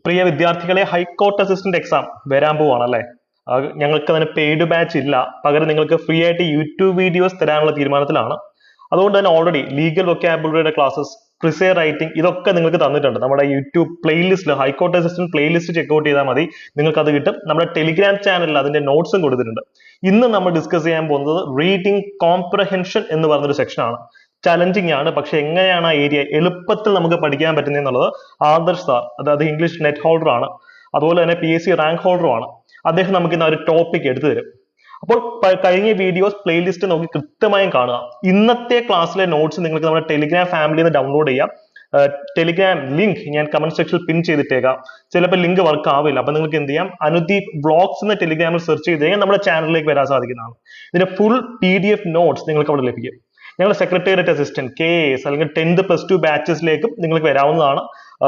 പ്രിയ വിദ്യാർത്ഥികളെ, high court assistant exam വരാൻ പോവാണല്ലേ. ഞങ്ങൾക്ക് അതിന് പെയ്ഡ് ബാച്ച് ഇല്ല, പകരം നിങ്ങൾക്ക് ഫ്രീ ആയിട്ട് യൂട്യൂബ് വീഡിയോസ് തരാനുള്ള തീരുമാനത്തിലാണ്. അതുകൊണ്ട് തന്നെ ഓൾറെഡി ലീഗൽ വൊക്കാബുലറിയുടെ ക്ലാസ്സസ്, പ്രിസേ റൈറ്റിംഗ്, ഇതൊക്കെ നിങ്ങൾക്ക് തന്നിട്ടുണ്ട്. നമ്മുടെ യൂട്യൂബ് പ്ലേലിസ്റ്റിൽ ഹൈക്കോർട്ട് അസിസ്റ്റന്റ് പ്ലേലിസ്റ്റ് ചെക്ക്ഔട്ട് ചെയ്താൽ മതി, നിങ്ങൾക്ക് അത് കിട്ടും. നമ്മുടെ ടെലിഗ്രാം ചാനലിൽ അതിന്റെ നോട്ട്സും കൊടുത്തിട്ടുണ്ട്. ഇന്ന് നമ്മൾ ഡിസ്കസ് ചെയ്യാൻ പോകുന്നത് റീഡിംഗ് കോംപ്രഹെൻഷൻ എന്ന് പറഞ്ഞൊരു സെക്ഷൻ ആണ്. ചലഞ്ചിങ് ആണ്, പക്ഷെ എങ്ങനെയാണ് ആ ഏരിയ എളുപ്പത്തിൽ നമുക്ക് പഠിക്കാൻ പറ്റുന്നത് എന്നുള്ളത് ആദർശ് സാർ, അതായത് ഇംഗ്ലീഷ് നെറ്റ് ഹോൾഡർ ആണ്, അതുപോലെ തന്നെ PSC റാങ്ക് ഹോൾഡറും ആണ്. അദ്ദേഹം നമുക്ക് ഇന്ന് ഒരു ടോപ്പിക് എടുത്തു തരും. അപ്പോൾ കഴിഞ്ഞ വീഡിയോസ് പ്ലേലിസ്റ്റ് നോക്കി കൃത്യമായും കാണുക. ഇന്നത്തെ ക്ലാസ്സിലെ നോട്ട്സ് നിങ്ങൾക്ക് നമ്മുടെ ടെലിഗ്രാം ഫാമിലിയിൽ നിന്ന് ഡൗൺലോഡ് ചെയ്യാം. ടെലിഗ്രാം ലിങ്ക് ഞാൻ കമന്റ് സെക്ഷനിൽ പിൻ ചെയ്തിട്ടേക്കാം. ചിലപ്പോൾ ലിങ്ക് വർക്ക് ആവില്ല, അപ്പൊ നിങ്ങൾക്ക് എന്ത് ചെയ്യാം, അനുദീപ് വ്ളോഗ്സ് എന്ന് ടെലിഗ്രാമിൽ സെർച്ച് ചെയ്ത് കഴിഞ്ഞാൽ നമ്മുടെ ചാനലിലേക്ക് വരാൻ സാധിക്കുന്നതാണ്. ഇതിന്റെ ഫുൾ PDF നോട്ട്സ് നിങ്ങൾക്ക് അവിടെ ലഭിക്കും. ഞങ്ങളുടെ സെക്രട്ടേറിയറ്റ് അസിസ്റ്റന്റ്, KAS അല്ലെങ്കിൽ 10th +2 ബാച്ചസിലേക്കും നിങ്ങൾക്ക് വരാവുന്നതാണ്.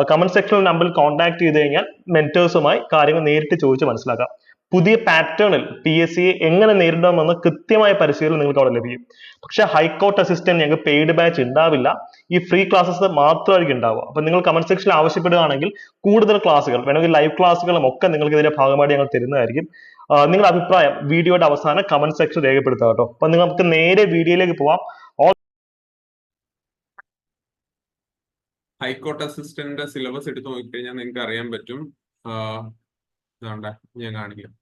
കമന്റ് സെക്ഷനിൽ നമ്പറിൽ കോൺടാക്ട് ചെയ്ത് കഴിഞ്ഞാൽ മെന്റേഴ്സുമായി കാര്യങ്ങൾ നേരിട്ട് ചോദിച്ച് മനസ്സിലാക്കാം. പുതിയ പാറ്റേണിൽ PSC എങ്ങനെ നേരിടാമെന്ന് കൃത്യമായ പരിശീലനം നിങ്ങൾക്ക് അവിടെ ലഭിക്കും. പക്ഷെ ഹൈക്കോർട്ട് അസിസ്റ്റന്റ് ഞങ്ങൾക്ക് പെയ്ഡ് ബാച്ച് ഉണ്ടാവില്ല, ഈ ഫ്രീ ക്ലാസ്സസ് മാത്രമായിരിക്കും ഉണ്ടാവുക. അപ്പൊ നിങ്ങൾ കമന്റ് സെക്ഷനിൽ ആവശ്യപ്പെടുകയാണെങ്കിൽ കൂടുതൽ ക്ലാസ്സുകൾ വേണമെങ്കിൽ ലൈവ് ക്ലാസ്സുകളും ഒക്കെ നിങ്ങൾക്ക് ഇതിന്റെ ഭാഗമായിട്ട് ഞങ്ങൾ തരുന്നതായിരിക്കും. നിങ്ങളുടെ അഭിപ്രായം വീഡിയോയുടെ അവസാനം കമന്റ് സെക്ഷൻ രേഖപ്പെടുത്തുക കേട്ടോ. അപ്പൊ നമുക്ക് നേരെ വീഡിയോയിലേക്ക് പോവാം. ഹൈക്കോർട്ട് അസിസ്റ്റന്റ് സിലബസ് എടുത്ത് നോക്കിക്കഴിഞ്ഞാൽ നിങ്ങൾക്ക് അറിയാൻ പറ്റും. ഇതാണ്ട ഞാൻ കാണിക്കാം.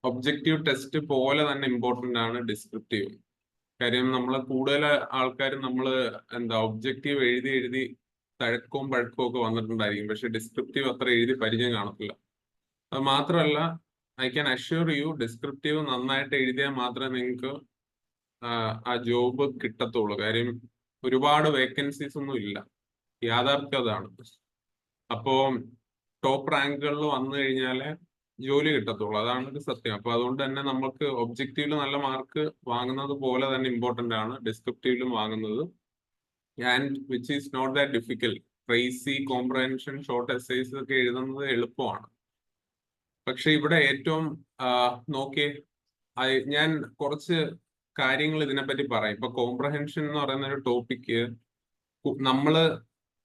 ഒബ്ജക്റ്റീവ് ടെസ്റ്റ് പോലെ തന്നെ ഇമ്പോർട്ടന്റ് ആണ് ഡിസ്ക്രിപ്റ്റീവ്. കാര്യം നമ്മൾ കൂടുതൽ ആൾക്കാർ ഒബ്ജക്റ്റീവ് എഴുതി എഴുതി തഴക്കവും പഴക്കവും ഒക്കെ വന്നിട്ടുണ്ടായിരിക്കും, പക്ഷെ ഡിസ്ക്രിപ്റ്റീവ് അത്ര എഴുതി പരിചയം കാണത്തില്ല. അത് മാത്രമല്ല, I can assure U, descriptive നന്നായിട്ട് എഴുതിയാൽ മാത്രമേ നിങ്ങൾക്ക് ആ ജോബ് കിട്ടത്തുള്ളൂ. കാര്യം ഒരുപാട് വേക്കൻസീസ് ഒന്നും ഇല്ല, യാഥാർത്ഥ്യം അതാണ്. അപ്പോ ടോപ്പ് റാങ്കുകളിൽ വന്നു കഴിഞ്ഞാലേ ജോലി കിട്ടത്തുള്ളൂ, അതാണ് ഒരു സത്യം. അപ്പൊ അതുകൊണ്ട് തന്നെ നമുക്ക് ഒബ്ജക്റ്റീവിൽ നല്ല മാർക്ക് വാങ്ങുന്നത് പോലെ തന്നെ ഇമ്പോർട്ടന്റ് ആണ് ഡിസ്ക്രിപ്റ്റീവിലും വാങ്ങുന്നത്. And which is not that difficult. Precis, comprehension, short essays ഒക്കെ എഴുതുന്നത് എളുപ്പമാണ്. പക്ഷെ ഇവിടെ ഏറ്റവും നോക്കിയേ, ഞാൻ കുറച്ച് കാര്യങ്ങൾ ഇതിനെപ്പറ്റി പറയാം. ഇപ്പൊ കോംപ്രഹെൻഷൻ എന്ന് പറയുന്ന ഒരു ടോപ്പിക്ക് നമ്മള്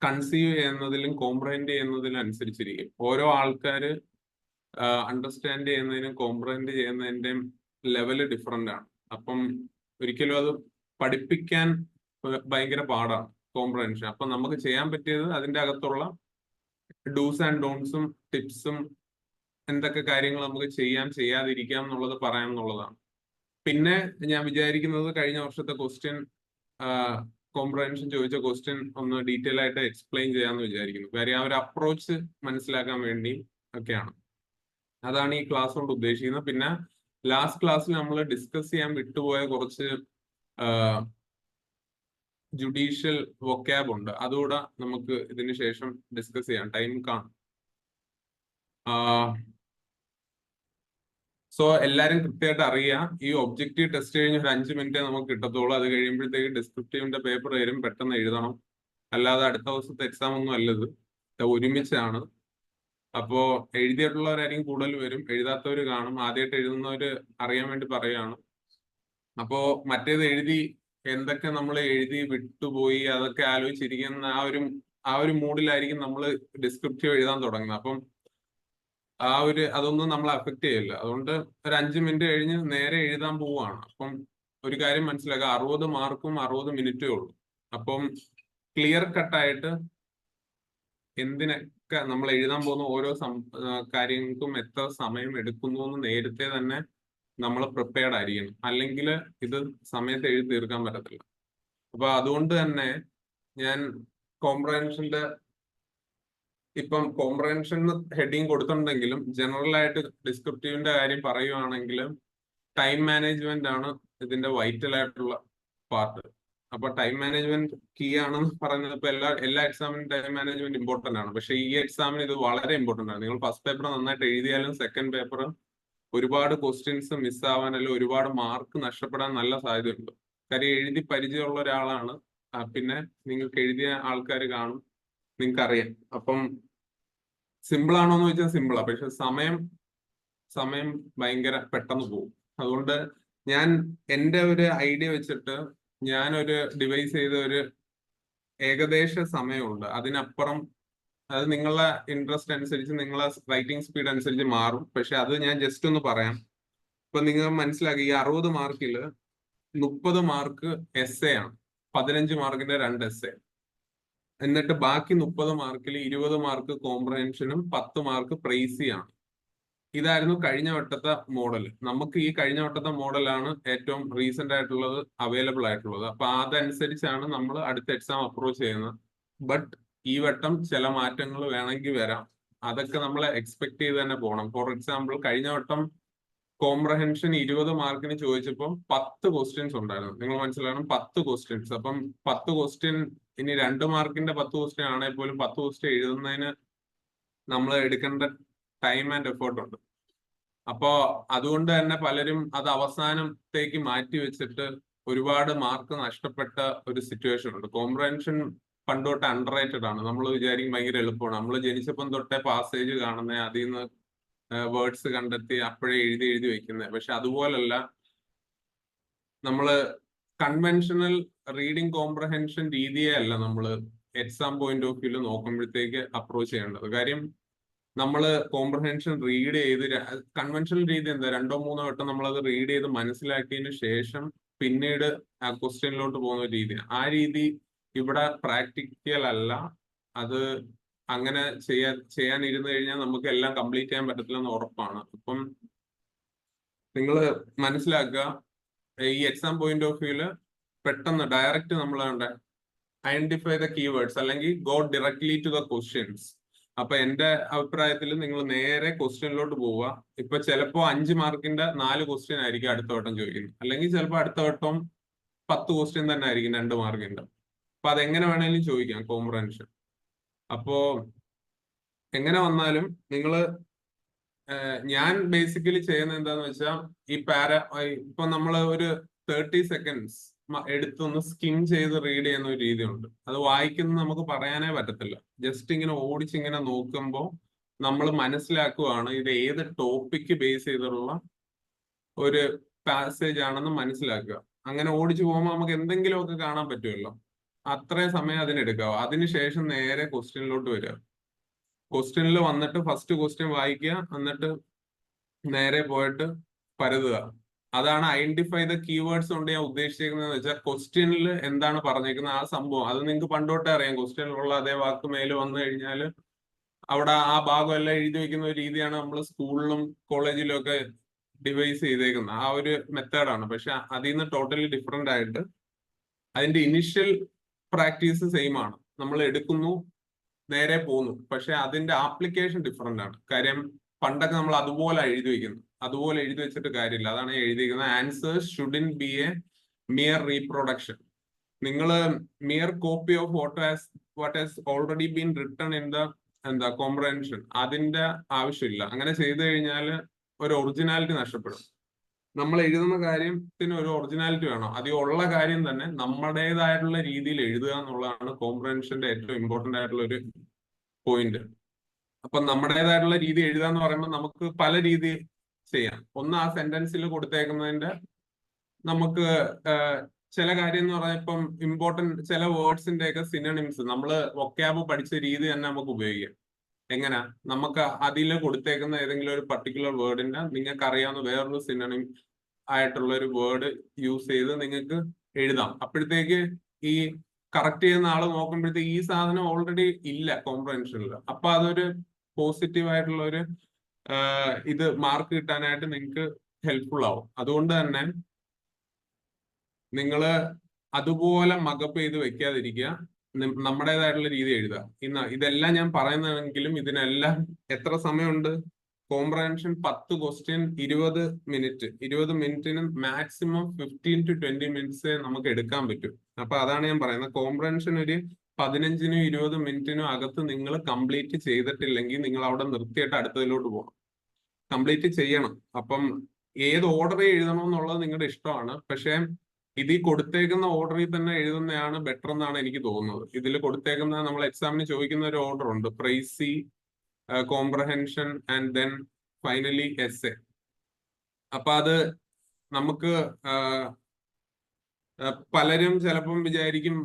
കൺസീവ് ചെയ്യുന്നതിലും കോംപ്രഹെൻഡ് ചെയ്യുന്നതിലും അനുസരിച്ചിരിക്കും. ഓരോ ആൾക്കാര് അണ്ടർസ്റ്റാൻഡ് ചെയ്യുന്നതിനും കോംപ്രഹെൻഡ് ചെയ്യുന്നതിന്റെയും ലെവല് ഡിഫറെന്റ് ആണ്. അപ്പം ഒരിക്കലും അത് പഠിപ്പിക്കാൻ ഭയങ്കര പാടാണ് കോംപ്രഹെൻഷൻ. അപ്പൊ നമുക്ക് ചെയ്യാൻ പറ്റിയത് അതിന്റെ അകത്തുള്ള ഡൂസ് ആൻഡ് ഡോൺസും ടിപ്സും എന്തൊക്കെ കാര്യങ്ങൾ നമുക്ക് ചെയ്യാതിരിക്കാം എന്നുള്ളത് പറയാം എന്നുള്ളതാണ്. പിന്നെ ഞാൻ വിചാരിക്കുന്നത് കഴിഞ്ഞ വർഷത്തെ ക്വസ്റ്റ്യൻ, കോംപ്രഹെൻഷൻ ചോദിച്ച ക്വസ്റ്റ്യൻ ഒന്ന് ഡീറ്റെയിൽ ആയിട്ട് എക്സ്പ്ലെയിൻ ചെയ്യാമെന്ന് വിചാരിക്കുന്നു. കാര്യം ആ ഒരു അപ്രോച്ച് മനസ്സിലാക്കാൻ വേണ്ടി ഒക്കെയാണ്. അതാണ് ഈ ക്ലാസ് കൊണ്ട് ഉദ്ദേശിക്കുന്നത്. പിന്നെ ലാസ്റ്റ് ക്ലാസ്സിൽ നമ്മൾ ഡിസ്കസ് ചെയ്യാൻ വിട്ടുപോയ കുറച്ച് ജുഡീഷ്യൽ വൊക്കാബ് ഉണ്ട്, അതുകൂടെ നമുക്ക് ഇതിന് ശേഷം ഡിസ്കസ് ചെയ്യാം, ടൈം കാണും. സോ എല്ലാരും കൃത്യമായിട്ട് അറിയാം, ഈ ഒബ്ജക്റ്റീവ് ടെസ്റ്റ് കഴിഞ്ഞ് ഒരു 5 മിനിറ്റേ നമുക്ക് കിട്ടത്തുള്ളൂ. അത് കഴിയുമ്പോഴത്തേക്ക് ഡിസ്ക്രിപ്റ്റീവിന്റെ പേപ്പർ വരും, പെട്ടെന്ന് എഴുതണം. അല്ലാതെ അടുത്ത ദിവസത്തെ എക്സാം ഒന്നും അല്ലത്, ഒരുമിച്ചാണ്. അപ്പോ എഴുതിയിട്ടുള്ളവരായിരിക്കും കൂടുതൽ വരും, എഴുതാത്തവര് കാണും. ആദ്യമായിട്ട് എഴുതുന്നവര് അറിയാൻ വേണ്ടി പറയുകയാണ്. അപ്പോ മറ്റേത് എഴുതി എന്തൊക്കെ നമ്മൾ എഴുതി വിട്ടുപോയി അതൊക്കെ ആലോചിച്ചിരിക്കുന്ന ആ ഒരു മൂഡിലായിരിക്കും നമ്മൾ ഡിസ്ക്രിപ്റ്റീവ് എഴുതാൻ തുടങ്ങുന്നത്. അപ്പം അതൊന്നും നമ്മളെ അഫക്ട് ചെയ്യില്ല. അതുകൊണ്ട് ഒരു 5 മിനിറ്റ് കഴിഞ്ഞ് നേരെ എഴുതാൻ പോവുകയാണ്. അപ്പം ഒരു കാര്യം മനസ്സിലാക്കുക, 60 മാർക്കും 60 മിനിറ്റേ ഉള്ളൂ. അപ്പം ക്ലിയർ കട്ടായിട്ട് എന്തിനൊക്കെ നമ്മൾ എഴുതാൻ പോകുന്ന ഓരോ കാര്യങ്ങൾക്കും എത്ര സമയം എടുക്കുന്നു എന്ന് നേരത്തെ തന്നെ നമ്മൾ പ്രിപ്പയർഡ് ആയിരിക്കണം, അല്ലെങ്കിൽ ഇത് സമയത്ത് എഴുതി തീർക്കാൻ പറ്റത്തില്ല. അപ്പൊ അതുകൊണ്ട് തന്നെ ഞാൻ കോംപ്രഹെൻഷന്റെ ഇപ്പം കോംപ്രഹെൻഷൻ ഹെഡിങ് കൊടുത്തിട്ടുണ്ടെങ്കിലും ജനറൽ ആയിട്ട് ഡിസ്ക്രിപ്റ്റീവിന്റെ കാര്യം പറയുവാണെങ്കിൽ ടൈം മാനേജ്മെന്റ് ആണ് ഇതിന്റെ വൈറ്റൽ ആയിട്ടുള്ള പാർട്ട്. അപ്പൊ ടൈം മാനേജ്മെന്റ് കീ ആണെന്ന് പറയുന്നത് ഇപ്പൊ എല്ലാ എക്സാമിനും ടൈം മാനേജ്മെന്റ് ഇമ്പോർട്ടന്റ് ആണ്. പക്ഷെ ഈ എക്സാമിന് ഇത് വളരെ ഇമ്പോർട്ടന്റ് ആണ്. നിങ്ങൾ ഫസ്റ്റ് പേപ്പർ നന്നായിട്ട് എഴുതിയാലും സെക്കൻഡ് പേപ്പർ ഒരുപാട് ക്വസ്റ്റ്യൻസ് മിസ്സാവാൻ അല്ലെങ്കിൽ ഒരുപാട് മാർക്ക് നഷ്ടപ്പെടാൻ നല്ല സാധ്യതയുണ്ട്. കാര്യം എഴുതി പരിചയമുള്ള ഒരാളാണ്, പിന്നെ നിങ്ങൾക്ക് എഴുതിയ ആൾക്കാർ കാണും, നിങ്ങൾക്ക് അറിയാം. അപ്പം സിമ്പിൾ ആണോ എന്ന് ചോദിച്ചാൽ സിമ്പിളാ, പക്ഷെ സമയം ഭയങ്കര പെട്ടെന്ന് പോകും. അതുകൊണ്ട് ഞാൻ എൻ്റെ ഒരു ഐഡിയ വെച്ചിട്ട് ഞാനൊരു ഡിവൈസ് ചെയ്ത ഒരു ഏകദേശ സമയമുണ്ട്. അതിനപ്പുറം അത് നിങ്ങളുടെ ഇൻട്രസ്റ്റ് അനുസരിച്ച് നിങ്ങളെ റൈറ്റിംഗ് സ്പീഡ് അനുസരിച്ച് മാറും. പക്ഷെ അത് ഞാൻ ജസ്റ്റ് ഒന്ന് പറയാം. ഇപ്പൊ നിങ്ങൾ മനസ്സിലാക്കി, ഈ 60 മാർക്കിൽ 30 മാർക്ക് എസ്സേ ആണ്, 15 മാർക്കിന്റെ 2 എസ്സേ. എന്നിട്ട് ബാക്കി 30 മാർക്കിൽ 20 മാർക്ക് കോംപ്രഹെൻഷനും 10 മാർക്ക് പ്രൈസിയാണ്. ഇതായിരുന്നു കഴിഞ്ഞ വട്ടത്തെ മോഡൽ. നമുക്ക് ഈ കഴിഞ്ഞ വട്ടത്തെ മോഡലാണ് ഏറ്റവും റീസെന്റ് ആയിട്ടുള്ളത് അവൈലബിൾ ആയിട്ടുള്ളത്. അപ്പൊ അതനുസരിച്ചാണ് നമ്മൾ അടുത്ത എക്സാം അപ്രോച്ച് ചെയ്യുന്നത്. ബട്ട് ഈ വട്ടം ചില മാറ്റങ്ങൾ വേണമെങ്കിൽ വരാം. അതൊക്കെ നമ്മൾ എക്സ്പെക്ട് ചെയ്ത് തന്നെ പോകണം. ഫോർ എക്സാമ്പിൾ, കഴിഞ്ഞ വട്ടം കോംപ്രഹെൻഷൻ 20 മാർക്കിന് ചോദിച്ചപ്പോൾ 10 ക്വസ്റ്റ്യൻസ് ഉണ്ടായിരുന്നു. നിങ്ങൾ മനസ്സിലാക്കണം, 10 ക്വസ്റ്റ്യൻസ്. അപ്പം 10 ക്വസ്റ്റ്യൻ, ഇനി 2 മാർക്കിന്റെ 10 ക്വസ്റ്റ്യൻ ആണെങ്കിൽ പോലും 10 ക്വസ്റ്റ്യൻ എഴുതുന്നതിന് നമ്മൾ എടുക്കേണ്ട ടൈം ആൻഡ് എഫേർട്ട് ഉണ്ട്. അപ്പോ അതുകൊണ്ട് തന്നെ പലരും അത് അവസാനത്തേക്ക് മാറ്റി വെച്ചിട്ട് ഒരുപാട് മാർക്ക് നഷ്ടപ്പെട്ട ഒരു സിറ്റുവേഷൻ ഉണ്ട്. കോംപ്രഹെൻഷൻ പണ്ട് തൊട്ട് അണ്ടർ റേറ്റഡ് ആണ്. നമ്മൾ വിചാരിക്കും ഭയങ്കര എളുപ്പമാണ്. നമ്മൾ ജനിച്ചപ്പം തൊട്ടേ പാസേജ് കാണുന്നത്, അതിൽ നിന്ന് വേർഡ്സ് കണ്ടെത്തി അപ്പോഴേ എഴുതി എഴുതി വെക്കുന്നത്. പക്ഷെ അതുപോലല്ല, നമ്മള് കൺവെൻഷണൽ റീഡിംഗ് കോംപ്രഹെൻഷൻ രീതിയെ അല്ല നമ്മൾ എക്സാം പോയിന്റ് ഓഫ് വ്യൂല് നോക്കുമ്പോഴത്തേക്ക് അപ്രോച്ച് ചെയ്യേണ്ടത്. കാര്യം നമ്മള് കോംപ്രഹെൻഷൻ റീഡ് ചെയ്ത്, കൺവെൻഷണൽ രീതി എന്താ, 2-3 വട്ടം നമ്മളത് റീഡ് ചെയ്ത് മനസ്സിലാക്കിയതിന് ശേഷം പിന്നീട് ആ ക്വസ്റ്റ്യനിലോട്ട് പോകുന്ന ഒരു രീതിയാണ്. ആ രീതി ഇവിടെ പ്രാക്ടിക്കൽ അല്ല. അത് അങ്ങനെ ചെയ്യാനിരുന്നു കഴിഞ്ഞാൽ നമുക്ക് എല്ലാം കംപ്ലീറ്റ് ചെയ്യാൻ പറ്റത്തില്ലെന്ന് ഉറപ്പാണ്. അപ്പം നിങ്ങൾ മനസ്സിലാക്കുക, ഈ എക്സാം പോയിന്റ് ഓഫ് വ്യൂല് പെട്ടെന്ന് ഡയറക്റ്റ് നമ്മൾ ഐഡന്റിഫൈ ദ കീവേഡ്സ്, അല്ലെങ്കിൽ go directly to the questions. അപ്പൊ എന്റെ അഭിപ്രായത്തിൽ നിങ്ങൾ നേരെ ക്വസ്റ്റ്യനിലോട്ട് പോവുക. ഇപ്പൊ ചിലപ്പോ 5 മാർക്കിന്റെ 4 ക്വസ്റ്റ്യൻ ആയിരിക്കും അടുത്ത വട്ടം ചോദിക്കുന്നത്, അല്ലെങ്കിൽ ചിലപ്പോൾ അടുത്ത വട്ടം 10 ക്വസ്റ്റ്യൻ തന്നെ ആയിരിക്കും 2 മാർക്കിന്റെ. അപ്പൊ അതെങ്ങനെ വേണേലും ചോദിക്കാം കോംപ്രഹെൻഷൻ. അപ്പോ എങ്ങനെ വന്നാലും നിങ്ങള് ഞാൻ ബേസിക്കലി ചെയ്യുന്നത് എന്താന്ന് വെച്ചാൽ, ഈ ഇപ്പൊ നമ്മൾ ഒരു 30 സെക്കൻഡ്സ് എടുത്തൊന്ന് സ്കിം ചെയ്ത് റീഡ് ചെയ്യുന്ന ഒരു രീതിയുണ്ട്. അത് വായിക്കുന്നത് നമുക്ക് പറയാനേ പറ്റത്തില്ല. ജസ്റ്റ് ഇങ്ങനെ ഓടിച്ചിങ്ങനെ നോക്കുമ്പോൾ നമ്മൾ മനസ്സിലാക്കുവാണ് ഇത് ഏത് ടോപ്പിക്ക് ബേസ് ചെയ്തുള്ള ഒരു പാസേജ് ആണെന്ന് മനസ്സിലാക്കുക. അങ്ങനെ ഓടിച്ചു പോകുമ്പോൾ നമുക്ക് എന്തെങ്കിലുമൊക്കെ കാണാൻ പറ്റുമല്ലോ. അത്രയും സമയം അതിനെടുക്കുക. അതിനുശേഷം നേരെ ക്വസ്റ്റ്യനിലോട്ട് വരിക. ക്വസ്റ്റ്യനിൽ വന്നിട്ട് ഫസ്റ്റ് ക്വസ്റ്റ്യൻ വായിക്കുക, എന്നിട്ട് നേരെ പോയിട്ട് പരതുക. അതാണ് ഐഡന്റിഫൈ ദ കീവേഡ്സ് കൊണ്ട് ഞാൻ ഉദ്ദേശിക്കുന്നത്. വെച്ചാൽ ക്വസ്റ്റ്യനിൽ എന്താണ് പറഞ്ഞേക്കുന്നത് ആ സംഭവം അത് നിങ്ങൾക്ക് പണ്ടോട്ടേ അറിയാം. ക്വസ്റ്റ്യനിലുള്ള അതേ വാക്ക് മേല് വന്നു കഴിഞ്ഞാൽ അവിടെ ആ ഭാഗം എല്ലാം എഴുതി വെക്കുന്ന ഒരു രീതിയാണ് നമ്മൾ സ്കൂളിലും കോളേജിലും ഒക്കെ ഡിവൈസ് ചെയ്തേക്കുന്നത്. ആ ഒരു മെത്തേഡാണ്. പക്ഷെ അതിൽ നിന്ന് ടോട്ടലി ഡിഫറെന്റ് ആയിട്ട് അതിന്റെ ഇനിഷ്യൽ പ്രാക്ടീസ് സെയിം ആണ്. നമ്മൾ എടുക്കുന്നു, നേരെ പോകുന്നു. പക്ഷെ അതിന്റെ ആപ്ലിക്കേഷൻ ഡിഫറെന്റ് ആണ്. കാര്യം പണ്ടൊക്കെ നമ്മൾ അതുപോലെ എഴുതി വെക്കുന്നു. അതുപോലെ എഴുതി വെച്ചിട്ട് കാര്യമില്ല. അതാണ് എഴുതിയിരിക്കുന്നത്. Answers shouldn't be a mere reproduction. നിങ്ങൾ mere copy of what has already been written in the comprehension, അതിന്റെ ആവശ്യമില്ല. അങ്ങനെ ചെയ്തു കഴിഞ്ഞാൽ ഒരു ഒറിജിനാലിറ്റി നഷ്ടപ്പെടും. നമ്മൾ എഴുതുന്ന കാര്യത്തിന് ഒരു ഒറിജിനാലിറ്റി വേണം. അത് ഉള്ള കാര്യം തന്നെ നമ്മുടേതായിട്ടുള്ള രീതിയിൽ എഴുതുക എന്നുള്ളതാണ് കോംപ്രഹെൻഷന്റെ ഏറ്റവും ഇമ്പോർട്ടന്റ് ആയിട്ടുള്ള ഒരു പോയിന്റ്. അപ്പൊ നമ്മുടേതായിട്ടുള്ള രീതി എഴുതുക എന്ന് പറയുമ്പോൾ നമുക്ക് പല രീതി ചെയ്യാം. ഒന്ന്, ആ സെന്റൻസിൽ കൊടുത്തേക്കുന്നതിന്റെ നമുക്ക് ചില കാര്യം എന്ന് പറഞ്ഞാൽ ഇപ്പം ഇമ്പോർട്ടന്റ് ചില വേർഡ്സിന്റെ ഒക്കെ സിനോണിംസ് നമ്മൾ വൊക്കാബ് പഠിച്ച രീതി തന്നെ നമുക്ക് ഉപയോഗിക്കാം. എങ്ങനെ, നമുക്ക് അതിൽ കൊടുത്തേക്കുന്ന ഏതെങ്കിലും ഒരു പർട്ടിക്കുലർ വേർഡിന്റെ നിങ്ങൾക്ക് അറിയാവുന്ന വേറൊരു സിനോണിം ആയിട്ടുള്ള ഒരു വേർഡ് യൂസ് ചെയ്ത് നിങ്ങൾക്ക് എഴുതാം. അപ്പോഴത്തേക്ക് ഈ കറക്റ്റ് ചെയ്യുന്ന ആള് നോക്കുമ്പോഴത്തേക്ക് ഈ സാധനം ഓൾറെഡി ഇല്ല കോംപ്രഹെൻഷനിൽ. അപ്പൊ അതൊരു പോസിറ്റീവ് ആയിട്ടുള്ള ഒരു ഇത് മാർക്ക് കിട്ടാനായിട്ട് നിങ്ങൾക്ക് ഹെൽപ്ഫുൾ ആവും. അതുകൊണ്ട് തന്നെ നിങ്ങൾ അതുപോലെ മകപ്പ് ചെയ്ത് വെക്കാതിരിക്കുക. നമ്മുടേതായിട്ടുള്ള രീതി എഴുതുക. ഇതെല്ലാം ഞാൻ പറയുന്നതെങ്കിലും ഇതിനെല്ലാം എത്ര സമയമുണ്ട്? Comprehension 10 question 20 minute. 20 മിനിറ്റിന് മാക്സിമം 15 to 20 മിനിറ്റ്സ് നമുക്ക് എടുക്കാൻ പറ്റും. അപ്പൊ അതാണ് ഞാൻ പറയുന്നത്. കോംപ്രഹെൻഷൻ ഒരു 15-നും 20 മിനിറ്റിനും അകത്ത് നിങ്ങൾ കംപ്ലീറ്റ് ചെയ്തിട്ടില്ലെങ്കിൽ നിങ്ങൾ അവിടെ നിർത്തിയിട്ട് അടുത്തതിലോട്ട് പോകണം. കംപ്ലീറ്റ് ചെയ്യണം. അപ്പം ഏത് ഓർഡറിൽ എഴുതണം എന്നുള്ളത് നിങ്ങളുടെ ഇഷ്ടമാണ്. പക്ഷെ ഇതിൽ കൊടുത്തേക്കുന്ന ഓർഡറിൽ തന്നെ എഴുതുന്നതാണ് ബെറ്റർ എന്നാണ് എനിക്ക് തോന്നുന്നത്. ഇതിൽ കൊടുത്തേക്കുന്ന നമ്മൾ എക്സാമിന് ചോദിക്കുന്ന ഒരു ഓർഡർ ഉണ്ട്: Praisy, comprehension and then finally essay. അപ്പൊ അത് നമുക്ക് പലരും ചിലപ്പം വിചാരിക്കും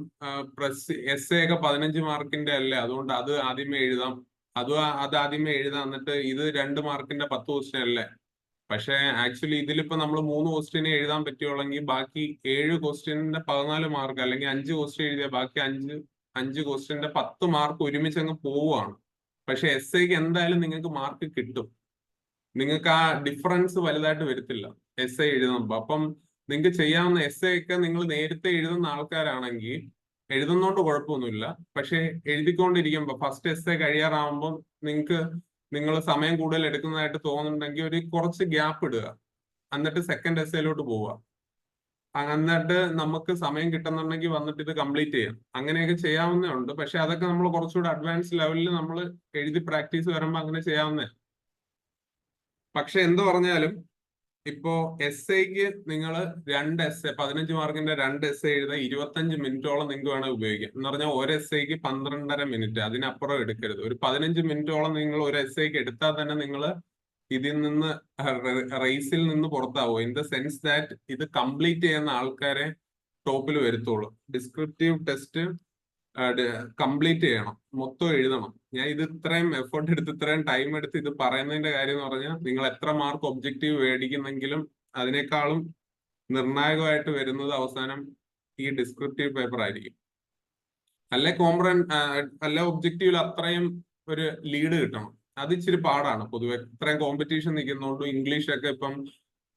എസ് ഒക്കെ 15 മാർക്കിന്റെ അല്ലേ, അതുകൊണ്ട് അത് ആദ്യമേ എഴുതാം, അത് ആദ്യമേ എഴുതാം, എന്നിട്ട് ഇത് 2 മാർക്കിന്റെ 10 ക്വസ്റ്റ്യൻ അല്ലേ. പക്ഷെ ആക്ച്വലി ഇതിലിപ്പോ നമ്മൾ 3 ക്വസ്റ്റ്യനെ എഴുതാൻ പറ്റുള്ളെങ്കിൽ ബാക്കി 7 ക്വസ്റ്റ്യന്റെ 14 മാർക്ക്, അല്ലെങ്കിൽ 5 ക്വസ്റ്റ്യൻ എഴുതിയ ബാക്കി 5 ക്വസ്റ്റ്യന്റെ 10 മാർക്ക് ഒരുമിച്ച് അങ്ങ് പോവുകയാണ്. പക്ഷെ എസ് ഐക്ക് എന്തായാലും നിങ്ങൾക്ക് മാർക്ക് കിട്ടും. നിങ്ങൾക്ക് ആ ഡിഫറൻസ് വലുതായിട്ട് വരത്തില്ല എസ് ഐ എഴുതുമ്പോൾ. അപ്പം നിങ്ങൾക്ക് ചെയ്യാവുന്ന എസ് ഐ ഒക്കെ നിങ്ങൾ നേരത്തെ എഴുതുന്ന ആൾക്കാരാണെങ്കിൽ എഴുതുന്നോണ്ട് കുഴപ്പമൊന്നുമില്ല. പക്ഷെ എഴുതിക്കൊണ്ടിരിക്കുമ്പോൾ ഫസ്റ്റ് എസ് ഐ കഴിയാറാവുമ്പോൾ നിങ്ങൾ സമയം കൂടുതൽ എടുക്കുന്നതായിട്ട് തോന്നുന്നുണ്ടെങ്കിൽ ഒരു കുറച്ച് ഗ്യാപ്പ് ഇടുക, എന്നിട്ട് സെക്കൻഡ് എസ് ഐയിലോട്ട് പോവുക. എന്നിട്ട് നമുക്ക് സമയം കിട്ടുന്നുണ്ടെങ്കിൽ വന്നിട്ട് ഇത് കംപ്ലീറ്റ് ചെയ്യാം. അങ്ങനെയൊക്കെ ചെയ്യാവുന്നേ ഉണ്ട്. പക്ഷെ അതൊക്കെ നമ്മൾ കുറച്ചുകൂടെ അഡ്വാൻസ് ലെവലിൽ നമ്മൾ എഴുതി പ്രാക്ടീസ് വരുമ്പോൾ അങ്ങനെ ചെയ്യാവുന്നേ. പക്ഷെ എന്ത് പറഞ്ഞാലും ഇപ്പോ എസ് ഐക്ക് നിങ്ങൾ 2 എസ് എ 15 മാർക്കിന്റെ 2 എസ് എ എഴുതാൻ 25 മിനിറ്റോളം നിങ്ങൾക്ക് വേണമെങ്കിൽ ഉപയോഗിക്കാം. എന്ന് പറഞ്ഞാൽ ഒരു എസ് ഐക്ക് 12.5 മിനിറ്റ്, അതിനപ്പുറം എടുക്കരുത്. ഒരു 15 മിനിറ്റോളം നിങ്ങൾ ഒരു എസ് ഐക്ക് എടുത്താൽ തന്നെ നിങ്ങൾ ഇതിൽ നിന്ന് റേസിൽ നിന്ന് പുറത്താവും. ഇൻ ദ സെൻസ് ദാറ്റ് ഇത് കംപ്ലീറ്റ് ചെയ്യുന്ന ആൾക്കാരെ ടോപ്പിൽ വരുത്തുള്ളൂ. ഡിസ്ക്രിപ്റ്റീവ് ടെസ്റ്റ് കംപ്ലീറ്റ് ചെയ്യണം, മൊത്തം എഴുതണം. ഞാൻ ഇത് ഇത്രയും എഫേർട്ട് എടുത്ത് ഇത്രയും ടൈം എടുത്ത് ഇത് പറയുന്നതിന്റെ കാര്യം എന്ന് പറഞ്ഞാൽ നിങ്ങൾ എത്ര മാർക്ക് ഒബ്ജക്റ്റീവ് മേടിക്കുന്നെങ്കിലും അതിനേക്കാളും നിർണായകമായിട്ട് വരുന്നത് അവസാനം ഈ ഡിസ്ക്രിപ്റ്റീവ് പേപ്പർ ആയിരിക്കും. അല്ലെ ഒബ്ജക്റ്റീവിൽ അത്രയും ഒരു ലീഡ് കിട്ടണം. അത് ഇച്ചിരി പാടാണ്. പൊതുവെ ഇത്രയും കോമ്പറ്റീഷൻ നിൽക്കുന്നതുകൊണ്ട് ഇംഗ്ലീഷൊക്കെ ഇപ്പം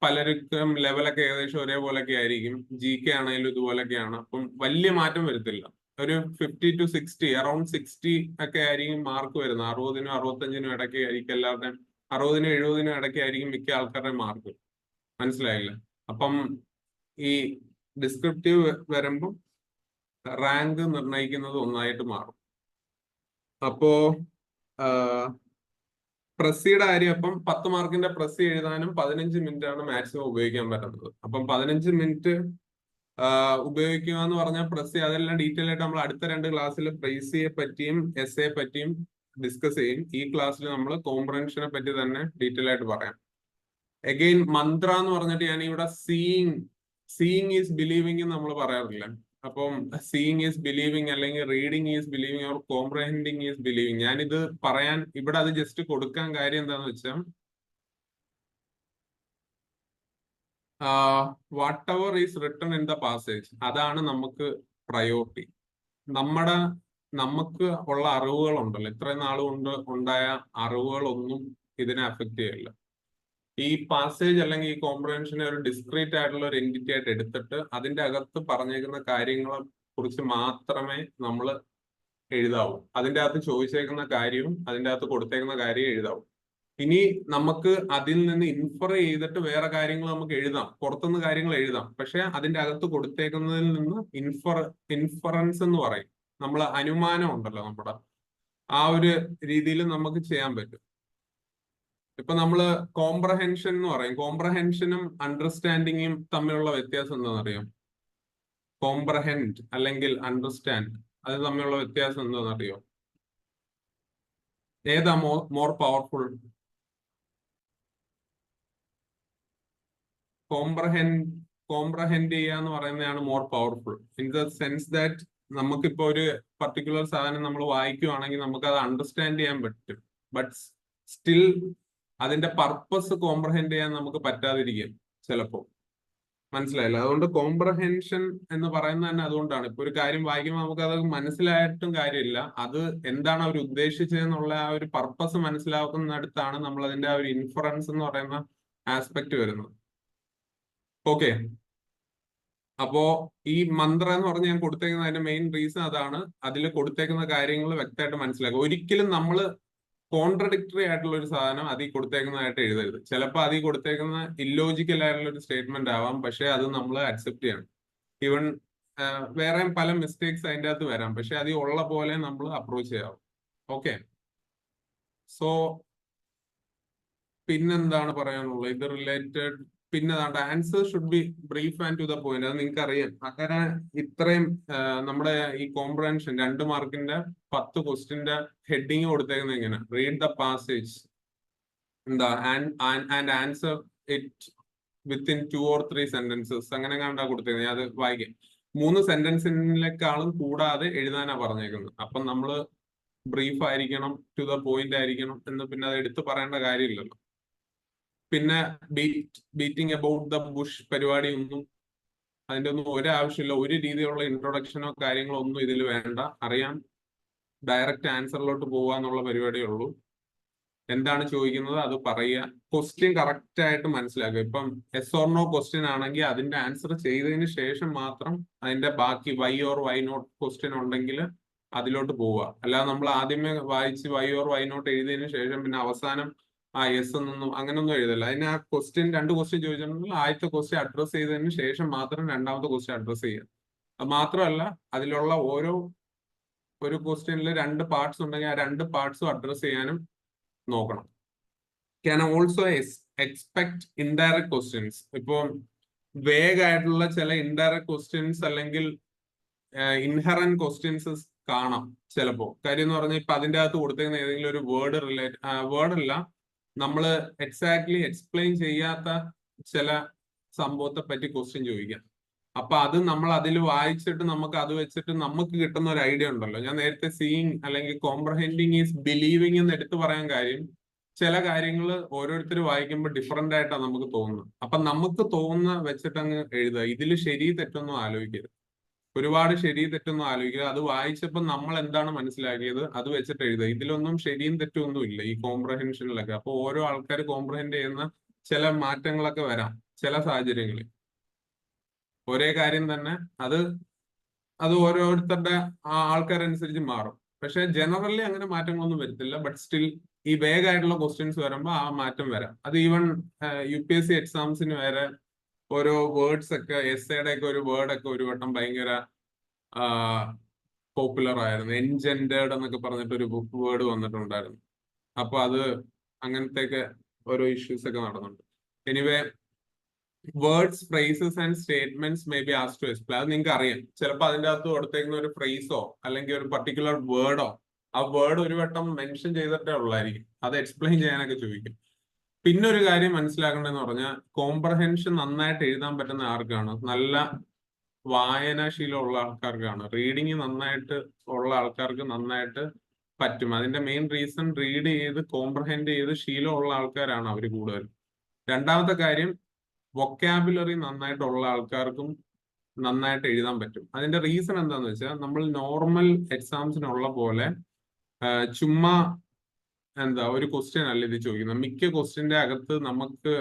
പലർക്കും ലെവലൊക്കെ ഏകദേശം ഒരേപോലൊക്കെ ആയിരിക്കും. GK ആണെങ്കിലും ഇതുപോലൊക്കെയാണ്. അപ്പം വലിയ മാറ്റം വരത്തില്ല. ഒരു 50 to 60, അറൌണ്ട് 60 ഒക്കെ ആയിരിക്കും മാർക്ക് വരുന്നത്. 60-നും 65-നും ഇടയ്ക്ക് ആയിരിക്കും എല്ലാവരുടെയും, 60-നും 70-നും ഇടയ്ക്ക് ആയിരിക്കും മിക്ക ആൾക്കാരുടെ മാർക്ക്. മനസ്സിലായില്ല? അപ്പം ഈ ഡിസ്ക്രിപ്റ്റീവ് വരുമ്പം റാങ്ക് നിർണ്ണയിക്കുന്നത് ഒന്നായിട്ട് മാറും. അപ്പോ പ്രസ്സിയുടെ കാര്യം, അപ്പം 10 മാർക്കിന്റെ പ്രസ്സി എഴുതാനും 15 മിനിറ്റ് ആണ് മാക്സിമം ഉപയോഗിക്കാൻ പറ്റുന്നത്. അപ്പം 15 മിനിറ്റ് ഉപയോഗിക്കുക എന്ന് പറഞ്ഞാൽ പ്രസ്സി, അതെല്ലാം ഡീറ്റെയിൽ ആയിട്ട് നമ്മൾ അടുത്ത 2 ക്ലാസ്സിൽ പ്രൈസിയെ പറ്റിയും എസ് എ പറ്റിയും ഡിസ്കസ് ചെയ്യും. ഈ ക്ലാസ്സിൽ നമ്മൾ കോംപ്രഹെൻഷനെ പറ്റി തന്നെ ഡീറ്റെയിൽ ആയിട്ട് പറയാം. അഗെയിൻ മന്ത്ര എന്ന് പറഞ്ഞിട്ട് ഞാൻ ഇവിടെ സീയിങ് ഈസ് ബിലീവിംഗ് എന്ന് നമ്മൾ പറയാറില്ല. അപ്പം സീയിങ് ഈസ് ബിലീവിംഗ്, അല്ലെങ്കിൽ reading is believing, or comprehending is believing. ഞാനിത് പറയാൻ ഇവിടെ അത് ജസ്റ്റ് കൊടുക്കാൻ കാര്യം എന്താന്ന് വെച്ചാൽ whatever is written in the passage, അതാണ് നമുക്ക് പ്രയോറിറ്റി. നമുക്ക് ഉള്ള അറിവുകളുണ്ടല്ലോ, ഇത്രയും നാളുകൊണ്ട് ഉണ്ടായ അറിവുകളൊന്നും ഇതിനെ അഫക്റ്റ് ചെയ്യില്ല. ഈ പാസേജ് അല്ലെങ്കിൽ ഈ കോംപ്രഹെൻഷനെ ഒരു ഡിസ്ക്രീറ്റ് ആയിട്ടുള്ള ഒരു എൻറ്റിറ്റി ആയിട്ട് എടുത്തിട്ട് അതിന്റെ അകത്ത് പറഞ്ഞേക്കുന്ന കാര്യങ്ങളെ കുറിച്ച് മാത്രമേ നമ്മൾ എഴുതാവൂ. അതിന്റെ അകത്ത് ചോദിച്ചേക്കുന്ന കാര്യവും അതിന്റെ അകത്ത് കൊടുത്തേക്കുന്ന കാര്യവും എഴുതാവൂ. ഇനി നമുക്ക് അതിൽ നിന്ന് ഇൻഫർ ചെയ്തിട്ട് വേറെ കാര്യങ്ങൾ നമുക്ക് എഴുതാം, പുറത്തുനിന്ന് കാര്യങ്ങൾ എഴുതാം. പക്ഷെ അതിന്റെ അകത്ത് കൊടുത്തേക്കുന്നതിൽ നിന്ന് ഇൻഫറൻസ് എന്ന് പറയും, നമ്മൾ അനുമാനം ഉണ്ടല്ലോ നമ്മുടെ, ആ ഒരു രീതിയിൽ നമുക്ക് ചെയ്യാൻ പറ്റും. ഇപ്പൊ നമ്മള് കോംപ്രഹെൻഷൻ എന്ന് പറയും. കോംപ്രഹെൻഷനും അണ്ടർസ്റ്റാൻഡിങ്ങും തമ്മിലുള്ള വ്യത്യാസം എന്താണെന്ന് അറിയാം? കോംപ്രഹെൻഡ് അല്ലെങ്കിൽ അണ്ടർസ്റ്റാൻഡ്, അത് തമ്മിലുള്ള വ്യത്യാസം എന്താണെന്ന് അറിയോ? ഏതാ മോർ പവർഫുൾ? കോംപ്രഹെൻഡ് ചെയ്യുക എന്ന് പറയുന്നതാണ് more powerful. In the sense that നമുക്കിപ്പോ ഒരു പർട്ടിക്കുലർ സാധനം നമ്മൾ വായിക്കുവാണെങ്കിൽ നമുക്ക് അത് അണ്ടർസ്റ്റാൻഡ് ചെയ്യാൻ പറ്റും. ബട്ട് സ്റ്റിൽ അതിന്റെ പർപ്പസ് കോംപ്രഹെൻഡ് ചെയ്യാൻ നമുക്ക് പറ്റാതിരിക്കും ചിലപ്പോൾ. മനസ്സിലായില്ല? അതുകൊണ്ട് കോംപ്രഹെൻഷൻ എന്ന് പറയുന്നത് തന്നെ അതുകൊണ്ടാണ്. ഇപ്പൊ ഒരു കാര്യം വായിക്കുമ്പോൾ നമുക്ക് അത് മനസ്സിലായിട്ടും കാര്യമില്ല, അത് എന്താണ് അവർ ഉദ്ദേശിച്ചതെന്നുള്ള ആ ഒരു പർപ്പസ് മനസ്സിലാക്കുന്നിടത്താണ് നമ്മൾ അതിന്റെ ആ ഒരു ഇൻഫറൻസ് എന്ന് പറയുന്ന ആസ്പെക്ട് വരുന്നത്. ഓക്കെ, അപ്പോ ഈ മന്ത്ര എന്ന് പറഞ്ഞ് ഞാൻ കൊടുത്തേക്കുന്ന അതിന്റെ മെയിൻ റീസൺ അതാണ്. അതിൽ കൊടുത്തേക്കുന്ന കാര്യങ്ങൾ വ്യക്തമായിട്ട് മനസ്സിലാക്കുക. ഒരിക്കലും നമ്മൾ കോൺട്രഡിക്ടറി ആയിട്ടുള്ള ഒരു സാധനം അതിൽ കൊടുത്തേക്കുന്നതായിട്ട് എഴുതരുത്. ചിലപ്പോൾ അതിൽ കൊടുത്തേക്കുന്ന ഇല്ലോജിക്കൽ ആയിട്ടുള്ള ഒരു സ്റ്റേറ്റ്മെന്റ് ആവാം, പക്ഷെ അത് നമ്മൾ അക്സെപ്റ്റ് ചെയ്യണം. ഈവൻ വേറെ പല മിസ്റ്റേക്സ് അതിൻ്റെ അകത്ത് വരാം, പക്ഷെ അതിൽ ഉള്ള പോലെ നമ്മൾ അപ്രോച്ച് ചെയ്യാവും. ഓക്കെ, സോ പിന്നെന്താണ് പറയാനുള്ളത് ഇത് റിലേറ്റഡ്? പിന്നെ answer should be brief and to the point. അത് നിങ്ങൾക്ക് അറിയാം. അങ്ങനെ ഇത്രയും നമ്മുടെ ഈ കോംപ്രഹെൻഷൻ 2 മാർക്കിന്റെ 10 ക്വസ്റ്റിന്റെ ഹെഡിങ് കൊടുത്തേക്കുന്നത് എങ്ങനെ? റീഡ് ദ പാസേജ്, എന്താ, and answer it within 2 or 3 sentences അങ്ങനെ കണ്ടാ കൊടുത്തേക്കുന്നത്. അത് വായിക്കാം. 3 സെന്റൻസിനേക്കാളും കൂടാതെ എഴുതാനാ പറഞ്ഞേക്കുന്നത്. അപ്പം നമ്മള് ബ്രീഫ് ആയിരിക്കണം, ടു ദ പോയിന്റ് ആയിരിക്കണം എന്ന് പിന്നെ അത് എടുത്ത് പറയേണ്ട കാര്യമില്ലല്ലോ. പിന്നെ ബീറ്റിംഗ് അബൌട്ട് ദ ബുഷ് പരിപാടി ഒന്നും അതിന്റെ ഒന്നും ഒരാവശ്യമില്ല. ഒരു രീതിയിലുള്ള ഇൻട്രൊഡക്ഷനോ കാര്യങ്ങളോ ഒന്നും ഇതിൽ വേണ്ട. അറിയാം, ഡയറക്റ്റ് ആൻസറിലോട്ട് പോവാന്നുള്ള പരിപാടിയേ ഉള്ളൂ. എന്താണ് ചോദിക്കുന്നത് അത് പറയുക, ക്വസ്റ്റ്യൻ കറക്റ്റ് ആയിട്ട് മനസ്സിലാക്കുക. ഇപ്പം എസ് ഓർ നോ ക്വസ്റ്റ്യൻ ആണെങ്കിൽ അതിന്റെ ആൻസർ ചെയ്തതിന് ശേഷം മാത്രം അതിന്റെ ബാക്കി why or why not question ഉണ്ടെങ്കിൽ അതിലോട്ട് പോവുക. അല്ലാതെ നമ്മൾ ആദ്യമേ വായിച്ച് വൈ ഓർ വൈ നോട്ട് എഴുതിയതിന് ശേഷം പിന്നെ അവസാനം ആ യെസ് എന്നൊന്നും അങ്ങനൊന്നും എഴുതല്ല. അതിന് ആ ക്വസ്റ്റ്യൻ 2 ക്വസ്റ്റ്യൻ ചോദിച്ചിട്ടുണ്ടെങ്കിൽ ആദ്യത്തെ ക്വസ്റ്റ്യൻ അഡ്രസ് ചെയ്തതിന് ശേഷം മാത്രം രണ്ടാമത്തെ ക്വസ്റ്റ്യൻ അഡ്രസ് ചെയ്യുക. അത് മാത്രമല്ല, അതിലുള്ള ഒരു ക്വസ്റ്റ്യനിൽ 2 പാർട്സ് ഉണ്ടെങ്കിൽ ആ 2 പാർട്സും അഡ്രസ് ചെയ്യാനും നോക്കണം. Can also expect indirect questions. ഇപ്പോൾ വേഗ് ആയിട്ടുള്ള ചില ഇൻഡയറക്ട് ക്വസ്റ്റ്യൻസ് അല്ലെങ്കിൽ ഇൻഹറന്റ് ക്വസ്റ്റ്യൻസ് കാണാം ചിലപ്പോ. കാര്യം എന്ന് പറഞ്ഞാൽ ഇപ്പൊ അതിന്റെ അകത്ത് കൊടുത്തേക്കുന്ന ഏതെങ്കിലും ഒരു വേർഡല്ല, നമ്മൾ എക്സാക്ട്ലി എക്സ്പ്ലെയിൻ ചെയ്യാത്ത ചില സംഭവത്തെ പറ്റി ക്വസ്റ്റ്യൻ ചോദിക്കാം. അപ്പൊ അത് നമ്മൾ അതിൽ വായിച്ചിട്ട് നമുക്ക് അത് വെച്ചിട്ട് നമുക്ക് കിട്ടുന്ന ഒരു ഐഡിയ ഉണ്ടല്ലോ. ഞാൻ നേരത്തെ സീയിങ് അല്ലെങ്കിൽ കോംപ്രഹെൻഡിങ് ഈസ് ബിലീവിങ് എന്ന് എടുത്തു പറയാൻ കാര്യം, ചില കാര്യങ്ങൾ ഓരോരുത്തർ വായിക്കുമ്പോൾ ഡിഫറെന്റ് ആയിട്ടാണ് നമുക്ക് തോന്നുന്നത്. അപ്പൊ നമുക്ക് തോന്നുന്ന വെച്ചിട്ട് അങ്ങ് എഴുതുക. ഇതിൽ ശരി തെറ്റൊന്നും ആലോചിക്കരുത്. ഒരുപാട് ശരി തെറ്റൊന്നും ആലോചിക്കുക. അത് വായിച്ചപ്പോൾ നമ്മൾ എന്താണ് മനസ്സിലാക്കിയത് അത് വെച്ചിട്ട് എഴുതുക. ഇതിലൊന്നും ശരിയും തെറ്റും ഒന്നും ഇല്ല ഈ കോംപ്രഹെൻഷനിലൊക്കെ. അപ്പൊ ഓരോ ആൾക്കാർ കോംപ്രഹെൻഡ് ചെയ്യുന്ന ചില മാറ്റങ്ങളൊക്കെ വരാം ചില സാഹചര്യങ്ങളിൽ. ഒരേ കാര്യം തന്നെ അത് ഓരോരുത്തരുടെ ആൾക്കാരനുസരിച്ച് മാറും. പക്ഷെ ജനറലി അങ്ങനെ മാറ്റങ്ങളൊന്നും വരത്തില്ല. ബട്ട് സ്റ്റിൽ ഈ വേഗമായിട്ടുള്ള ക്വസ്റ്റ്യൻസ് വരുമ്പോൾ ആ മാറ്റം വരാം. അത് ഈവൻ UPSC എക്സാംസിന് വരെ ഓരോ വേർഡ്സ് ഒക്കെ എസ്സേയുടെ ഒക്കെ ഒരു വേർഡൊക്കെ ഒരു വട്ടം ഭയങ്കര പോപ്പുലർ ആയിരുന്നു. എൻജെൻഡേർഡ് എന്നൊക്കെ പറഞ്ഞിട്ട് ഒരു വേർഡ് വന്നിട്ടുണ്ടായിരുന്നു. അപ്പൊ അത് അങ്ങനത്തെയൊക്കെ ഓരോ ഇഷ്യൂസ് ഒക്കെ നടന്നുണ്ട്. Anyway, words, phrases and statements may be asked to explain. അത് നിങ്ങൾക്ക് അറിയാം. ചിലപ്പോൾ അതിന്റെ അകത്ത് കൊടുത്തേക്കുന്ന ഒരു ഫ്രേസോ അല്ലെങ്കിൽ ഒരു പർട്ടിക്കുലർ വേർഡോ ആ വേർഡ് ഒരു വട്ടം മെൻഷൻ ചെയ്തിട്ടേ ഉള്ളായിരിക്കും. അത് എക്സ്പ്ലെയിൻ ചെയ്യാനൊക്കെ ചോദിക്കും. പിന്നെ ഒരു കാര്യം മനസ്സിലാക്കേണ്ടതെന്ന് പറഞ്ഞാൽ, കോംപ്രഹെൻഷൻ നന്നായിട്ട് എഴുതാൻ പറ്റുന്ന ആർക്കാണ്? നല്ല വായനാശീലമുള്ള ആൾക്കാർക്കാണ്. റീഡിങ് നന്നായിട്ട് ഉള്ള ആൾക്കാർക്ക് നന്നായിട്ട് പറ്റും. അതിന്റെ മെയിൻ റീസൺ, റീഡ് ചെയ്ത് കോംപ്രഹെൻഡ് ചെയ്ത് ശീലമുള്ള ആൾക്കാരാണ് അവർ കൂടുതൽ. രണ്ടാമത്തെ കാര്യം, വൊക്കാബുലറി നന്നായിട്ടുള്ള ആൾക്കാർക്കും നന്നായിട്ട് എഴുതാൻ പറ്റും. അതിന്റെ റീസൺ എന്താന്ന് വെച്ചാൽ, നമ്മൾ നോർമൽ എക്സാംസിനുള്ള പോലെ ചുമ്മാ ഒരു ക്വസ്റ്റ്യൻ അല്ല ഇത് ചോദിക്കുന്നത്. മിക്ക ക്വസ്റ്റ്യന്റെ അകത്ത് നമുക്ക്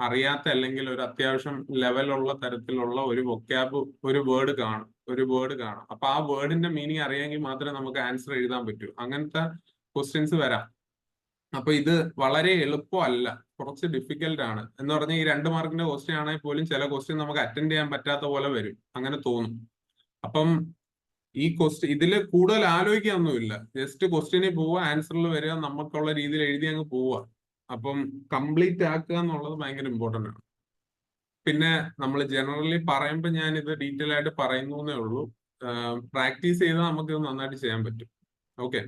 അറിയാത്ത അല്ലെങ്കിൽ ഒരു അത്യാവശ്യം ലെവലുള്ള തരത്തിലുള്ള ഒരു വേർഡ് കാണും. അപ്പൊ ആ വേർഡിന്റെ മീനിങ് അറിയാമെങ്കിൽ മാത്രമേ നമുക്ക് ആൻസർ എഴുതാൻ പറ്റൂ. അങ്ങനത്തെ ക്വസ്റ്റ്യൻസ് വരാം. അപ്പൊ ഇത് വളരെ എളുപ്പമല്ല, കുറച്ച് ഡിഫിക്കൽട്ട് ആണ്. എന്ന് പറഞ്ഞാൽ ഈ 2 മാർക്കിന്റെ ക്വസ്റ്റ്യൻ ആണെങ്കിൽ പോലും ചില ക്വസ്റ്റ്യൻ നമുക്ക് അറ്റൻഡ് ചെയ്യാൻ പറ്റാത്ത പോലെ വരും, അങ്ങനെ തോന്നും. അപ്പം ഈ ഇതില് കൂടുതൽ ആലോചിക്കാനൊന്നുമില്ല. ജസ്റ്റ് ക്വസ്റ്റ്യനിൽ പോവുക, ആൻസറിൽ വരിക, നമുക്കുള്ള രീതിയിൽ എഴുതി അങ്ങ് പോവുക. അപ്പം കംപ്ലീറ്റ് ആക്കുക എന്നുള്ളത് ഭയങ്കര ഇമ്പോർട്ടന്റ് ആണ്. പിന്നെ നമ്മൾ ജനറലി പറയുമ്പോൾ ഞാൻ ഇത് ഡീറ്റെയിൽ ആയിട്ട് പറയുന്നു എന്നേ ഉള്ളൂ. പ്രാക്ടീസ് ചെയ്താൽ നമുക്ക് ഇത് നന്നായിട്ട് ചെയ്യാൻ പറ്റും. ഓക്കെ.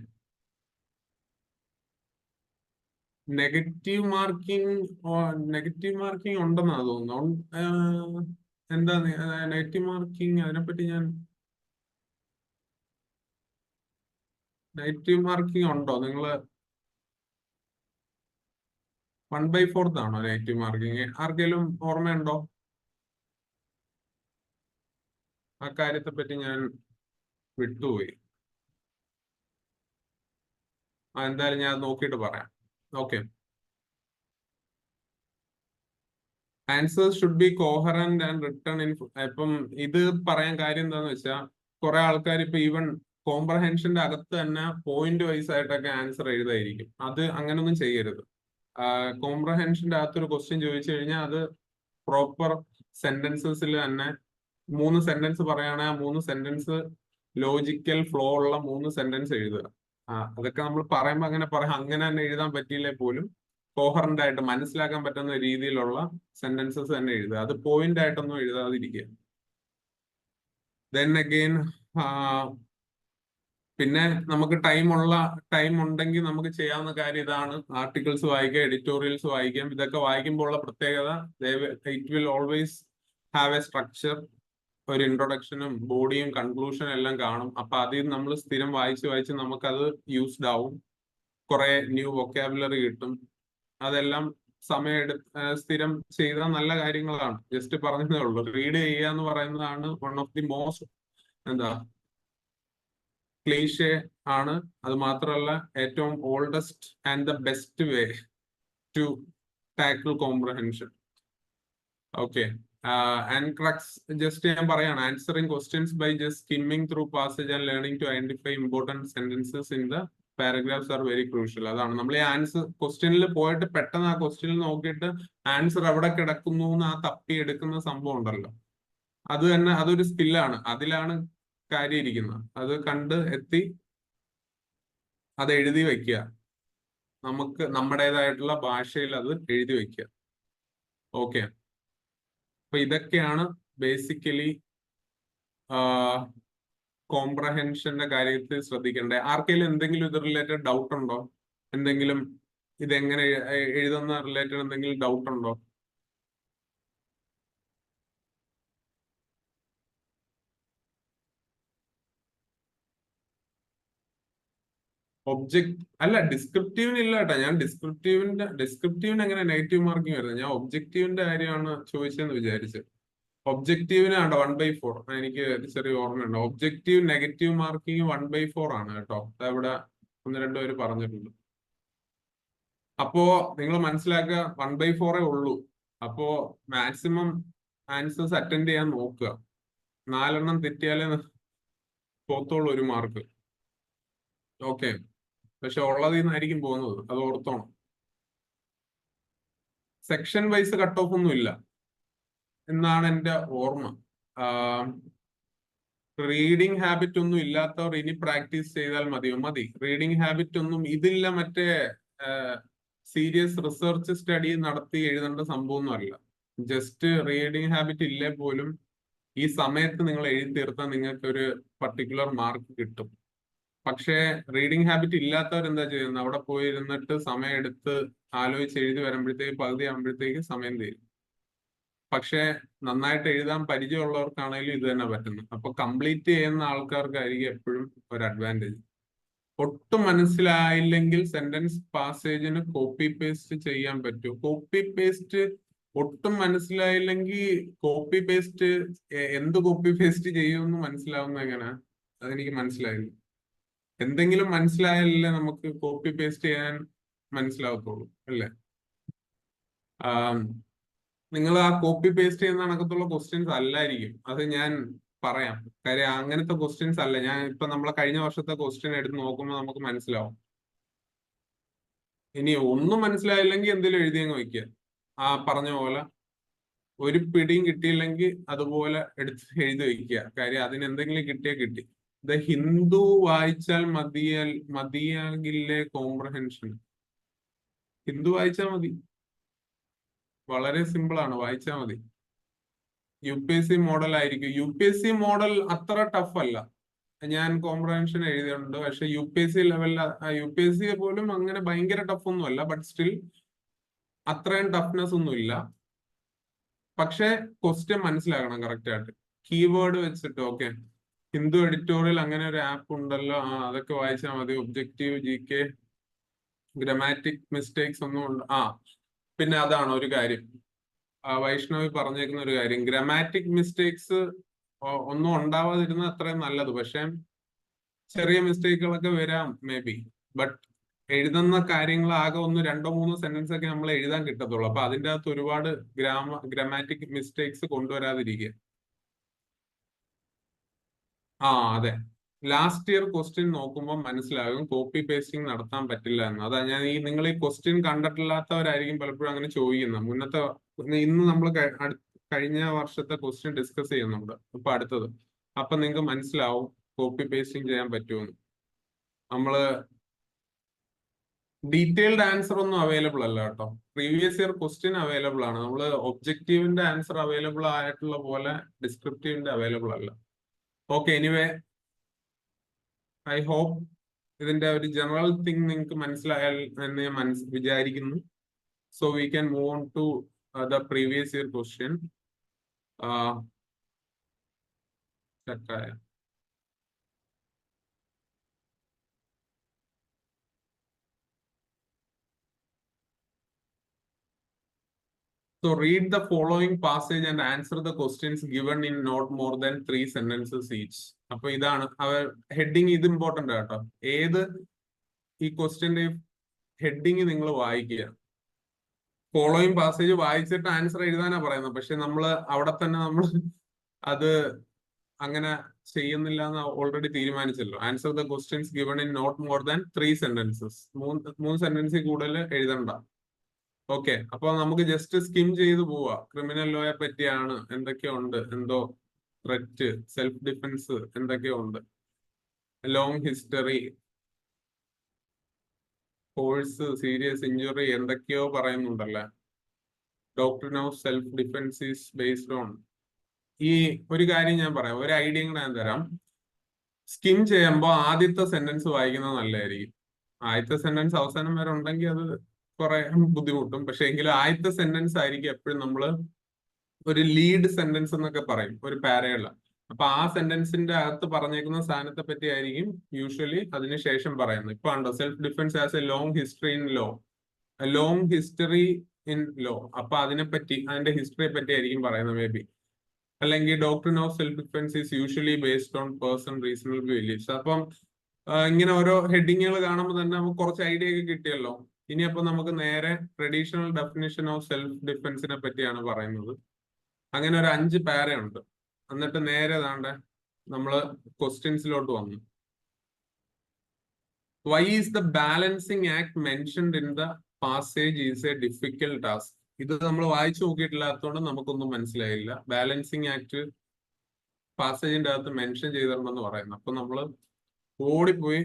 നെഗറ്റീവ് മാർക്കിംഗ് ഉണ്ടെന്നാ തോന്നുന്നു. എന്താ നെഗറ്റീവ് മാർക്കിംഗ്? അതിനെപ്പറ്റി നെഗറ്റീവ് മാർക്കിംഗ് ഉണ്ടോ? നിങ്ങള് 1/4 ആണോ നെഗറ്റീവ് മാർക്കിംഗ്? ആർക്കെങ്കിലും ഓർമ്മയുണ്ടോ? ആ കാര്യത്തെ പറ്റി ഞാൻ വിട്ടുപോയി. എന്തായാലും ഞാൻ നോക്കിയിട്ട് പറയാം. Okay. Answers should be coherent and return in. ഇപ്പം ഇത് പറയാൻ കാര്യം എന്താന്ന് വെച്ചാൽ, കുറെ ആൾക്കാർ ഇപ്പൊ ഈവൻ കോംപ്രഹെൻഷന്റെ അകത്ത് തന്നെ പോയിന്റ് വൈസ് ആയിട്ടൊക്കെ ആൻസർ എഴുതായിരിക്കും. അത് അങ്ങനൊന്നും ചെയ്യരുത്. കോംപ്രഹെൻഷന്റെ അകത്തൊരു ക്വസ്റ്റ്യൻ ചോദിച്ചു കഴിഞ്ഞാൽ അത് പ്രോപ്പർ സെന്റൻസസിൽ തന്നെ 3 സെന്റൻസ് പറയുകയാണെങ്കിൽ ആ 3 സെന്റൻസ് ലോജിക്കൽ ഫ്ലോ ഉള്ള 3 സെന്റൻസ് എഴുതുക. അതൊക്കെ നമ്മൾ പറയുമ്പോൾ അങ്ങനെ തന്നെ എഴുതാൻ പറ്റിയില്ലേ പോലും കോഹറന്റ് ആയിട്ട് മനസ്സിലാക്കാൻ പറ്റുന്ന രീതിയിലുള്ള സെന്റൻസസ് തന്നെ എഴുതുക. അത് പോയിന്റ് ആയിട്ടൊന്നും എഴുതാതിരിക്കുക. ദെൻ അഗെയിൻ, പിന്നെ നമുക്ക് ടൈം ഉണ്ടെങ്കിൽ നമുക്ക് ചെയ്യാവുന്ന കാര്യം ഇതാണ്. ആർട്ടിക്കിൾസ് വായിക്കാം, എഡിറ്റോറിയൽസ് വായിക്കാം. ഇതൊക്കെ വായിക്കുമ്പോൾ ഉള്ള പ്രത്യേകത, it will always have A structure. ഒരു ഇൻട്രൊഡക്ഷനും ബോഡിയും കൺക്ലൂഷനും എല്ലാം കാണും. അപ്പൊ അതിൽ നമ്മൾ സ്ഥിരം വായിച്ച് നമുക്കത് യൂസ്ഡ് ആവും. കുറെ ന്യൂ വൊക്കാബുലറി കിട്ടും. അതെല്ലാം സ്ഥിരം ചെയ്ത നല്ല കാര്യങ്ങളാണ്. ജസ്റ്റ് പറഞ്ഞതേ ഉള്ളൂ. റീഡ് ചെയ്യുക എന്ന് പറയുന്നതാണ് വൺ ഓഫ് ദി മോസ്റ്റ് എന്താ ക്ലീഷേ ആണ്. അത് മാത്രമല്ല ഏറ്റവും oldest and the best way to tackle comprehension. Okay, and crux just ഞാൻ പറയാണ്, answering questions by just skimming through passage and learning to identify important sentences in the paragraphs are very crucial. അതാണ് നമ്മൾ ഈ answer ക്വസ്റ്റ്യനിൽ പോയിട്ട് പെട്ടെന്ന് ആ ക്വസ്റ്റ്യനിൽ നോക്കിയിട്ട് ആൻസർ എവിടെ കിടക്കുന്നു എന്ന് ആ തപ്പി എടുക്കുന്ന സംഭവം ഉണ്ടല്ലോ, അത് തന്നെ അതൊരു സ്കില്ലാണ്. അതിലാണ് കാര്യം ഇരിക്കുന്നത്. അത് കണ്ട് എത്തി അത് എഴുതി വെക്കുക, നമുക്ക് നമ്മുടേതായിട്ടുള്ള ഭാഷയിൽ അത് എഴുതി വെക്കുക. ഓക്കെ, അപ്പൊ ഇതൊക്കെയാണ് ബേസിക്കലി കോംപ്രഹെൻഷന്റെ കാര്യത്തിൽ ശ്രദ്ധിക്കേണ്ടത്. ആർക്കെങ്കിലും എന്തെങ്കിലും ഇത് റിലേറ്റഡ് ഡൗട്ട് ഉണ്ടോ? എന്തെങ്കിലും ഇതെങ്ങനെ എഴുതുന്ന റിലേറ്റഡ് എന്തെങ്കിലും ഡൗട്ട് ഉണ്ടോ? ഒബ്ജക്ട് അല്ല, ഡിസ്ക്രിപ്റ്റീവിന് ഇല്ല കേട്ടോ. ഞാൻ ഡിസ്ക്രിപ്റ്റീവിന് എങ്ങനെ നെഗറ്റീവ് മാർക്കിംഗ് വരുന്നത്? ഞാൻ ഒബ്ജക്റ്റീവിന്റെ കാര്യമാണ് ചോദിച്ചതെന്ന് വിചാരിച്ചത്. ഒബ്ജക്റ്റീവിനാണ് 1/4. എനിക്ക് ചെറിയ ഓർമ്മയുണ്ട്. ഒബ്ജക്റ്റീവ് നെഗറ്റീവ് മാർക്കിംഗ് 1/4 ആണ് കേട്ടോ. അതവിടെ 1-2 പേര് പറഞ്ഞിട്ടുണ്ട്. അപ്പോ നിങ്ങൾ മനസ്സിലാക്കുക 1/4 ഉള്ളൂ. അപ്പോ മാക്സിമം ആൻസേഴ്സ് അറ്റൻഡ് ചെയ്യാൻ നോക്കുക. 4 തെറ്റിയാലേ പോത്തോളൂ ഒരു മാർക്ക്. ഓക്കെ, പക്ഷെ ഉള്ളതിൽ നിന്നായിരിക്കും പോകുന്നത്, അത് ഓർത്തോണം. സെക്ഷൻ വൈസ് കട്ട് ഓഫ് ഒന്നും ഇല്ല എന്നാണ് എൻ്റെ ഓർമ്മ. റീഡിങ് ഹാബിറ്റ് ഒന്നും ഇല്ലാത്തവർ ഇനി പ്രാക്ടീസ് ചെയ്താൽ മതി. റീഡിങ് ഹാബിറ്റ് ഒന്നും ഇതില്ല. മറ്റേ സീരിയസ് റിസർച്ച് സ്റ്റഡി നടത്തി എഴുതേണ്ട സംഭവമൊന്നും അല്ല. ജസ്റ്റ് റീഡിങ് ഹാബിറ്റ് ഇല്ലേ പോലും ഈ സമയത്ത് നിങ്ങൾ എഴുതി തീർത്താൽ നിങ്ങൾക്ക് ഒരു പർട്ടിക്കുലർ മാർക്ക് കിട്ടും. പക്ഷേ റീഡിങ് ഹാബിറ്റ് ഇല്ലാത്തവർ എന്താ ചെയ്യുന്നത്? അവിടെ പോയി ഇരുന്നിട്ട് സമയം എടുത്ത് ആലോചിച്ച് എഴുതി വരുമ്പോഴത്തേക്ക് പകുതി ആകുമ്പോഴത്തേക്ക് സമയം തീരും. പക്ഷെ നന്നായിട്ട് എഴുതാൻ പരിചയമുള്ളവർക്കാണെങ്കിലും ഇത് തന്നെ പറ്റുന്നത്. അപ്പൊ കംപ്ലീറ്റ് ചെയ്യുന്ന ആൾക്കാർക്കായിരിക്കും എപ്പോഴും ഒരു അഡ്വാൻറ്റേജ്. ഒട്ടും മനസ്സിലായില്ലെങ്കിൽ സെന്റൻസ് പാസേജിന് കോപ്പി പേസ്റ്റ് ചെയ്യാൻ പറ്റും. കോപ്പി പേസ്റ്റ് ഒട്ടും മനസ്സിലായില്ലെങ്കിൽ കോപ്പി പേസ്റ്റ് എന്ത് കോപ്പി പേസ്റ്റ് ചെയ്യുമെന്ന് മനസ്സിലാവുന്ന എങ്ങനെ? അതെനിക്ക് മനസ്സിലായില്ല. എന്തെങ്കിലും മനസ്സിലായാലല്ലേ നമുക്ക് കോപ്പി പേസ്റ്റ് ചെയ്യാൻ മനസ്സിലാവത്തുള്ളൂ അല്ലേ? നിങ്ങൾ ആ കോപ്പി പേസ്റ്റ് ചെയ്യുന്ന കണക്കത്തുള്ള ക്വസ്റ്റ്യൻസ് അല്ലായിരിക്കും. അത് ഞാൻ പറയാം. കാര്യം അങ്ങനത്തെ ക്വസ്റ്റ്യൻസ് അല്ല. ഞാൻ ഇപ്പൊ നമ്മളെ കഴിഞ്ഞ വർഷത്തെ ക്വസ്റ്റ്യൻ എടുത്ത് നോക്കുമ്പോൾ നമുക്ക് മനസ്സിലാവും. ഇനി ഒന്നും മനസ്സിലായില്ലെങ്കിൽ എന്തെങ്കിലും എഴുതിയങ്ങ് വയ്ക്കുക. ആ പറഞ്ഞ പോലെ ഒരു പിടിയും കിട്ടിയില്ലെങ്കിൽ അതുപോലെ എടുത്ത് എഴുതി വയ്ക്കുക. കാര്യം അതിന് എന്തെങ്കിലും കിട്ടിയാൽ കിട്ടി. ദ ഹിന്ദു വായിച്ചാൽ മതിയാകില്ലേ കോംപ്രഹെൻഷൻ? ഹിന്ദു വായിച്ചാൽ മതി, വളരെ സിമ്പിൾ ആണ്, വായിച്ചാൽ മതി. UPSC മോഡൽ ആയിരിക്കും. UPSC മോഡൽ അത്ര ടഫ് അല്ല. ഞാൻ കോംപ്രഹെൻഷൻ എഴുതിയിട്ടുണ്ട്. പക്ഷെ UPSC ലെവലിൽ UPSC പോലും അങ്ങനെ ഭയങ്കര ടഫ് ഒന്നും അല്ല. ബട്ട് സ്റ്റിൽ അത്രയും ടഫ്നെസ് ഒന്നും ഇല്ല. പക്ഷെ ക്വസ്റ്റ്യൻ മനസ്സിലാക്കണം കറക്റ്റ് ആയിട്ട്, കീവേഡ് വെച്ചിട്ട്. ഓക്കെ, ഹിന്ദു എഡിറ്റോറിയൽ അങ്ങനെ ഒരു ആപ്പ് ഉണ്ടല്ലോ, അതൊക്കെ വായിച്ചാൽ മതി. ഒബ്ജക്റ്റീവ്, GK, ഗ്രമാറ്റിക് മിസ്റ്റേക്സ് ഒന്നും ഉണ്ട്. പിന്നെ അതാണ് ഒരു കാര്യം, വൈഷ്ണവി പറഞ്ഞേക്കുന്ന ഒരു കാര്യം, ഗ്രമാറ്റിക് മിസ്റ്റേക്സ് ഒന്നും ഉണ്ടാവാതിരുന്ന അത്രയും നല്ലത്. പക്ഷെ ചെറിയ മിസ്റ്റേക്കുകളൊക്കെ വരാം മേ ബി. ബട്ട് എഴുതുന്ന കാര്യങ്ങൾ ആകെ 1-2-3 സെന്റൻസ് ഒക്കെ നമ്മൾ എഴുതാൻ കിട്ടത്തുള്ളൂ. അപ്പൊ അതിൻ്റെ അകത്ത് ഒരുപാട് ഗ്രമാറ്റിക് മിസ്റ്റേക്സ് കൊണ്ടുവരാതിരിക്കുക. അതെ, ലാസ്റ്റ് ഇയർ ക്വസ്റ്റ്യൻ നോക്കുമ്പോൾ മനസ്സിലാകും കോപ്പി പേസ്റ്റിംഗ് നടത്താൻ പറ്റില്ല എന്ന്. അതാ ഞാൻ നിങ്ങൾ ഈ ക്വസ്റ്റ്യൻ കണ്ടിട്ടില്ലാത്തവരായിരിക്കും പലപ്പോഴും അങ്ങനെ ചോദിക്കുന്നത്. ഇന്ന് നമ്മൾ കഴിഞ്ഞ വർഷത്തെ ക്വസ്റ്റ്യൻ ഡിസ്കസ് ചെയ്യുന്നുണ്ട് ഇപ്പൊ അടുത്തത്. അപ്പൊ നിങ്ങൾക്ക് മനസ്സിലാവും കോപ്പി പേസ്റ്റിംഗ് ചെയ്യാൻ പറ്റുമെന്ന്. നമ്മള് ഡീറ്റെയിൽഡ് ആൻസർ ഒന്നും അവൈലബിൾ അല്ല കേട്ടോ. പ്രീവിയസ് ഇയർ ക്വസ്റ്റ്യൻ അവൈലബിൾ ആണ്. നമ്മൾ ഒബ്ജക്റ്റീവിന്റെ ആൻസർ അവൈലബിൾ ആയിട്ടുള്ള പോലെ ഡിസ്ക്രിപ്റ്റീവിന്റെ അവൈലബിൾ അല്ല. ഓക്കെ, എനിവേ ഐ ഹോപ്പ് ഇതിന്റെ ഒരു ജനറൽ തിങ് നിങ്ങൾക്ക് മനസ്സിലായാൽ എന്ന് ഞാൻ വിചാരിക്കുന്നു. So we can move on to the previous year question. So read the following passage and answer the questions given in not more than 3 sentences each. അപ്പൊ ഇതാണ് അവർ heading. ഇത് ഇമ്പോർട്ടന്റ് കേട്ടോ. ഏത് ഈ ക്വസ്റ്റ്യന്റെ ഹെഡിങ് നിങ്ങൾ വായിക്കുക. ഫോളോയിങ് പാസേജ് വായിച്ചിട്ട് answer എഴുതാനാ പറയുന്നത്. പക്ഷെ നമ്മൾ അവിടെ തന്നെ നമ്മൾ അത് അങ്ങനെ ചെയ്യുന്നില്ല എന്ന് ഓൾറെഡി തീരുമാനിച്ചല്ലോ. Answer the questions given in not more than 3 sentences. മൂന്ന് സെന്റൻസിൽ കൂടുതൽ എഴുതണ്ട. ഓക്കെ, അപ്പൊ നമുക്ക് ജസ്റ്റ് സ്കിം ചെയ്ത് പോവാ. ക്രിമിനൽ ലോയെ പറ്റിയാണ്, എന്തൊക്കെയുണ്ട്, എന്തോ ത്രെറ്റ്, സെൽഫ് ഡിഫൻസ് എന്തൊക്കെയോ ഉണ്ട്, long history, force, serious injury എന്തൊക്കെയോ പറയുന്നുണ്ടല്ലേ. Doctrine of self defence is based on. ഈ ഒരു കാര്യം ഞാൻ പറയാം, ഒരു ഐഡിയ കൂടെ ഞാൻ തരാം. സ്കിം ചെയ്യുമ്പോൾ ആദ്യത്തെ സെന്റൻസ് വായിക്കുന്നത് നല്ലതായിരിക്കും. ആദ്യത്തെ സെന്റൻസ് അവസാനം വരെ ഉണ്ടെങ്കിൽ അത് കുറെ ബുദ്ധിമുട്ടും. പക്ഷെ എങ്കിലും ആദ്യത്തെ സെന്റൻസ് ആയിരിക്കും എപ്പോഴും നമ്മൾ ഒരു ലീഡ് സെന്റൻസ് എന്നൊക്കെ പറയും ഒരു പാരയുള്ള. അപ്പൊ ആ സെന്റൻസിന്റെ അകത്ത് പറഞ്ഞേക്കുന്ന സാധനത്തെ പറ്റി ആയിരിക്കും യൂഷ്വലി അതിനുശേഷം പറയുന്നത്. ഇപ്പൊ ഉണ്ടോ self defence as a long history in law, long history in law. അപ്പൊ അതിനെപ്പറ്റി, അതിന്റെ ഹിസ്റ്ററിയെ പറ്റി ആയിരിക്കും പറയുന്നത് മേ ബി. അല്ലെങ്കിൽ doctrine of self defence is usually based on person reasonable beliefs. അപ്പം ഇങ്ങനെ ഓരോ ഹെഡിങ്ങുകൾ കാണുമ്പോൾ തന്നെ നമുക്ക് കുറച്ച് ഐഡിയ ഒക്കെ കിട്ടിയല്ലോ. ഇനി അപ്പൊ നമുക്ക് നേരെ ട്രഡീഷണൽ ഡെഫിനിഷൻ ഓഫ് സെൽഫ് ഡിഫൻസിനെ പറ്റിയാണ് പറയുന്നത്. അങ്ങനെ ഒരു 5 പാരയുണ്ട്. എന്നിട്ട് നേരെ താണ്ടെ നമ്മള് ക്വസ്റ്റ്യൻസിലോട്ട് വന്നു. Why is the balancing act mentioned in the passage is a difficult task. ഇത് നമ്മൾ വായിച്ചു നോക്കിയിട്ടില്ലാത്തതുകൊണ്ട് നമുക്കൊന്നും മനസ്സിലായില്ല. ബാലൻസിങ് ആക്ട് പാസേജിന്റെ അകത്ത് മെൻഷൻ ചെയ്തിട്ടുണ്ടെന്ന് പറയുന്നു. അപ്പൊ നമ്മൾ ഓടിപ്പോയി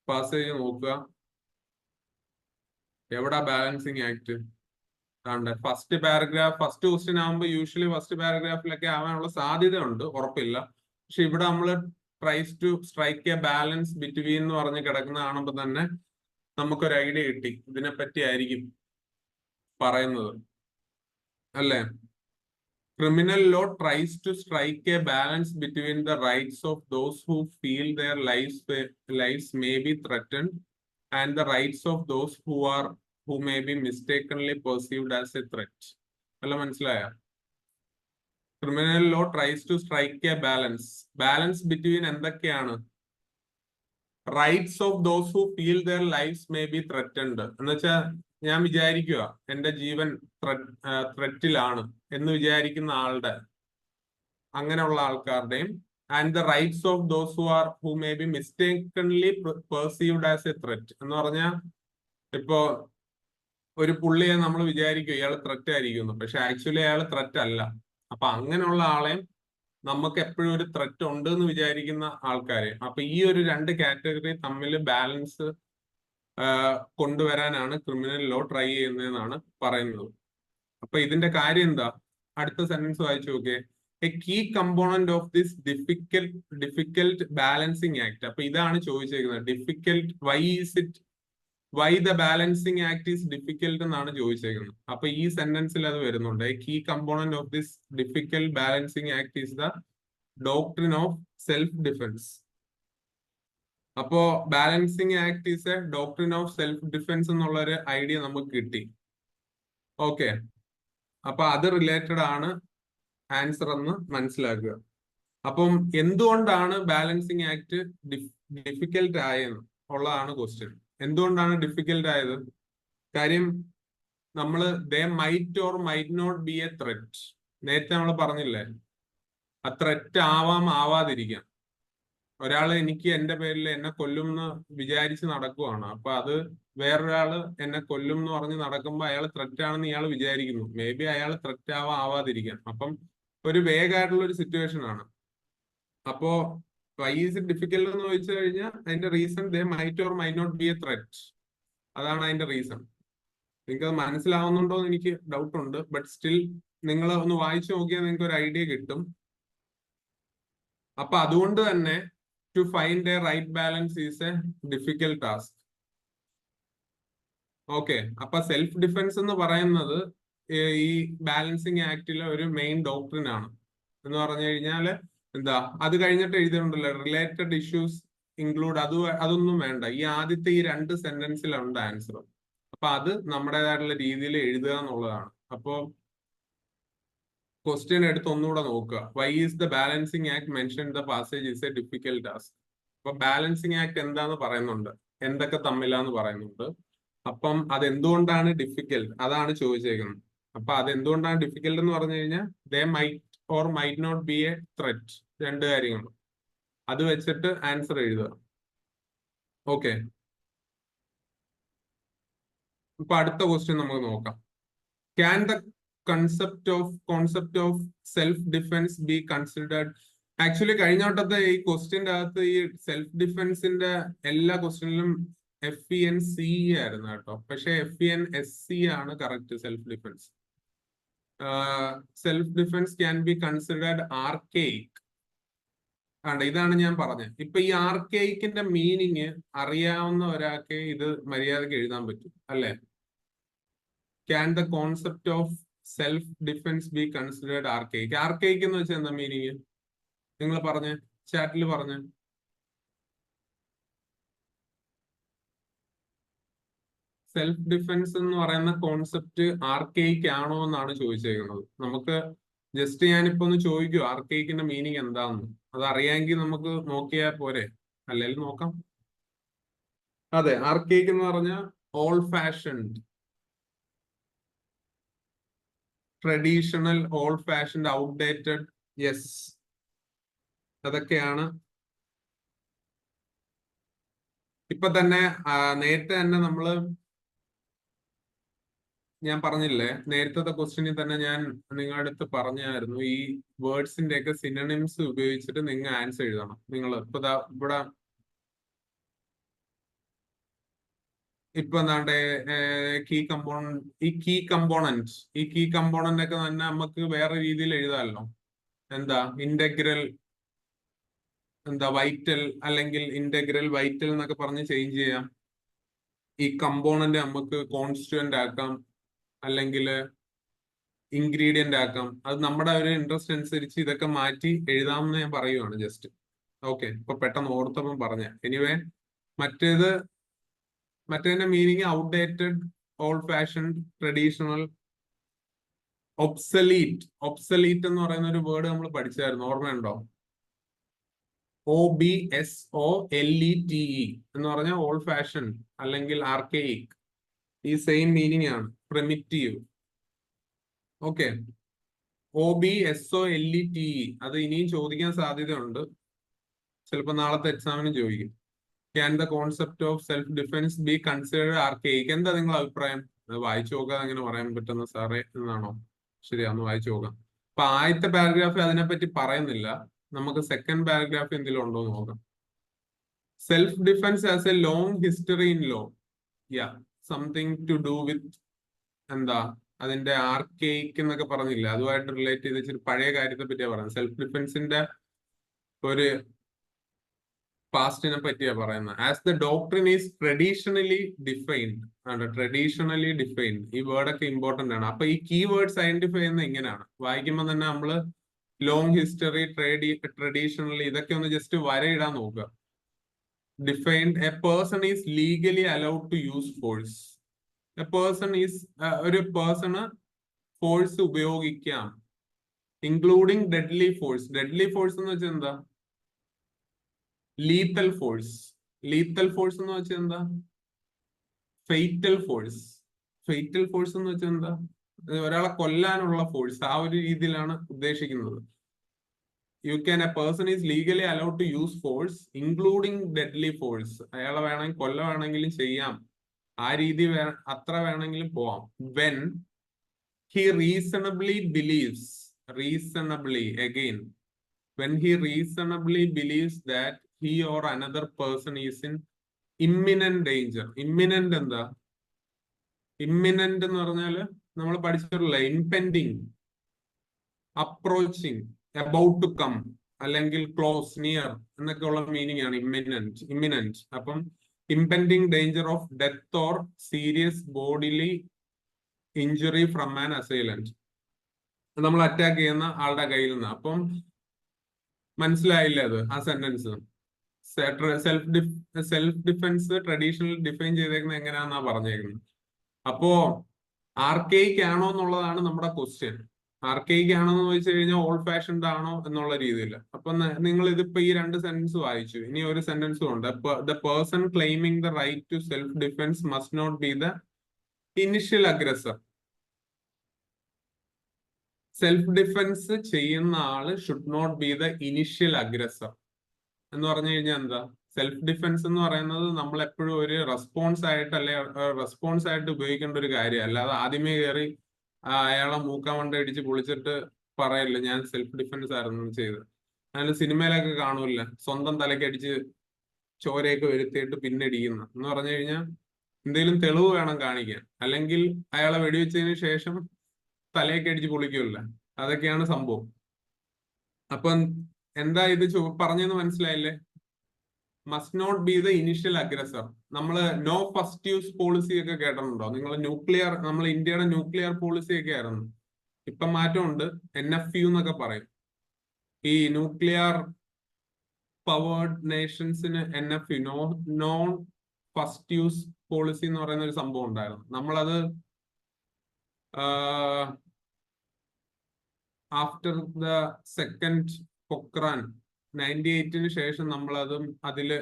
പാസേജ് നോക്കുക. എവിടാ balancing act? First paragraph, first question ആകുമ്പോൾ യൂഷ്വലി ഫസ്റ്റ് പാരഗ്രാഫിലൊക്കെ ആവാനുള്ള സാധ്യത ഉണ്ട്, ഉറപ്പില്ല. പക്ഷെ ഇവിടെ നമ്മൾ tries to strike a balance between എന്ന് പറഞ്ഞ് കിടക്കുന്ന കാണുമ്പോൾ തന്നെ നമുക്കൊരു ഐഡിയ കിട്ടി ഇതിനെ പറ്റി ആയിരിക്കും പറയുന്നത് അല്ലേ. Criminal law tries to strike a balance between the rights of those who feel their lifes may be threatened and the rights of those who may be mistakenly perceived as a threat. അല്ല, മനസ്സിലായോ? Criminal law tries to strike a balance between എന്തൊക്കെയാണ്? Rights of those who feel their lifes may be threatened എന്ന് വെച്ചാൽ ഞാൻ വിചാരിക്കുക എന്റെ ജീവൻ ത്രെറ്റിലാണ് എന്ന് വിചാരിക്കുന്ന ആളുടെ, അങ്ങനെയുള്ള ആൾക്കാരുടെയും and the rights of those who may be mistakenly perceived as a threat എന്ന് പറഞ്ഞാൽ ഇപ്പോ ഒരു പുള്ളിയെ നമ്മൾ വിചാരിക്കും ഇയാൾ ത്രെറ്റ് ആയിരിക്കുന്നു, പക്ഷെ ആക്ച്വലി അയാൾ ത്രെറ്റ് അല്ല. അപ്പൊ അങ്ങനെയുള്ള ആളെയും നമുക്ക് എപ്പോഴും ഒരു ത്രെറ്റ് ഉണ്ട് എന്ന് വിചാരിക്കുന്ന ആൾക്കാരെ, അപ്പൊ ഈ ഒരു 2 കാറ്റഗറി തമ്മിൽ ബാലൻസ് കൊണ്ടുവരാനാണ് ക്രിമിനൽ ലോ ട്രൈ ചെയ്യുന്നതെന്നാണ് പറയുന്നത്. അപ്പൊ ഇതിന്റെ കാര്യം എന്താ? അടുത്ത സെന്റൻസ് വായിച്ചു നോക്കിയേ. A key component of this difficult balancing act. അപ്പൊ ഇതാണ് ചോദിച്ചേക്കുന്നത്. Difficult, why the balancing act is difficult എന്നാണ് ചോദിച്ചേക്കുന്നത്. അപ്പൊ ഈ സെന്റൻസിൽ അത് വരുന്നുണ്ട്. A key component of this difficult balancing act is the doctrine of self defence. അപ്പോ balancing act is a doctrine of self defence എന്നുള്ള ഒരു ഐഡിയ നമുക്ക് കിട്ടി. ഓക്കെ, അപ്പൊ അത് റിലേറ്റഡ് ആണ് ആൻസർ എന്ന് മനസ്സിലാക്കുക. അപ്പം എന്തുകൊണ്ടാണ് ബാലൻസിങ് ആക്ട് ഡിഫിക്കൽട്ട് ആയെന്ന് ഉള്ളതാണ് ക്വസ്റ്റ്യൻ. എന്തുകൊണ്ടാണ് ഡിഫിക്കൽട്ട് ആയത്? കാര്യം നമ്മള് they might or might not be a threat. നേരത്തെ നമ്മൾ പറഞ്ഞില്ലേ, ആ ത്രെറ്റ് ആവാം, ആവാതിരിക്കാം. ഒരാള് എനിക്ക് എന്റെ പേരിൽ എന്നെ കൊല്ലും എന്ന് വിചാരിച്ച് നടക്കുവാണ്. അപ്പൊ അത് വേറൊരാള് എന്നെ കൊല്ലും എന്ന് പറഞ്ഞ് നടക്കുമ്പോൾ അയാൾ ത്രെറ്റ് ആണെന്ന് ഇയാൾ വിചാരിക്കുന്നു. മേ ബി അയാൾ ത്രെറ്റ് ആവാതിരിക്കാം. അപ്പം ഒരു വേഗമായിട്ടുള്ള ഒരു സിറ്റുവേഷൻ ആണ്. അപ്പോ വൈ ഈസ് ഇറ്റ് ഡിഫിക്കൽട്ട് എന്ന് ചോദിച്ചു കഴിഞ്ഞാൽ അതിന്റെ reason they might or might not be a threat. അതാണ് അതിന്റെ റീസൺ. നിങ്ങൾക്ക് അത് മനസ്സിലാവുന്നുണ്ടോ എന്ന് എനിക്ക് ഡൗട്ട് ഉണ്ട്. ബട്ട് സ്റ്റിൽ നിങ്ങൾ ഒന്ന് വായിച്ചു നോക്കിയാൽ നിങ്ങൾക്ക് ഒരു ഐഡിയ കിട്ടും. അപ്പൊ അതുകൊണ്ട് തന്നെ to find a right balance is a difficult task. Okay, അപ്പൊ സെൽഫ് ഡിഫെൻസ് എന്ന് പറയുന്നത് ഈ ബാലൻസിങ് ആക്ടിലെ ഒരു മെയിൻ ഡോക്ട്രിൻ ആണ്. എന്ന് പറഞ്ഞു കഴിഞ്ഞാൽ എന്താ, അത് കഴിഞ്ഞിട്ട് എഴുതിയിട്ടുണ്ടല്ലോ റിലേറ്റഡ് ഇഷ്യൂസ് ഇൻക്ലൂഡ്, അതൊന്നും വേണ്ട. ഈ ആദ്യത്തെ ഈ 2 സെന്റൻസിലുണ്ട് ആൻസർ. അപ്പൊ അത് നമ്മുടേതായിട്ടുള്ള രീതിയിൽ എഴുതുക എന്നുള്ളതാണ്. അപ്പോ ക്വസ്റ്റ്യൻ എടുത്ത് ഒന്നുകൂടെ നോക്കുക. Why is the balancing act mention the passage is a difficult task. അപ്പൊ ബാലൻസിങ് ആക്ട് എന്താന്ന് പറയുന്നുണ്ട്, എന്തൊക്കെ തമ്മിലാന്ന് പറയുന്നുണ്ട്. അപ്പം അതെന്തുകൊണ്ടാണ് ഡിഫിക്കൽട്ട്, അതാണ് ചോദിച്ചേക്കുന്നത്. അപ്പൊ അതെന്തുകൊണ്ടാണ് ഡിഫിക്കൽട്ട് എന്ന് പറഞ്ഞു കഴിഞ്ഞാൽ they might or might not be a threat, 2 കാര്യങ്ങൾ. അത് വെച്ചിട്ട് ആൻസർ എഴുതുക. ഓക്കെ, ഇപ്പൊ അടുത്ത ക്വസ്റ്റ്യൻ നമുക്ക് നോക്കാം. Can the concept of self defence be considered. Actually കഴിഞ്ഞ വട്ടത്തെ ഈ ക്വസ്റ്റ്യന്റെ അകത്ത് ഈ സെൽഫ് ഡിഫെൻസിന്റെ എല്ലാ ക്വസ്റ്റ്യനിലും FENC ആയിരുന്നു കേട്ടോ. പക്ഷെ FENSC ആണ് correct. Self defence can be considered archaic ആണ്, ഇതാണ് ഞാൻ പറഞ്ഞത്. ഇപ്പൊ ഈ ആർക്കെയിക്കിന്റെ മീനിങ് അറിയാവുന്ന ഒരാൾക്ക് ഇത് മര്യാദക്ക് എഴുതാൻ പറ്റും അല്ലെ? Can the concept of self defence be considered archaic. Archaic എന്ന് വെച്ചാൽ എന്താ മീനിങ്? നിങ്ങൾ പറഞ്ഞ് ചാറ്റിൽ പറഞ്ഞ്. സെൽഫ് ഡിഫെൻസ് എന്ന് പറയുന്ന കോൺസെപ്റ്റ് ആർക്കെയിക് ആണോ എന്നാണ് ചോദിച്ചേക്കുന്നത്. നമുക്ക് ജസ്റ്റ് ഞാനിപ്പോ ഒന്ന് ചോദിക്കൂ ആർക്കെയിക്കിന്റെ മീനിങ് എന്താണെന്ന്. അത് അറിയാമെങ്കിൽ നമുക്ക് നോക്കിയാൽ പോരെ, അല്ലെങ്കിൽ നോക്കാം. അതെ, ആർക്കെയിക് എന്ന് പറഞ്ഞാൽ old fashioned, traditional, old fashioned, outdated. Yes, അതൊക്കെയാണ്. ഇപ്പൊ തന്നെ നേരത്തെ തന്നെ ഞാൻ പറഞ്ഞില്ലേ, നേരത്തെ ക്വസ്റ്റ്യനിൽ തന്നെ ഞാൻ നിങ്ങളുടെ അടുത്ത് പറഞ്ഞായിരുന്നു ഈ വേർഡ്സിന്റെ ഒക്കെ സിനണിംസ് ഉപയോഗിച്ചിട്ട് നിങ്ങൾ ആൻസർ എഴുതണം. നിങ്ങൾ ഇപ്പൊ ഇവിടെ ഇപ്പൊ എന്താണ്ട് കീ കമ്പോണന്റ് ഒക്കെ തന്നെ നമുക്ക് വേറെ രീതിയിൽ എഴുതാമല്ലോ. എന്താ ഇന്റഗ്രൽ, എന്താ വൈറ്റൽ, അല്ലെങ്കിൽ ഇന്റഗ്രൽ വൈറ്റൽ എന്നൊക്കെ പറഞ്ഞ് ചേഞ്ച് ചെയ്യാം. ഈ കമ്പോണന്റ് നമുക്ക് കോൺസ്റ്റുവന്റ് ആക്കാം, അല്ലെങ്കിൽ ഇൻഗ്രീഡിയന്റ് ആക്കാം. അത് നമ്മുടെ ഒരു ഇൻട്രസ്റ്റ് അനുസരിച്ച് ഇതൊക്കെ മാറ്റി എഴുതാമെന്ന് ഞാൻ പറയുവാണ് ജസ്റ്റ്. ഓക്കെ, ഇപ്പൊ പെട്ടെന്ന് ഓർത്തപ്പം പറഞ്ഞ. എനിവേ, മറ്റേതിന്റെ meaning outdated, old fashion, traditional, obsolete എന്ന് പറയുന്ന ഒരു വേർഡ് നമ്മൾ പഠിച്ചായിരുന്നു, ഓർമ്മയുണ്ടോ? OBSOLETE എന്ന് പറഞ്ഞാൽ ഓൾഡ് ഫാഷൻ അല്ലെങ്കിൽ ആർക്കെയിക്. ഈ സെയിം മീനിങ് ആണ്. പ്രിമിറ്റീവ്. ഓക്കെ, OBSOLETE അത് ഇനിയും ചോദിക്കാൻ സാധ്യതയുണ്ട്. ചിലപ്പോൾ നാളത്തെ എക്സാമിന് ചോദിക്കും. Can the concept of self defence be considered archaic. എന്താ നിങ്ങളുടെ അഭിപ്രായം? അത് വായിച്ചു നോക്കാതെ എങ്ങനെ പറയാൻ പറ്റുന്ന സാറേ എന്നാണോ? ശരിയാ, ഒന്ന് വായിച്ചു നോക്കാം. അപ്പൊ ആദ്യത്തെ പാരഗ്രാഫ് അതിനെപ്പറ്റി പറയുന്നില്ല. നമുക്ക് സെക്കൻഡ് പാരഗ്രാഫ് എന്തെങ്കിലും ഉണ്ടോ എന്ന് നോക്കാം. Self defence as a long history in law. Yeah, something to do with എന്താ അതിന്റെ ആർക്കെയിക് എന്നൊക്കെ പറഞ്ഞില്ല, അതുമായിട്ട് റിലേറ്റ് ചെയ്ത് വെച്ചിട്ട് പഴയ കാര്യത്തെ പറ്റിയാ പറയുന്നത്. സെൽഫ് ഡിഫെൻസിന്റെ ഒരു പാസ്റ്റിനെ പറ്റിയാ പറയുന്നത്. As the doctrine is traditionally defined. Traditionally defined, ഈ വേർഡ് ഒക്കെ ഇമ്പോർട്ടന്റ് ആണ്. അപ്പൊ ഈ കീ വേർഡ്സ് ഐഡന്റിഫൈ ചെയ്യുന്നത് ഇങ്ങനെയാണ്. വായിക്കുമ്പോൾ തന്നെ നമ്മള് ലോങ് ഹിസ്റ്ററി, ട്രഡീഷണലി ഇതൊക്കെ ഒന്ന് ജസ്റ്റ് വരയിടാൻ നോക്കുക. Defined, a person is legally allowed to use force. A person is, ഒരു പേഴ്സണ് ഫോഴ്സ് ഉപയോഗിക്കാം, including deadly force. Deadly force എന്ന് വെച്ചാൽ എന്താ? Lethal force. ലീത്തൽ ഫോഴ്സ് എന്ന് വെച്ചാൽ എന്താ? Fatal force. ഫെയ്റ്റൽ ഫോഴ്സ് എന്ന് വെച്ചാൽ എന്താ? ഒരാളെ കൊല്ലാനുള്ള ഫോഴ്സ്. ആ ഒരു രീതിയിലാണ് ഉദ്ദേശിക്കുന്നത്. A person is legally allowed to use force including deadly force. അയാളെ വേണമെങ്കിൽ വേണമെങ്കിലും ചെയ്യാം. ആ രീതി അത്ര വേണമെങ്കിലും പോവാം. When he reasonably believes. Reasonably, again, when he reasonably believes that he or another person is in imminent danger. Imminent എന്താ? Imminent എന്ന് പറഞ്ഞാല് നമ്മൾ പഠിച്ചിട്ടുള്ള impending, approaching, about to come. അല്ലെങ്കിൽ ക്ലോസ്, നിയർ എന്നൊക്കെ ഉള്ള മീനിങ് ആണ് ഇമ്മിനന്റ്. അപ്പം impending danger of death or serious bodily injury from an assailant, നമ്മൾ അറ്റാക്ക് ചെയ്യുന്ന ആളുടെ കയ്യിൽ നിന്ന്. അപ്പം മനസ്സിലായില്ലേ അത് ആ sentence? Self defence traditional define ചെയ്തേക്കുന്നത് എങ്ങനെയാണെന്നാ പറഞ്ഞേക്കുന്നത്. അപ്പോ ആർക്കെയിക് ആണോ എന്നുള്ളതാണ് നമ്മുടെ ക്വസ്റ്റ്യൻ. ആർക്കെയിക് ആണോ എന്ന് ചോദിച്ചു കഴിഞ്ഞാൽ ഓൾഡ് ഫാഷൻഡ് ആണോ എന്നുള്ള രീതിയിൽ. അപ്പൊ നിങ്ങൾ ഇതിപ്പോ ഈ രണ്ട് സെന്റൻസ് വായിച്ചു, ഇനി ഒരു സെന്റൻസും ഉണ്ട്. The person claiming the right to self defence must not be the initial aggressor. Self defence ചെയ്യുന്ന ആള് should not be the initial aggressor എന്ന് പറഞ്ഞു കഴിഞ്ഞാൽ എന്താ? സെൽഫ് ഡിഫെൻസ് എന്ന് പറയുന്നത് നമ്മൾ എപ്പോഴും ഒരു റെസ്പോൺസ് ആയിട്ട് റെസ്പോൺസ് ആയിട്ട് ഉപയോഗിക്കേണ്ട ഒരു കാര്യം. അല്ലാതെ ആദ്യമേ കയറി അയാളെ മൂക്കാൻ വണ്ട ഇടിച്ച് പൊളിച്ചിട്ട് പറയല്ല ഞാൻ സെൽഫ് ഡിഫെൻസ് ആയിരുന്നു ചെയ്തത്. അതിന് സിനിമയിലൊക്കെ കാണൂല്ല, സ്വന്തം തലക്കടിച്ച് ചോരയൊക്കെ വരുത്തിയിട്ട് പിന്നടിക്കുന്ന എന്ന് പറഞ്ഞു കഴിഞ്ഞാൽ എന്തെങ്കിലും തെളിവ് വേണം കാണിക്കാൻ. അല്ലെങ്കിൽ അയാളെ വെടിവെച്ചതിന് ശേഷം തലയൊക്കെ അടിച്ച് പൊളിക്കുമല്ല. അതൊക്കെയാണ് സംഭവം. അപ്പൊ എന്താ ഇത് പറഞ്ഞെന്ന് മനസ്സിലായില്ലേ? Must not be the initial aggressor. നമ്മൾ നോ ഫസ്റ്റ് യൂസ് പോളിസി ഒക്കെ കേട്ടിട്ടുണ്ടോ നിങ്ങൾ? നമ്മൾ ഇന്ത്യയുടെ ന്യൂക്ലിയർ പോളിസി ഒക്കെ ആയിരുന്നു. ഇപ്പം മാറ്റമുണ്ട്, NFU എന്നൊക്കെ പറയും. ഈ ന്യൂക്ലിയർ പവേർഡ് നേഷൻസിന് NFU, non first use policy എന്ന് പറയുന്ന ഒരു സംഭവം ഉണ്ടായിരുന്നു. നമ്മളത് ആഫ്റ്റർ ദ സെക്കൻഡ് പൊക്രാൻ 98-ന് ശേഷം അതില്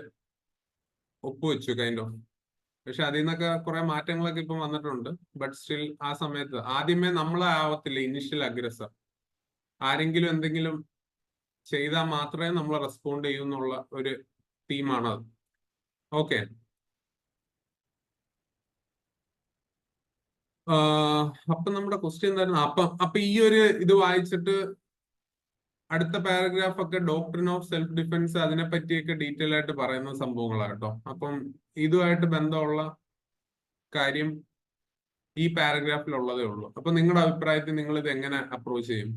ഒപ്പുവെച്ചു കൈൻഡ് ഓഫ്. പക്ഷെ അതിൽ നിന്നൊക്കെ കുറെ മാറ്റങ്ങളൊക്കെ ഇപ്പം വന്നിട്ടുണ്ട്. ബട്ട് സ്റ്റിൽ ആ സമയത്ത് ആദ്യമേ നമ്മളെ ആവത്തില്ല ഇനിഷ്യൽ അഗ്രസർ. ആരെങ്കിലും എന്തെങ്കിലും ചെയ്താൽ മാത്രമേ നമ്മൾ റെസ്പോണ്ട് ചെയ്യൂ എന്നുള്ള ഒരു തീമാണ് അത്. ഓക്കെ, അപ്പൊ നമ്മുടെ ക്വസ്റ്റ്യൻ എന്തായിരുന്നു? അപ്പൊ ഈ ഒരു ഇത് വായിച്ചിട്ട് അടുത്ത പാരഗ്രാഫ് ഒക്കെ ഡോക്ട്രിൻ ഓഫ് സെൽഫ് ഡിഫെൻസ് അതിനെ പറ്റിയൊക്കെ ഡീറ്റെയിൽ ആയിട്ട് പറയുന്ന സംഭവങ്ങളാണ് കേട്ടോ. അപ്പം ഇതുമായിട്ട് ബന്ധമുള്ള കാര്യം ഈ പാരഗ്രാഫിൽ ഉള്ളതേ ഉള്ളൂ. അപ്പൊ നിങ്ങളുടെ അഭിപ്രായത്തിൽ നിങ്ങൾ ഇത് എങ്ങനെ അപ്രോച്ച് ചെയ്യും?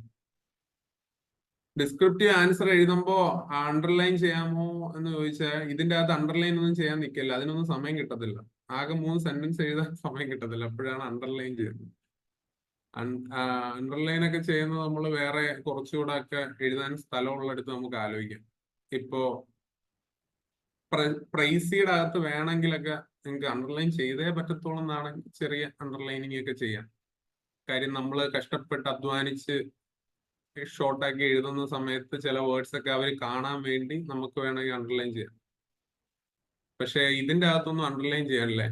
ഡിസ്ക്രിപ്റ്റീവ് ആൻസർ എഴുതുമ്പോ അണ്ടർലൈൻ ചെയ്യാമോ എന്ന് ചോദിച്ചാൽ ഇതിന്റെ അകത്ത് അണ്ടർലൈൻ ഒന്നും ചെയ്യാൻ നിൽക്കില്ല, അതിനൊന്നും സമയം കിട്ടത്തില്ല. ആകെ 3 സെന്റൻസ് എഴുതാൻ സമയം കിട്ടത്തില്ല, അപ്പോഴാണ് അണ്ടർലൈൻ ചെയ്യുന്നത്. അണ്ടർലൈൻ ഒക്കെ ചെയ്യുന്നത് നമ്മൾ വേറെ കുറച്ചുകൂടെ ഒക്കെ എഴുതാൻ സ്ഥലമുള്ളിടത്ത് നമുക്ക് ആലോചിക്കാം. ഇപ്പോ പ്രൈസിയുടെ അകത്ത് വേണമെങ്കിലൊക്കെ നിങ്ങൾക്ക് അണ്ടർലൈൻ ചെയ്തേ പറ്റത്തുള്ളൂ എന്നാണ് ചെറിയ അണ്ടർലൈനിങ് ഒക്കെ ചെയ്യാം. കാര്യം നമ്മൾ കഷ്ടപ്പെട്ട് അധ്വാനിച്ച് ഷോർട്ടാക്കി എഴുതുന്ന സമയത്ത് ചില വേർഡ്സ് ഒക്കെ അവർ കാണാൻ വേണ്ടി നമുക്ക് വേണമെങ്കിൽ അണ്ടർലൈൻ ചെയ്യാം. പക്ഷെ ഇതിന്റെ അകത്തൊന്നും അണ്ടർലൈൻ ചെയ്യാനല്ലേ,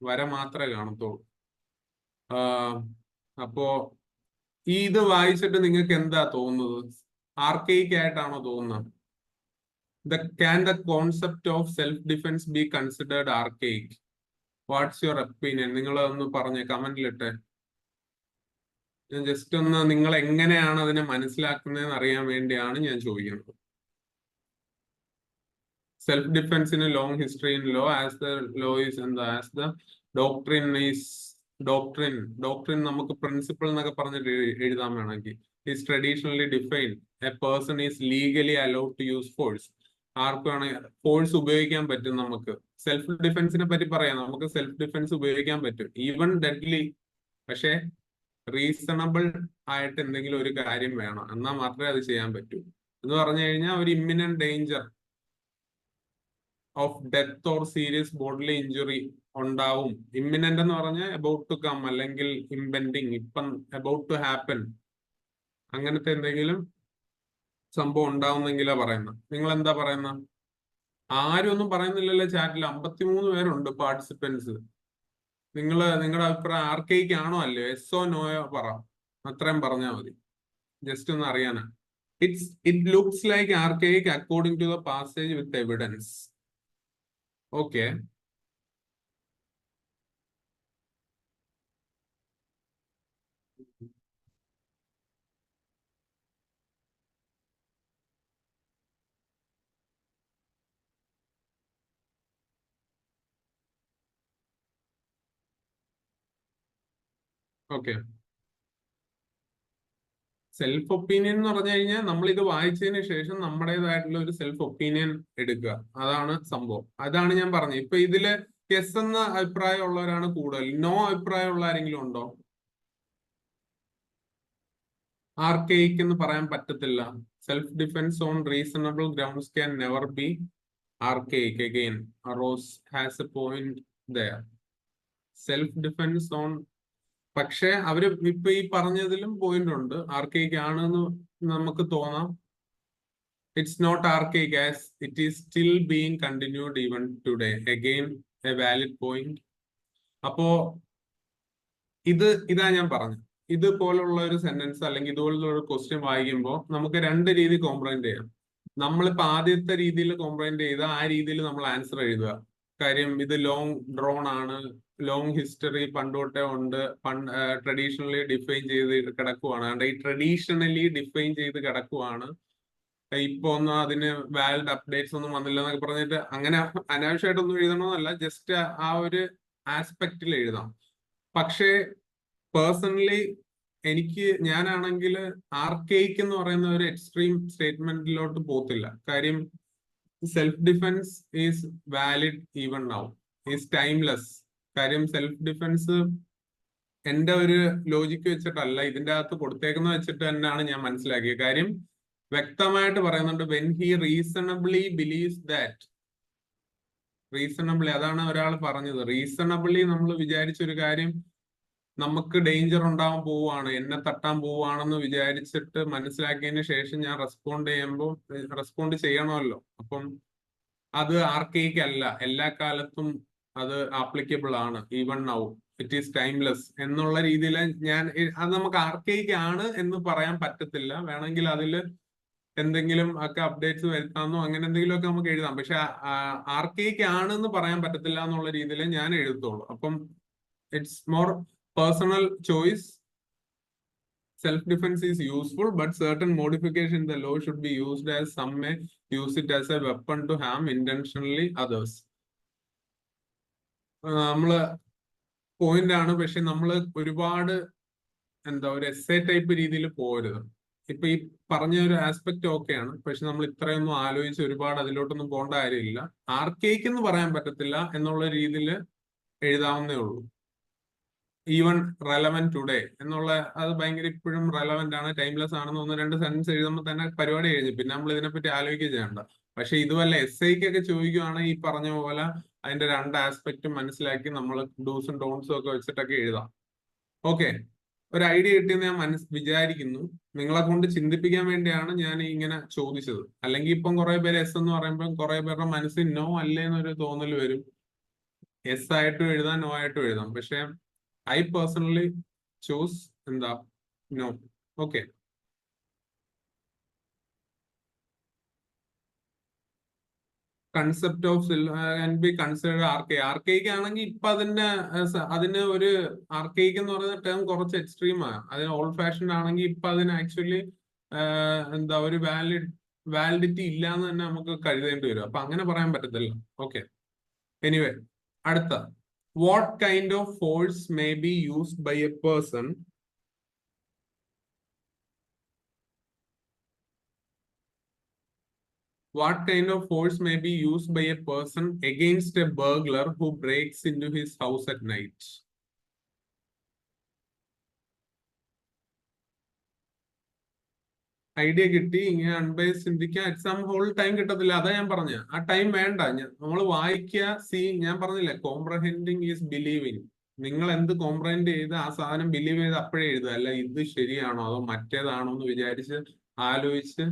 വര മാത്രമേ കാണത്തുള്ളൂ. അപ്പോ ഇത് വായിച്ചിട്ട് നിങ്ങൾക്ക് എന്താ തോന്നുന്നത്? ആർക്കെയിക് ആയിട്ടാണോ തോന്നുന്നത്? Can the concept of self-defense be considered archaic? What's your opinion? നിങ്ങൾ ഒന്ന് പറഞ്ഞേ, കമന്റിലിട്ടെ. ഞാൻ ജസ്റ്റ് ഒന്ന് നിങ്ങൾ എങ്ങനെയാണ് അതിനെ മനസ്സിലാക്കുന്നതെന്ന് അറിയാൻ വേണ്ടിയാണ് ഞാൻ ചോദിക്കുന്നത്. സെൽഫ് ഡിഫെൻസിന് long history in law, as the law is എന്താ, as the doctrine is doctrine നമുക്ക് പ്രിൻസിപ്പിൾ എന്നൊക്കെ പറഞ്ഞിട്ട് എഴുതാൻ വേണമെങ്കിൽ is traditionally defined. A person is legally allowed to use force. ആർക്ക് വേണമെങ്കിൽ ഫോഴ്സ് ഉപയോഗിക്കാൻ പറ്റും. നമുക്ക് സെൽഫ് ഡിഫെൻസിനെ പറ്റി പറയാം, നമുക്ക് സെൽഫ് ഡിഫെൻസ് ഉപയോഗിക്കാൻ പറ്റും, ഈവൻ ഡെഡ്ലി. പക്ഷെ റീസണബിൾ ആയിട്ട് എന്തെങ്കിലും ഒരു കാര്യം വേണം, എന്നാൽ മാത്രമേ അത് ചെയ്യാൻ പറ്റൂ. എന്ന് പറഞ്ഞു കഴിഞ്ഞാൽ ഒരു imminent danger of death or serious bodily injury ഉണ്ടാവും. ഇമ്മിനന്റ് എന്ന് പറഞ്ഞാൽ അബൌട്ട് ടു കം, അല്ലെങ്കിൽ ഇംപെൻഡിങ്, ഇപ്പം അബൌട്ട് ടു ഹാപ്പൻ, അങ്ങനത്തെ എന്തെങ്കിലും സംഭവം ഉണ്ടാവുന്നെങ്കിലാ പറയുന്നത്. നിങ്ങൾ എന്താ പറയുന്ന? ആരും ഒന്നും പറയുന്നില്ലല്ലോ ചാറ്റിൽ. 53 പേരുണ്ട് പാർട്ടിസിപ്പൻസ്. നിങ്ങളുടെ അഭിപ്രായം ആർക്കെയിക് ആണോ അല്ലയോ? എസ്സോ നോയോ പറ, അത്രയും പറഞ്ഞാൽ മതി. ജസ്റ്റ് ഒന്ന് അറിയാനാ. It looks like archaic according to the passage with evidence. Okay, okay. Self opinion എന്ന് പറഞ്ഞു കഴിഞ്ഞാൽ നമ്മൾ ഇത് വായിച്ചതിന് ശേഷം നമ്മുടേതായിട്ടുള്ള ഒരു സെൽഫ് ഒപ്പീനിയൻ എടുക്കുക. അതാണ് സംഭവം. അതാണ് ഞാൻ പറഞ്ഞത്. ഇപ്പൊ ഇതില് യെസ് എന്ന അഭിപ്രായം ഉള്ളവരാണ് കൂടുതൽ. നോ അഭിപ്രായമുള്ള ആരെങ്കിലും ഉണ്ടോ? ആർക്കെയ്ക്ക് എന്ന് പറയാൻ പറ്റത്തില്ല. Self defence on reasonable grounds can never be archaic. Again Rose has a point there. Self defence on, പക്ഷെ അവര് ഇപ്പൊ ഈ പറഞ്ഞതിലും പോയിന്റ് ഉണ്ട്. ആർക്കെയ്ക്ക് ആണെന്ന് നമുക്ക് തോന്നാം. It's not archaic as it is still being continued even today. Again a valid point. അപ്പോ ഇതാ ഞാൻ പറഞ്ഞത്. ഇതുപോലുള്ള ഒരു സെന്റൻസ് അല്ലെങ്കിൽ ഇതുപോലുള്ള ഒരു ക്വസ്റ്റ്യൻ വായിക്കുമ്പോൾ നമുക്ക് രണ്ട് രീതി കോംപ്രഹെൻഡ് ചെയ്യാം. നമ്മളിപ്പോ ആദ്യത്തെ രീതിയിൽ കോംപ്രഹെൻഡ് ചെയ്ത ആ രീതിയിൽ നമ്മൾ ആൻസർ എഴുതുക. കാര്യം ഇത് ലോങ് ഡ്രോൺ ആണ്, ലോങ് ഹിസ്റ്ററി പണ്ടോട്ടേ ഉണ്ട്, ട്രഡീഷണലി ഡിഫൈൻ ചെയ്ത് കിടക്കുവാണ്. അതുകൊണ്ട് ഈ ട്രഡീഷണലി ഡിഫൈൻ ചെയ്ത് കിടക്കുവാണ്, ഇപ്പൊ ഒന്നും അതിന് വാലിഡ് അപ്ഡേറ്റ്സ് ഒന്നും വന്നില്ല എന്നൊക്കെ പറഞ്ഞിട്ട് അങ്ങനെ അനാവശ്യമായിട്ടൊന്നും എഴുതണമെന്നല്ല, ജസ്റ്റ് ആ ഒരു ആസ്പെക്റ്റിൽ എഴുതാം. പക്ഷേ പേഴ്സണലി ഞാനാണെങ്കിൽ ആർക്കെയ്ക്ക് എന്ന് പറയുന്ന ഒരു എക്സ്ട്രീം സ്റ്റേറ്റ്മെന്റിലോട്ട് പോകത്തില്ല. കാര്യം self defence is valid even now, is timeless. കാര്യം സെൽഫ് ഡിഫെൻസ് എന്റെ ഒരു ലോജിക്ക് വെച്ചിട്ടല്ല, ഇതിന്റെ അകത്ത് കൊടുത്തേക്കുന്ന വെച്ചിട്ട് തന്നെയാണ് ഞാൻ മനസ്സിലാക്കിയത്. കാര്യം വ്യക്തമായിട്ട് പറയുന്നുണ്ട്, when he reasonably believes that. Reasonably, അതാണ് ഒരാൾ പറഞ്ഞത്. റീസണബിളി നമ്മൾ വിചാരിച്ച ഒരു കാര്യം നമുക്ക് ഡേഞ്ചർ ഉണ്ടാവാൻ പോവുകയാണ്, എന്നെ തട്ടാൻ പോവുകയാണെന്ന് വിചാരിച്ചിട്ട് മനസ്സിലാക്കിയതിന് ശേഷം ഞാൻ റെസ്പോണ്ട് ചെയ്യണമല്ലോ. അപ്പം അത് ആർക്കെയ്ക്ക് അല്ല, എല്ലാ കാലത്തും അത് ആപ്ലിക്കബിൾ ആണ്. Even now it is timeless എന്നുള്ള രീതിയിൽ അത് നമുക്ക് ആർക്കെയ്ക്ക് ആണ് എന്ന് പറയാൻ പറ്റത്തില്ല. വേണമെങ്കിൽ അതിൽ എന്തെങ്കിലും ഒക്കെ അപ്ഡേറ്റ്സ് വരുത്താമെന്നോ അങ്ങനെ എന്തെങ്കിലും ഒക്കെ നമുക്ക് എഴുതാം. പക്ഷെ ആർക്കെയ്ക്ക് ആണ് എന്ന് പറയാൻ പറ്റത്തില്ല എന്നുള്ള രീതിയിൽ ഞാൻ എഴുതുള്ളൂ. അപ്പം it's more personal choice. Self-defense is useful, but certain modification in the law should be used, as some may use it as a weapon to harm intentionally others. നമ്മള് പോയിന്റ് ആണ്, പക്ഷെ നമ്മൾ ഒരുപാട് ഒരു എസ്സേ ടൈപ്പ് രീതിയിൽ പോകരുത്. ഇപ്പൊ ഈ പറഞ്ഞ ഒരു ആസ്പെക്ട് ഓക്കെയാണ്, പക്ഷെ നമ്മൾ ഇത്രയൊന്നും ആലോചിച്ച് ഒരുപാട് അതിലോട്ടൊന്നും പോകേണ്ട കാര്യമില്ല. ആർക്കെയ്ക്ക് എന്ന് പറയാൻ പറ്റത്തില്ല എന്നുള്ള രീതിയിൽ എഴുതാവുന്നേ ഉള്ളൂ. ഈവൻ റെലവെന്റ് ടുഡേ എന്നുള്ള, അത് ഭയങ്കര ഇപ്പോഴും റെലവെന്റ് ആണ്, ടൈംലെസ് ആണെന്ന് ഒന്ന് രണ്ട് സെന്റൻസ് എഴുതുമ്പോൾ തന്നെ പരിപാടി കഴിഞ്ഞു. പിന്നെ നമ്മൾ ഇതിനെപ്പറ്റി ആലോചിക്കുക ചെയ്യണ്ട. പക്ഷെ ഇതുവല്ല ഐക്കൊക്കെ ചോദിക്കുവാണെങ്കിൽ ഈ പറഞ്ഞ പോലെ അതിന്റെ രണ്ട് ആസ്പെക്റ്റും മനസ്സിലാക്കി നമ്മൾ ഡൂസും ഡോൺസും ഒക്കെ വെച്ചിട്ടൊക്കെ എഴുതാം. ഓക്കെ, ഒരു ഐഡിയ കിട്ടിയെന്ന് ഞാൻ വിചാരിക്കുന്നു. നിങ്ങളെ കൊണ്ട് ചിന്തിപ്പിക്കാൻ വേണ്ടിയാണ് ഞാൻ ഇങ്ങനെ ചോദിച്ചത്. അല്ലെങ്കിൽ ഇപ്പം കുറെ പേര് എസ് എന്ന് പറയുമ്പോൾ കുറെ പേരുടെ മനസ്സിൽ നോ അല്ലേ എന്നൊരു തോന്നൽ വരും. എസ് ആയിട്ടും എഴുതാം, നോ ആയിട്ടും എഴുതാം. പക്ഷെ I personally choose no. Okay. Concept of can be considered archaic. Archaic ആണെങ്കിൽ ഇപ്പൊ അതിന് ഒരു ആർക്കൈക്ക് എന്ന് പറയുന്ന ടേം കുറച്ച് എക്സ്ട്രീം ആണ്. അതിന് ഓൾഡ് ഫാഷൻ ആണെങ്കിൽ ഇപ്പൊ അതിന് ആക്ച്വലി ഒരു വാലിഡിറ്റി ഇല്ല എന്ന് തന്നെ നമുക്ക് കരുതേണ്ടി വരും. അപ്പൊ അങ്ങനെ പറയാൻ പറ്റത്തില്ല. ഓക്കെ, എനിവേ അടുത്ത. What kind of force may be used by a person against a burglar who breaks into his house at night? Idea കിട്ടി. ഇങ്ങനെ അൺബൈസ്ഡ് ചിന്തിക്കാൻ എക്സാം ഹോൾ ടൈം കിട്ടത്തില്ല. അതാ ഞാൻ പറഞ്ഞ, ആ ടൈം വേണ്ട. നമ്മൾ വായിക്കുക. ഞാൻ പറഞ്ഞില്ലേ, കോംപ്രഹെൻഡിങ് ഈസ് ബിലീവിങ്. നിങ്ങൾ എന്ത് കോംപ്രഹെൻഡ് ചെയ്ത് ആ സാധനം ബിലീവ് ചെയ്ത് അപ്പോഴേ എഴുതുക. അല്ല ഇത് ശരിയാണോ അതോ മറ്റേതാണോ എന്ന് വിചാരിച്ച് ആലോചിച്ച്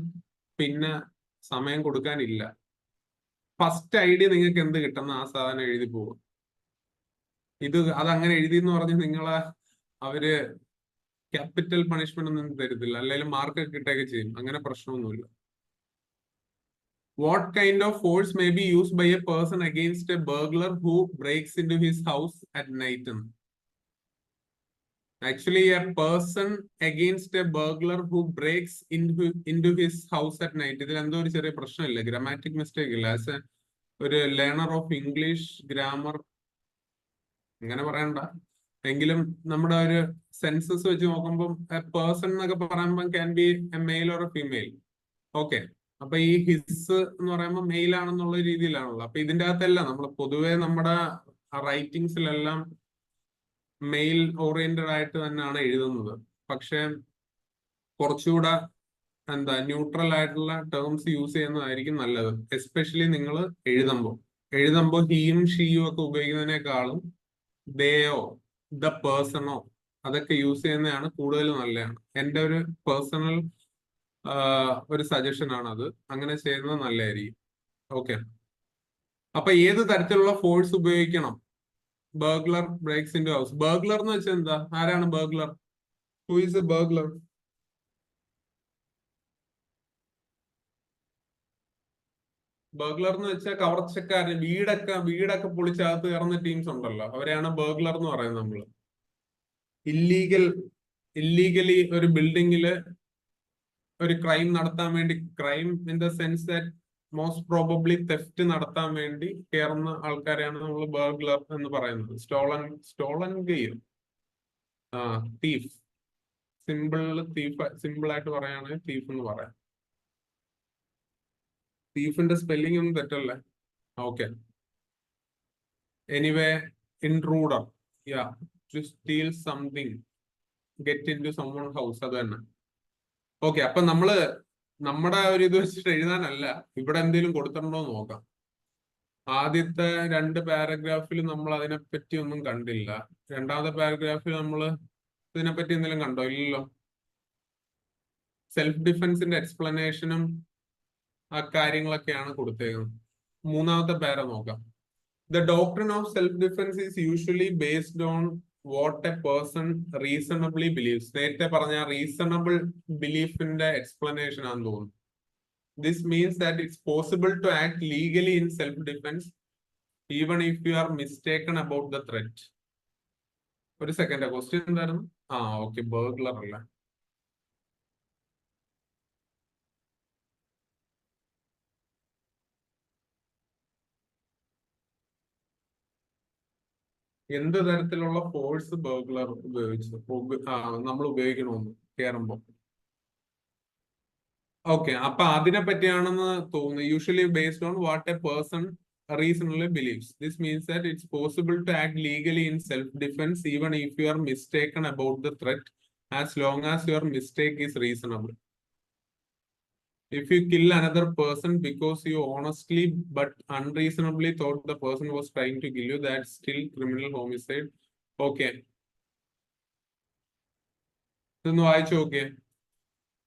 പിന്നെ സമയം കൊടുക്കാനില്ല. ഫസ്റ്റ് ഐഡിയ നിങ്ങൾക്ക് എന്ത് കിട്ടുന്ന ആ സാധനം എഴുതി പോകും. അതങ്ങനെ എഴുതി എന്ന് പറഞ്ഞ് അവര് ക്യാപിറ്റൽ പണിഷ്മെന്റ് ഒന്നും തരത്തില്ല, അല്ലെങ്കിൽ മാർക്ക് കിട്ടുകയൊക്കെ ചെയ്യും. അങ്ങനെ പ്രശ്നമൊന്നുമില്ല. What kind of force may be used by a person against a burglar who breaks in to his house at night? Actually a person against a burglar who breaks in to his house at night. ഇതിൽ എന്തോ ഒരു ചെറിയ പ്രശ്നമില്ല, grammatic mistake ഇല്ല. As ഒരു learner of English grammar അങ്ങനെ പറയണ്ട. എങ്കിലും നമ്മുടെ ഒരു സെൻസസ് വെച്ച് നോക്കുമ്പോൾ പേഴ്സൺ എന്നൊക്കെ പറയുമ്പോൾ can be A male or A female. Okay, അപ്പൊ ഈ ഹിസ് എന്ന് പറയുമ്പോൾ മെയിൽ ആണെന്നുള്ള രീതിയിലാണല്ലോ. അപ്പൊ ഇതിന്റെ അകത്തല്ല നമ്മൾ പൊതുവെ നമ്മുടെ റൈറ്റിംഗ്സിലെല്ലാം മെയിൽ ഓറിയന്റഡ് ആയിട്ട് തന്നെയാണ് എഴുതുന്നത്. പക്ഷെ കുറച്ചുകൂടെ ന്യൂട്രൽ ആയിട്ടുള്ള ടേംസ് യൂസ് ചെയ്യുന്നതായിരിക്കും നല്ലത്. എസ്പെഷ്യലി നിങ്ങൾ എഴുതുമ്പോൾ ഹീയും ഷീയും ഒക്കെ ഉപയോഗിക്കുന്നതിനേക്കാളും ദയോ ദ പേഴ്സണോ അതൊക്കെ യൂസ് ചെയ്യുന്നതാണ് കൂടുതൽ നല്ലതാണ്. എൻ്റെ ഒരു പേഴ്സണൽ ഒരു സജഷൻ ആണ് അത്. അങ്ങനെ ചെയ്യുന്നത് നല്ലതായിരിക്കും. ഓക്കെ, അപ്പൊ ഏത് തരത്തിലുള്ള ഫോഴ്സ് ഉപയോഗിക്കണം? Burglar breaks in to house. Burglar എന്ന് വെച്ചാൽ എന്താ? ആരാണ് burglar? Who is a burglar? Burglar എന്ന് വെച്ചാൽ കവർച്ചക്കാരൻ. വീടൊക്കെ പൊളിച്ചകത്ത് കയറുന്ന ടീംസ് ഉണ്ടല്ലോ, അവരെയാണ് ബർഗ്ലർ എന്ന് പറയുന്നത്. നമ്മള് ഇല്ലീഗലി ഒരു ബിൽഡിങ്ങില് ഒരു ക്രൈം നടത്താൻ വേണ്ടി, crime in the sense that most probably theft നടത്താൻ വേണ്ടി കയറുന്ന ആൾക്കാരെയാണ് നമ്മൾ ബർഗ്ലർ എന്ന് പറയുന്നത്. Stolen game, thief. സിമ്പിൾ ആയിട്ട് പറയുകയാണെങ്കിൽ തീഫ് എന്ന് പറയാം. തീഫിന്റെ സ്പെല്ലിംഗ് ഒന്നും തെറ്റല്ലേ? Okay, anyway intruder, yeah, to steal something, get in to summon house, അത് തന്നെ. ഓക്കെ, അപ്പൊ നമ്മുടെ ഒരു ഇത് വെച്ചിട്ട് എഴുതാനല്ല, ഇവിടെ എന്തെങ്കിലും കൊടുത്തിട്ടുണ്ടോ എന്ന് നോക്കാം. ആദ്യത്തെ 2 പാരഗ്രാഫിൽ നമ്മൾ അതിനെപ്പറ്റി ഒന്നും കണ്ടില്ല. രണ്ടാമത്തെ പാരഗ്രാഫിൽ നമ്മൾ ഇതിനെപ്പറ്റി എന്തെങ്കിലും കണ്ടോ? ഇല്ലല്ലോ. സെൽഫ് ഡിഫൻസിന്റെ എക്സ്പ്ലനേഷനും ആ കാര്യങ്ങളൊക്കെയാണ് കൊടുത്തേക്കുന്നത്. മൂന്നാമത്തെ പാര നോക്കാം. The doctrine of self-defense is usually based on what a person reasonably believes. നേരത്തെ പറഞ്ഞ reasonable beliefന്റെ explanation ആണെന്ന് തോന്നുന്നു. This means that it's possible to act legally in self-defense even if you are mistaken about the threat. ഒരു second, question എന്തായിരുന്നു? Okay, burglar അല്ല. എന്ത് തരത്തിലുള്ള force burglar നമ്മൾ ഉപയോഗിക്കണമെന്ന് കയറുമ്പോൾ? ഓക്കെ, അപ്പൊ അതിനെ പറ്റിയാണെന്ന് തോന്നുന്നു. Usually based on what a person reasonably believes. This means that it's possible to act legally in self-defense even if you are mistaken about the threat, as long as your mistake is reasonable. If you kill another person because you honestly but unreasonably thought the person was trying to kill you, that's still criminal homicide. Okay, ഇതൊന്ന് വായിച്ചു നോക്കിയേ.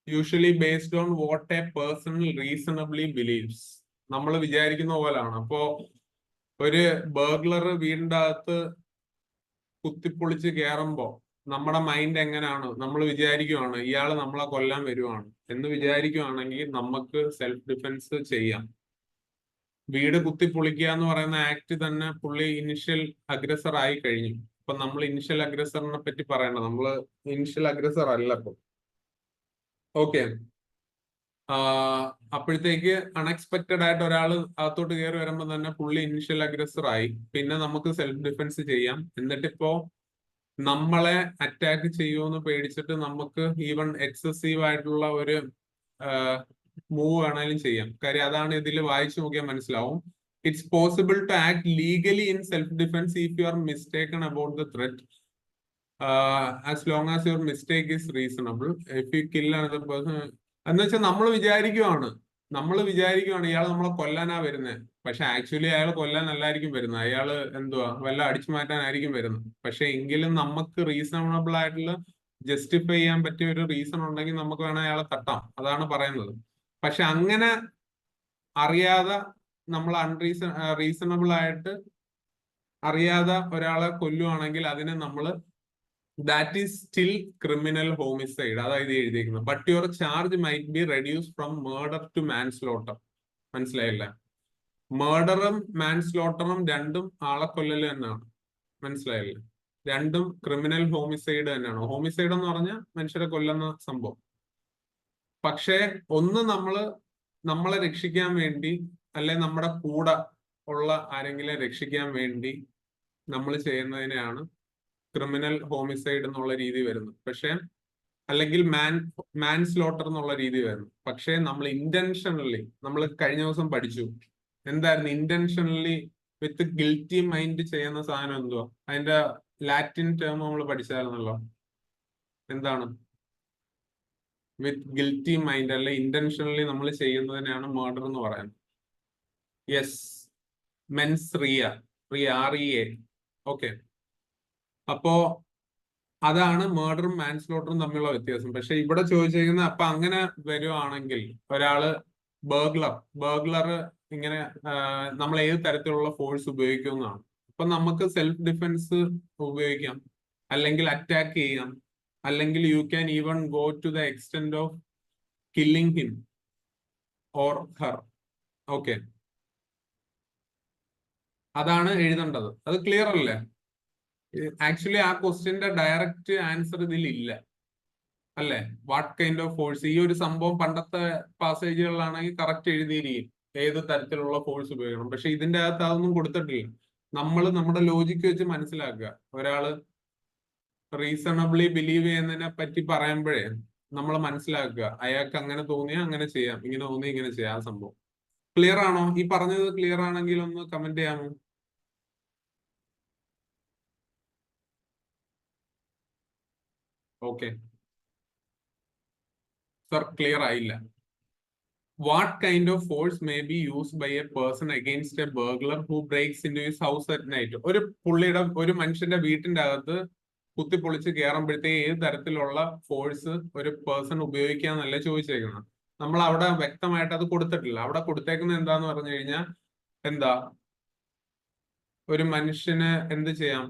Usually based on what a person reasonably believes. നമ്മൾ വിചാരിക്കുന്ന പോലാണ്. അപ്പോ ഒരു burglar വീടിന്റെ അകത്ത് കുത്തിപ്പൊളിച്ച് കയറുമ്പോ നമ്മുടെ മൈൻഡ് എങ്ങനെയാണ്? നമ്മൾ വിചാരിക്കുവാണ് ഇയാൾ നമ്മളെ കൊല്ലാൻ വരുവാണ് എന്ന് വിചാരിക്കുവാണെങ്കിൽ നമുക്ക് സെൽഫ് ഡിഫെൻസ് ചെയ്യാം. വീട് കുത്തിപ്പൊളിക്കുക എന്ന് പറയുന്ന ആക്ട് തന്നെ പുള്ളി ഇനിഷ്യൽ അഗ്രസർ ആയി കഴിഞ്ഞു. അപ്പൊ നമ്മൾ ഇനിഷ്യൽ അഗ്രസറിനെ പറ്റി പറയണ്ട, നമ്മള് ഇനിഷ്യൽ അഗ്രസർ അല്ല ഇപ്പൊ. ഓക്കെ, അപ്പോഴത്തേക്ക് അൺഎക്സ്പെക്ടഡ് ആയിട്ട് ഒരാൾ അകത്തോട്ട് കയറി വരുമ്പോൾ തന്നെ പുള്ളി ഇനിഷ്യൽ അഗ്രസർ ആയി. പിന്നെ നമുക്ക് സെൽഫ് ഡിഫെൻസ് ചെയ്യാം. എന്നിട്ടിപ്പോ നമ്മളെ അറ്റാക്ക് ചെയ്യുമെന്ന് പേടിച്ചിട്ട് നമുക്ക് ഈവൻ എക്സസീവ് ആയിട്ടുള്ള ഒരു മൂവ് വേണേലും ചെയ്യാം. കാര്യം അതാണ് ഇതിൽ വായിച്ചു നോക്കിയാൽ മനസ്സിലാവും. It's possible to act legally in self defence if you are mistaken about the threat, as long as your mistake is reasonable. If you kill another person, എന്ന് വെച്ചാൽ നമ്മൾ വിചാരിക്കുവാണ് ഇയാൾ നമ്മളെ കൊല്ലാനാ വരുന്നത്. പക്ഷെ ആക്ച്വലി അയാൾ കൊല്ലാനല്ലായിരിക്കും വരുന്നത്. അയാള് വല്ല അടിച്ചു മാറ്റാനായിരിക്കും വരുന്നത്. പക്ഷെ എങ്കിലും നമുക്ക് റീസണബിൾ ആയിട്ടുള്ള ജസ്റ്റിഫൈ ചെയ്യാൻ പറ്റിയ ഒരു റീസൺ ഉണ്ടെങ്കിൽ നമുക്ക് വേണേൽ അയാളെ തട്ടാം. അതാണ് പറയുന്നത്. പക്ഷെ അങ്ങനെ അറിയാതെ നമ്മൾ റീസണബിൾ ആയിട്ട് അറിയാതെ ഒരാളെ കൊല്ലുവാണെങ്കിൽ അതിനെ നമ്മൾ that is still criminal homicide. അതായത് എഴുതിയിരിക്കുന്നത്. But your charge might be reduced from murder to manslaughter. മനസ്സിലായില്ല? മർഡറും മാൻസ്ലോട്ടറും രണ്ടും ആളെ കൊല്ലല് തന്നെയാണ്. മനസ്സിലായില്ല? രണ്ടും ക്രിമിനൽ ഹോമിസൈഡ് തന്നെയാണ്. ഹോമിസൈഡ് എന്ന് പറഞ്ഞാൽ മനുഷ്യരെ കൊല്ലുന്ന സംഭവം. പക്ഷേ ഒന്ന് നമ്മളെ രക്ഷിക്കാൻ വേണ്ടി, അല്ലെ നമ്മുടെ കൂടെ ഉള്ള ആരെങ്കിലും രക്ഷിക്കാൻ വേണ്ടി നമ്മൾ ചെയ്യുന്നതിനെയാണ് ക്രിമിനൽ ഹോമിസൈഡ് എന്നുള്ള രീതി വരുന്നു. പക്ഷെ അല്ലെങ്കിൽ മാൻസ്ലോട്ടർ എന്നുള്ള രീതി വരുന്നു. പക്ഷെ നമ്മൾ ഇന്റൻഷനലി, നമ്മൾ കഴിഞ്ഞ ദിവസം പഠിച്ചു എന്തായിരുന്നു ഇന്റൻഷനലി വിത്ത് ഗിൽറ്റി മൈൻഡ് ചെയ്യുന്ന സാധനം എന്തുവാ? അതിന്റെ ലാറ്റിൻ ടേം നമ്മൾ പഠിച്ചായിരുന്നല്ലോ. എന്താണ് വിത്ത് ഗിൽറ്റി മൈൻഡ് അല്ലെ ഇന്റൻഷനലി നമ്മൾ ചെയ്യുന്നതിനാണ് മർഡർ എന്ന് പറയുന്നത്. Yes, mens rea, REA. Okay, അപ്പോ അതാണ് മർഡറും മാൻസ്ലോട്ടറും തമ്മിലുള്ള വ്യത്യാസം. പക്ഷെ ഇവിടെ ചോദിച്ചിരിക്കുന്നത് അപ്പൊ അങ്ങനെ വരുവാണെങ്കിൽ ഒരാള് ബർഗ്ലർ ഇങ്ങനെ നമ്മൾ ഏത് തരത്തിലുള്ള ഫോഴ്സ് ഉപയോഗിക്കുമെന്നാണ്. അപ്പൊ നമുക്ക് സെൽഫ് ഡിഫെൻസ് ഉപയോഗിക്കാം, അല്ലെങ്കിൽ അറ്റാക്ക് ചെയ്യാം, അല്ലെങ്കിൽ you can even go to the extent of killing him or her. Okay, അതാണ് എഴുതേണ്ടത്. അത് ക്ലിയർ അല്ലേ? ആക്ച്വലി ആ ക്വസ്റ്റ്യന്റെ ഡയറക്റ്റ് ആൻസർ ഇതിലില്ല അല്ലേ? വാട്ട് കൈൻഡ് ഓഫ് ഫോഴ്സ്, ഈ ഒരു സംഭവം പണ്ടത്തെ പാസേജുകളിലാണെങ്കിൽ കറക്റ്റ് എഴുതിയിരിക്കും ഏത് തരത്തിലുള്ള ഫോഴ്സ് ഉപയോഗിക്കണം. പക്ഷെ ഇതിന്റെ അകത്ത് അതൊന്നും കൊടുത്തിട്ടില്ല. നമ്മൾ നമ്മുടെ ലോജിക്ക് വെച്ച് മനസ്സിലാക്കുക. ഒരാള് റീസണബിളി ബിലീവ് ചെയ്യുന്നതിനെ പറ്റി പറയുമ്പോഴേ നമ്മൾ മനസ്സിലാക്കുക അയാൾക്ക് അങ്ങനെ തോന്നിയാൽ അങ്ങനെ ചെയ്യാം, ഇങ്ങനെ തോന്നിയാൽ ഇങ്ങനെ ചെയ്യാം. ആ സംഭവം ക്ലിയർ ആണോ? ഈ പറഞ്ഞത് ക്ലിയർ ആണെങ്കിൽ ഒന്ന് കമന്റ് ചെയ്യാമോ? ഓക്കെ സർ, ക്ലിയർ ആയില്ല. What kind of force may be used by a person against a burglar who breaks in to his house at night? ഒരു മനുഷ്യന്റെ വീട്ടിന്റെ അകത്ത് കുത്തിപ്പൊളിച്ച് കയറുമ്പോഴത്തേക്ക് ഏത് തരത്തിലുള്ള ഫോഴ്സ് ഒരു പേഴ്സൺ ഉപയോഗിക്കാന്നല്ല ചോദിച്ചേക്കുന്നത്. നമ്മൾ അവിടെ വ്യക്തമായിട്ട് അത് കൊടുത്തിട്ടില്ല. അവിടെ കൊടുത്തേക്കുന്നത് എന്താന്ന് പറഞ്ഞു കഴിഞ്ഞാൽ എന്താ, ഒരു മനുഷ്യന് എന്ത് ചെയ്യാം,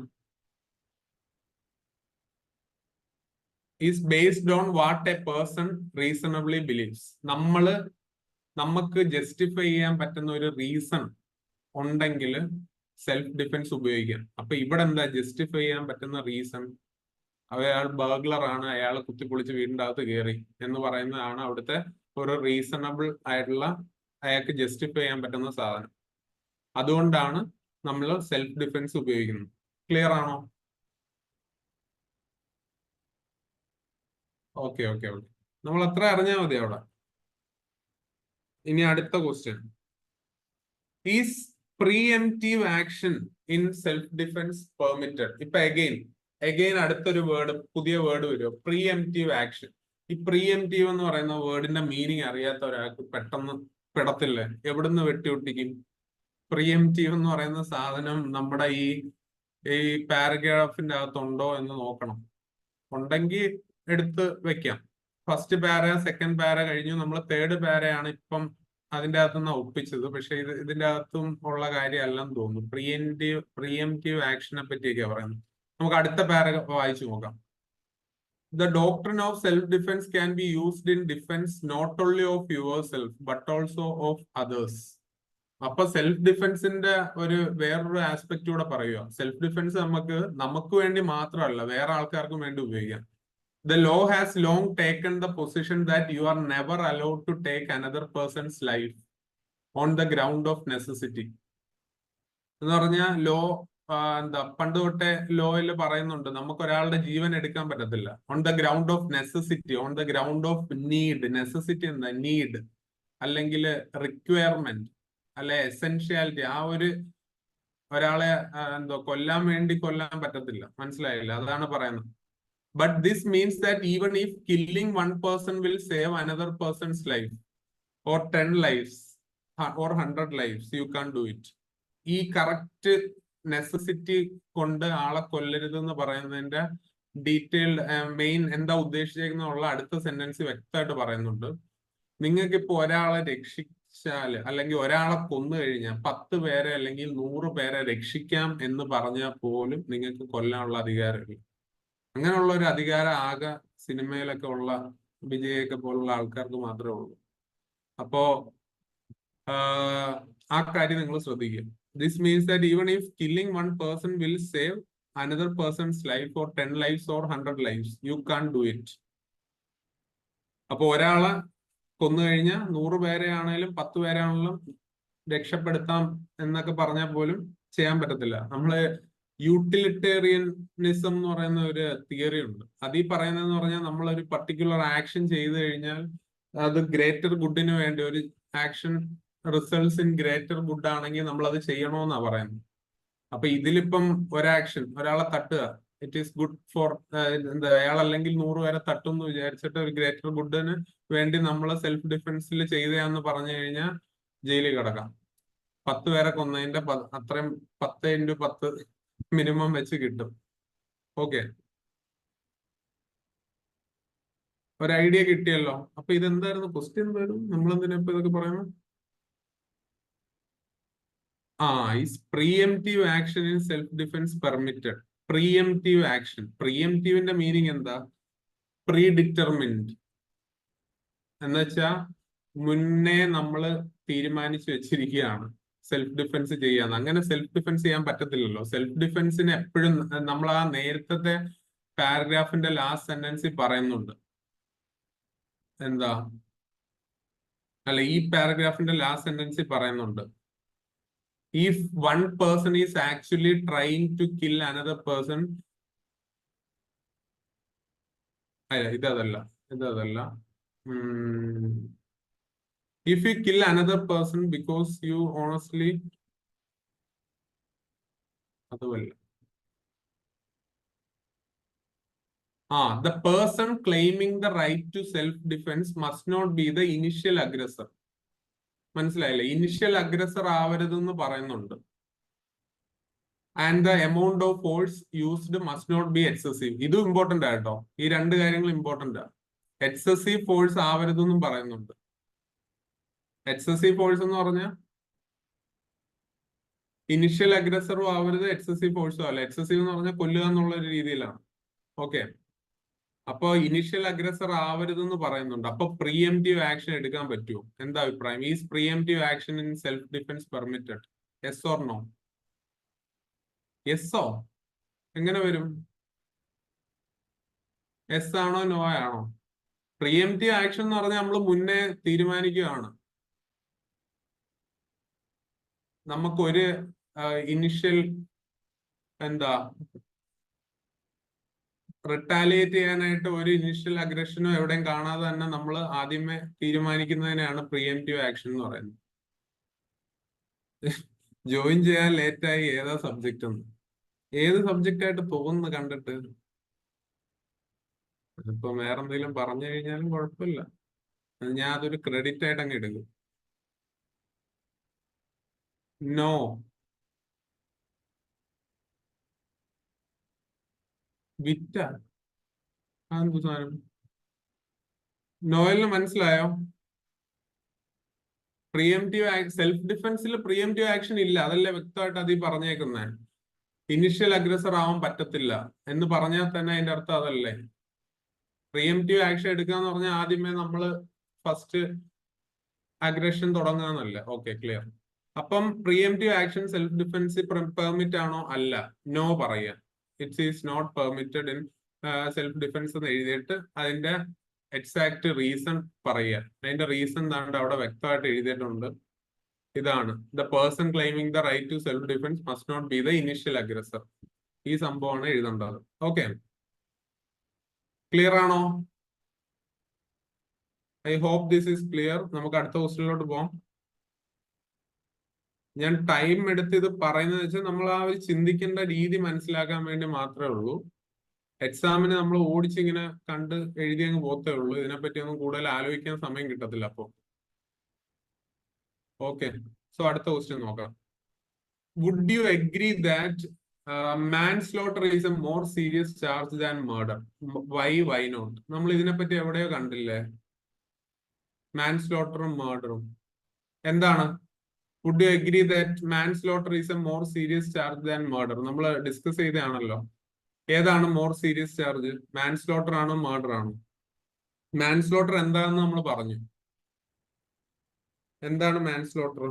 is based on what a person reasonably believes. നമുക്ക് ജസ്റ്റിഫൈ ചെയ്യാൻ പറ്റുന്ന ഒരു റീസൺ ഉണ്ടെങ്കിൽ സെൽഫ് ഡിഫെൻസ് ഉപയോഗിക്കാം. അപ്പൊ ഇവിടെ എന്താ ജസ്റ്റിഫൈ ചെയ്യാൻ പറ്റുന്ന റീസൺ? അയാൾ ബർഗ്ലർ ആണ്, അയാൾ കുത്തിപ്പൊളിച്ച് വീടിന്റെ അകത്ത് കയറി എന്ന് പറയുന്നതാണ് അവിടുത്തെ ഒരു റീസണബിൾ ആയിട്ടുള്ള, അയാൾക്ക് ജസ്റ്റിഫൈ ചെയ്യാൻ പറ്റുന്ന സാധനം. അതുകൊണ്ടാണ് നമ്മൾ സെൽഫ് ഡിഫെൻസ് ഉപയോഗിക്കുന്നത്. ക്ലിയർ ആണോ? ഓക്കെ ഓക്കെ ഓക്കെ, നമ്മൾ അത്ര അറിഞ്ഞാൽ മതി അവിടെ. ഇനി അടുത്ത question, is preemptive action in self defence permitted? ഇപ്പൊ അഗെയിൻ അടുത്തൊരു വേർഡ്, പുതിയ വേർഡ് വരും, പ്രീഎംപ്റ്റീവ് ആക്ഷൻ. ഈ പ്രീഎംപ്റ്റീവ് എന്ന് പറയുന്ന വേർഡിന്റെ മീനിങ് അറിയാത്ത ഒരാൾക്ക് പെട്ടെന്ന് പെടത്തില്ലേ? എവിടുന്ന് വെട്ടിയൊട്ടിക്കും? പ്രീഎംപ്റ്റീവ് എന്ന് പറയുന്ന സാധനം നമ്മുടെ ഈ പാരഗ്രാഫിന്റെ അകത്തുണ്ടോ എന്ന് നോക്കണം. ഉണ്ടെങ്കിൽ എടുത്ത് വെക്കാം. ഫസ്റ്റ് പാര, സെക്കൻഡ് പാര കഴിഞ്ഞു, നമ്മൾ തേർഡ് പാരയാണ് ഇപ്പം അതിന്റെ അകത്തുനിന്ന് ഒപ്പിച്ചത്. പക്ഷെ ഇതിന്റെ അകത്തും ഉള്ള കാര്യമല്ലെന്ന് തോന്നുന്നു. പ്രീഎംപ്റ്റീവ് ആക്ഷനെ പറ്റിയൊക്കെയാ പറയുന്നത്. നമുക്ക് അടുത്ത പാര വായിച്ചു നോക്കാം. The doctrine of self-defense can be used in defense not only of yourself but also of others. അപ്പൊ സെൽഫ് ഡിഫെൻസിന്റെ വേറൊരു ആസ്പെക്ട് കൂടെ പറയുക. സെൽഫ് ഡിഫെൻസ് നമുക്ക് വേണ്ടി മാത്രമല്ല, വേറെ ആൾക്കാർക്കും വേണ്ടി ഉപയോഗിക്കാം. The law has long taken the position that you are never allowed to take another person's life on the ground of necessity. എന്ന് പറഞ്ഞാൽ പണ്ട് തൊട്ടേ ലോയിൽ പറയുന്നുണ്ട് നമുക്ക് ഒരാളുടെ ജീവൻ എടുക്കാൻ പറ്റത്തില്ല on the ground of necessity, on the ground of need. Necessity എന്താ? നീഡ് അല്ലെങ്കിൽ റിക്വയർമെന്റ് അല്ലെ എസെൻഷ്യാലിറ്റി. ഒരാളെ കൊല്ലാൻ വേണ്ടി കൊല്ലാൻ പറ്റത്തില്ല. മനസ്സിലായില്ല? അതാണ് പറയുന്നത്. But this means that even if killing one person will save another person's life or 10 lives or 100 lives, you can't do it. ഈ കറക്റ്റ് നെസസിറ്റി കൊണ്ട് ആളെ കൊല്ലരുത് എന്ന് പറയുന്നതിന്റെ ഡീറ്റെയിൽഡ് മെയിൻ എന്താ ഉദ്ദേശിച്ചേക്കുന്നുള്ള അടുത്ത സെന്റൻസ് വ്യക്തമായിട്ട് പറയുന്നുണ്ട്. നിങ്ങൾക്ക് ഇപ്പൊ ഒരാളെ രക്ഷിച്ചാല് അല്ലെങ്കിൽ ഒരാളെ കൊന്നു കഴിഞ്ഞാൽ 10 പേരെ അല്ലെങ്കിൽ 100 പേരെ രക്ഷിക്കാം എന്ന് പറഞ്ഞാൽ പോലും നിങ്ങൾക്ക് കൊല്ലാനുള്ള അധികാരമില്ല. അങ്ങനെയുള്ള ഒരു അധികാരം ആകെ സിനിമയിലൊക്കെ ഉള്ള വിജയൊക്കെ പോലുള്ള ആൾക്കാർക്ക് മാത്രമേ ഉള്ളൂ. അപ്പോ ആ കാര്യം നിങ്ങൾ ശ്രദ്ധിക്കുക. This means that even if killing one person will save another person's life or 10 lives or 100 lives, you can't do it. അപ്പൊ ഒരാളെ കൊന്നു കഴിഞ്ഞാൽ 100 പേരെ ആണെങ്കിലും 10 പേരെ ആണെങ്കിലും രക്ഷപ്പെടുത്താം എന്നൊക്കെ പറഞ്ഞാൽ പോലും ചെയ്യാൻ പറ്റത്തില്ല. നമ്മള് യൂട്ടിലിറ്റേറിയനിസം എന്ന് പറയുന്ന ഒരു തിയറി ഉണ്ട്. അതിൽ പറയുന്നതെന്ന് പറഞ്ഞാൽ നമ്മൾ ഒരു പർട്ടിക്കുലർ ആക്ഷൻ ചെയ്തു കഴിഞ്ഞാൽ അത് ഗ്രേറ്റർ ഗുഡിന് വേണ്ടി ഒരു action results in greater good ആണെങ്കിൽ നമ്മൾ അത് ചെയ്യണമെന്നാ പറയുന്നത്. അപ്പൊ ഇതിലിപ്പം ഒരാക്ഷൻ, ഒരാളെ തട്ടുക, ഇറ്റ് ഈസ് ഗുഡ് ഫോർ എന്താ, അയാൾ അല്ലെങ്കിൽ 100 പേരെ തട്ടും എന്ന് വിചാരിച്ചിട്ട് ഒരു ഗ്രേറ്റർ ഗുഡിന് വേണ്ടി നമ്മൾ സെൽഫ് ഡിഫൻസിൽ ചെയ്തതാന്ന് പറഞ്ഞു കഴിഞ്ഞാൽ ജയിലിൽ കിടക്കാം. 10 പേരെ കൊന്നതിന്റെ അത്രയും 10x10 മിനിമം വെച്ച് കിട്ടും. ഓക്കെ, ഒരു ഐഡിയ കിട്ടിയല്ലോ. അപ്പൊ ഇതെന്തായിരുന്നു ക്വസ്റ്റ്യൻ വരും, നമ്മൾ എന്തിനാ ഇപ്പൊ ഇതൊക്കെ പറയുന്നത്? Is preemptive action in self defence permitted? Preemptive action, പ്രീഎംപ്റ്റീവിന്റെ മീനിങ് എന്താ? പ്രീ ഡിറ്റർമിൻഡ് എന്ന് വെച്ചാ മുന്നേ നമ്മൾ തീരുമാനിച്ചു വെച്ചിരിക്കുകയാണ് സെൽഫ് ഡിഫൻസ് ചെയ്യാന്ന്. അങ്ങനെ സെൽഫ് ഡിഫൻസ് ചെയ്യാൻ പറ്റത്തില്ലല്ലോ. സെൽഫ് ഡിഫൻസിന് എപ്പോഴും നമ്മൾ ആ നേരത്തെ പാരഗ്രാഫിന്റെ ലാസ്റ്റ് സെന്റൻസിൽ പറയുന്നുണ്ട് എന്താ, അല്ല ഈ പാരഗ്രാഫിന്റെ ലാസ്റ്റ് സെന്റൻസിൽ പറയുന്നുണ്ട്, if one person is actually trying to kill another person. അല്ല ഇതല്ല. If you kill another person because you honestly, അതുമല്ല. The person claiming the right to self-defense must not be the initial aggressor. മനസ്സിലായില്ലേ? Initial aggressor ആവരുതെന്ന് പറയുന്നുണ്ട്. And the amount of force used must not be excessive. ഇതും important ആട്ടോ, ഈ രണ്ട് കാര്യങ്ങൾ important ആണ്. എക്സസീവ് ഫോഴ്സ് ആവരുതെന്നും പറയുന്നുണ്ട്. എക്സസീവ് ഫോഴ്സ് എന്ന് പറഞ്ഞാൽ ഇനിഷ്യൽ അഗ്രസറും ആവരുത്, എക്സസീവ് ഫോഴ്സും ആവില്ല. എക്സസീവ് എന്ന് പറഞ്ഞാൽ കൊല്ലുക എന്നുള്ള ഒരു രീതിയിലാണ്. ഓക്കെ, അപ്പൊ ഇനിഷ്യൽ അഗ്രസർ ആവരുതെന്ന് പറയുന്നുണ്ട്. അപ്പൊ പ്രീഎംപ്റ്റീവ് ആക്ഷൻ എടുക്കാൻ പറ്റുമോ? എന്താ അഭിപ്രായം? Is preemptive action in self defence permitted? Yes or no? യെസ്സോ? എങ്ങനെ വരും? യെസ് ആണോ നോ ആണോ? പ്രീഎംപ്റ്റീവ് ആക്ഷൻ എന്ന് പറഞ്ഞാൽ നമ്മൾ മുന്നേ തീരുമാനിക്കുകയാണ്, നമുക്കൊരു ഇനിഷ്യൽ എന്താ റിട്ടാലിയേറ്റ് ചെയ്യാനായിട്ട് ഒരു ഇനിഷ്യൽ അഗ്രഷനോ എവിടെയും കാണാതെ തന്നെ നമ്മൾ ആദ്യമേ തീരുമാനിക്കുന്നതിനെയാണ് പ്രീഎംപ്റ്റീവ് ആക്ഷൻ എന്ന് പറയുന്നത്. ജോയിൻ ചെയ്യാൻ ലേറ്റായി ഏതാ സബ്ജക്റ്റ് എന്ന്, ഏത് സബ്ജക്റ്റ് ആയിട്ട് തോന്നുന്നു കണ്ടിട്ട്? ഇപ്പൊ വേറെ എന്തെങ്കിലും പറഞ്ഞു കഴിഞ്ഞാലും കുഴപ്പമില്ല, ഞാൻ അതൊരു ക്രെഡിറ്റ് ആയിട്ട് അങ്ങ് എടുക്കും. നോ, വിറ്റ അതെന്ത് സാധനം? നോയലിന് മനസ്സിലായോ? പ്രീഎംപ്റ്റീവ് സെൽഫ് ഡിഫൻസിൽ പ്രീഎംപ്റ്റീവ് ആക്ഷൻ ഇല്ല, അതല്ലേ വ്യക്തമായിട്ട് അതിൽ പറഞ്ഞേക്കുന്നേ. ഇനിഷ്യൽ അഗ്രസർ ആവാൻ പറ്റത്തില്ല എന്ന് പറഞ്ഞാൽ തന്നെ അതിന്റെ അർത്ഥം അതല്ലേ. പ്രീഎംപ്റ്റീവ് ആക്ഷൻ എടുക്കാന്ന് പറഞ്ഞാൽ ആദ്യമേ നമ്മൾ ഫസ്റ്റ് അഗ്രഷൻ തുടങ്ങാന്നല്ല. Okay, clear. അപ്പം preemptive action self defence permit ആണോ? അല്ല, നോ പറയുക. It's is not permitted in self defence എന്ന് എഴുതിയിട്ട് അതിന്റെ എക്സാക്ട് റീസൺ പറയുക. അതിന്റെ റീസൺ എന്താണ്ട് അവിടെ വ്യക്തമായിട്ട് എഴുതിയിട്ടുണ്ട്. ഇതാണ്, the person claiming the right to self defence must not be the initial aggressor. ഈ സംഭവമാണ് എഴുതേണ്ടത്. ഓക്കെ, ക്ലിയർ ആണോ? I hope this is clear. നമുക്ക് അടുത്ത ക്വസ്റ്റ്യനിലോട്ട് പോകാം. ഞാൻ ടൈം എടുത്ത് ഇത് പറയുന്നത് വെച്ചാൽ നമ്മൾ ആ ഒരു ചിന്തിക്കേണ്ട രീതി മനസ്സിലാക്കാൻ വേണ്ടി മാത്രമേ ഉള്ളൂ. എക്സാമിന് നമ്മൾ ഓടിച്ചിങ്ങനെ കണ്ട് എഴുതി അങ്ങ് പോത്തേ ഉള്ളൂ. ഇതിനെപ്പറ്റി ഒന്നും കൂടുതൽ ആലോചിക്കാൻ സമയം കിട്ടത്തില്ല അപ്പൊ. ഓക്കെ, സോ അടുത്ത ക്വസ്റ്റ്യൻ നോക്കാം. Would you agree that manslaughter is a more serious charge than murder? Why not? നമ്മൾ ഇതിനെപ്പറ്റി എവിടെയോ കണ്ടില്ലേ, മാൻസ്ലോട്ടറും മർഡറും. എന്താണ്? Would you agree that manslaughter is a more serious charge than murder? നമ്മൾ ഡിസ്കസ് ചെയ്തതാണല്ലോ. ഏതാണ് മോർ സീരിയസ് ചാർജ്? മാൻസ്ലോട്ടർ ആണോ മർഡർ ആണോ? മാൻസ്ലോട്ടർ എന്താണെന്ന് നമ്മൾ പറഞ്ഞു. എന്താണ് മാൻസ്ലോട്ടർ?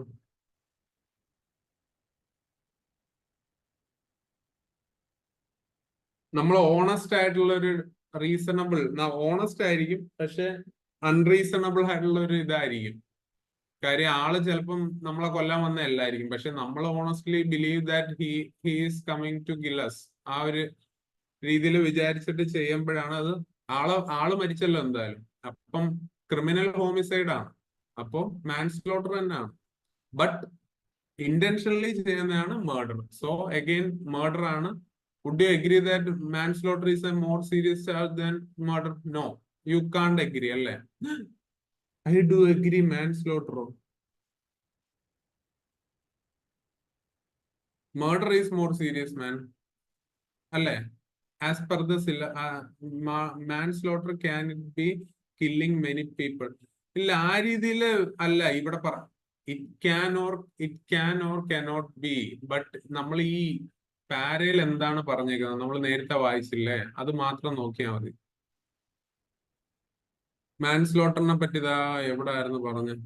നമ്മൾ ഓണസ്റ്റ് ആയിട്ടുള്ള ഒരു റീസണബിൾ, ഓണസ്റ്റ് ആയിരിക്കും പക്ഷെ അൺറീസണബിൾ ആയിട്ടുള്ള ഒരു ഇതായിരിക്കും. കാര്യം ആള് ചിലപ്പം നമ്മളെ കൊല്ലാൻ വന്നതല്ലായിരിക്കും, പക്ഷെ നമ്മൾ honestly believe that he is coming to kill us. ആ ഒരു രീതിയിൽ വിചാരിച്ചിട്ട് ചെയ്യുമ്പോഴാണ് അത് ആള് മരിച്ചല്ലോ എന്തായാലും. അപ്പം ക്രിമിനൽ ഹോമിസൈഡ് ആണ്, അപ്പൊ മാൻസ്ലോട്ടർ തന്നെയാണ്. ബട്ട് ഇന്റൻഷനലി ചെയ്യുന്നതാണ് മർഡർ. സോ അഗെയിൻ മർഡർ ആണ്. Would you agree that manslaughter is a more serious charge than murder? No, you can't agree അല്ലേ? I do agree manslaughter. Murder is more serious man അല്ലേ? As per the manslaughter can it be killing many people. ഇല്ല, ആ രീതിയിൽ അല്ല ഇവിടെ പറ. It can or cannot be. But നമ്മൾ ഈ പാരയിൽ എന്താണ് പറഞ്ഞേക്കുന്നത് നമ്മൾ നേരത്തെ വായിച്ചില്ലേ, അത് മാത്രം നോക്കിയാൽ മതി. മാൻസ്ലോട്ടറിനെ പറ്റിതാ എവിടെ ആയിരുന്നു പറഞ്ഞത്?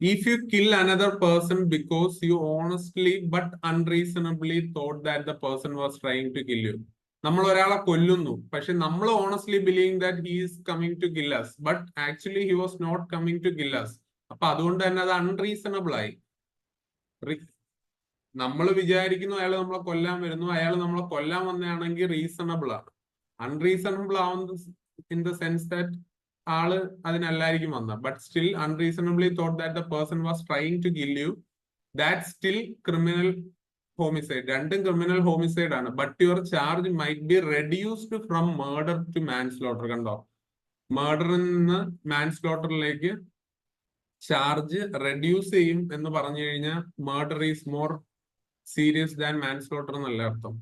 If you kill another person because you honestly but unreasonably thought that the person was trying to kill you. നമ്മൾ ഒരാളെ കൊല്ലുന്നു, പക്ഷെ നമ്മൾ honestly believing that he is coming to kill us, but actually he was not coming to kill us. അപ്പൊ അതുകൊണ്ട് തന്നെ അത് unreasonable ആയി. നമ്മൾ വിചാരിക്കുന്നു അയാൾ നമ്മളെ കൊല്ലാൻ വരുന്നു, അയാൾ നമ്മളെ കൊല്ലാൻ വന്നതാണെങ്കിൽ റീസണബിൾ ആണ്. അൺറീസണബിൾ ആവുന്ന ഇൻ ദ സെൻസ് ദാറ്റ് ആള് അതിനല്ലായിരിക്കും വന്ന, but still unreasonably thought that the person was trying to kill you. That still criminal homicide. രണ്ടും ക്രിമിനൽ ഹോമിസൈഡ് ആണ്. But your charge might be reduced from murder to manslaughter. കണ്ടോ, മർഡറിൽ നിന്ന് മാൻസ്ലോട്ടറിലേക്ക് charge reduce ചെയ്യും എന്ന് പറഞ്ഞു കഴിഞ്ഞാൽ murder is more serious than manslaughter എന്നല്ല അർത്ഥം.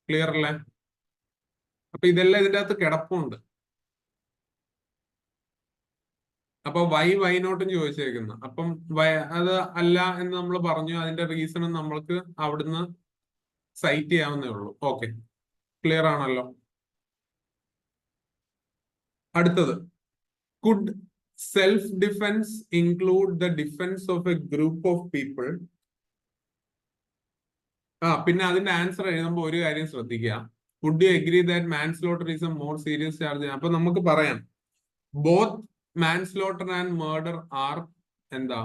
ക്ലിയർ അല്ലേ? അപ്പൊ ഇതെല്ലാം ഇതിന്റെ അകത്ത് കിടപ്പുണ്ട്. അപ്പൊ വൈ നോട്ടും ചോദിച്ചേക്കുന്നു. അപ്പം അത് അല്ല എന്ന് നമ്മൾ പറഞ്ഞു. അതിന്റെ റീസണും നമ്മൾക്ക് അവിടുന്ന് സൈറ്റ് ചെയ്യാവുന്നേ ഉള്ളൂ. ഓക്കെ, ക്ലിയർ ആണല്ലോ? അടുത്തത്, could self defence include the defence of a group of people? പിന്നെ അതിന്റെ ആൻസർ എഴുതുമ്പോൾ ഒരു കാര്യം ശ്രദ്ധിക്കുക. Would you agree that manslaughter is a more serious charge? അപ്പൊ നമുക്ക് പറയാം both manslaughter and murder are എന്താ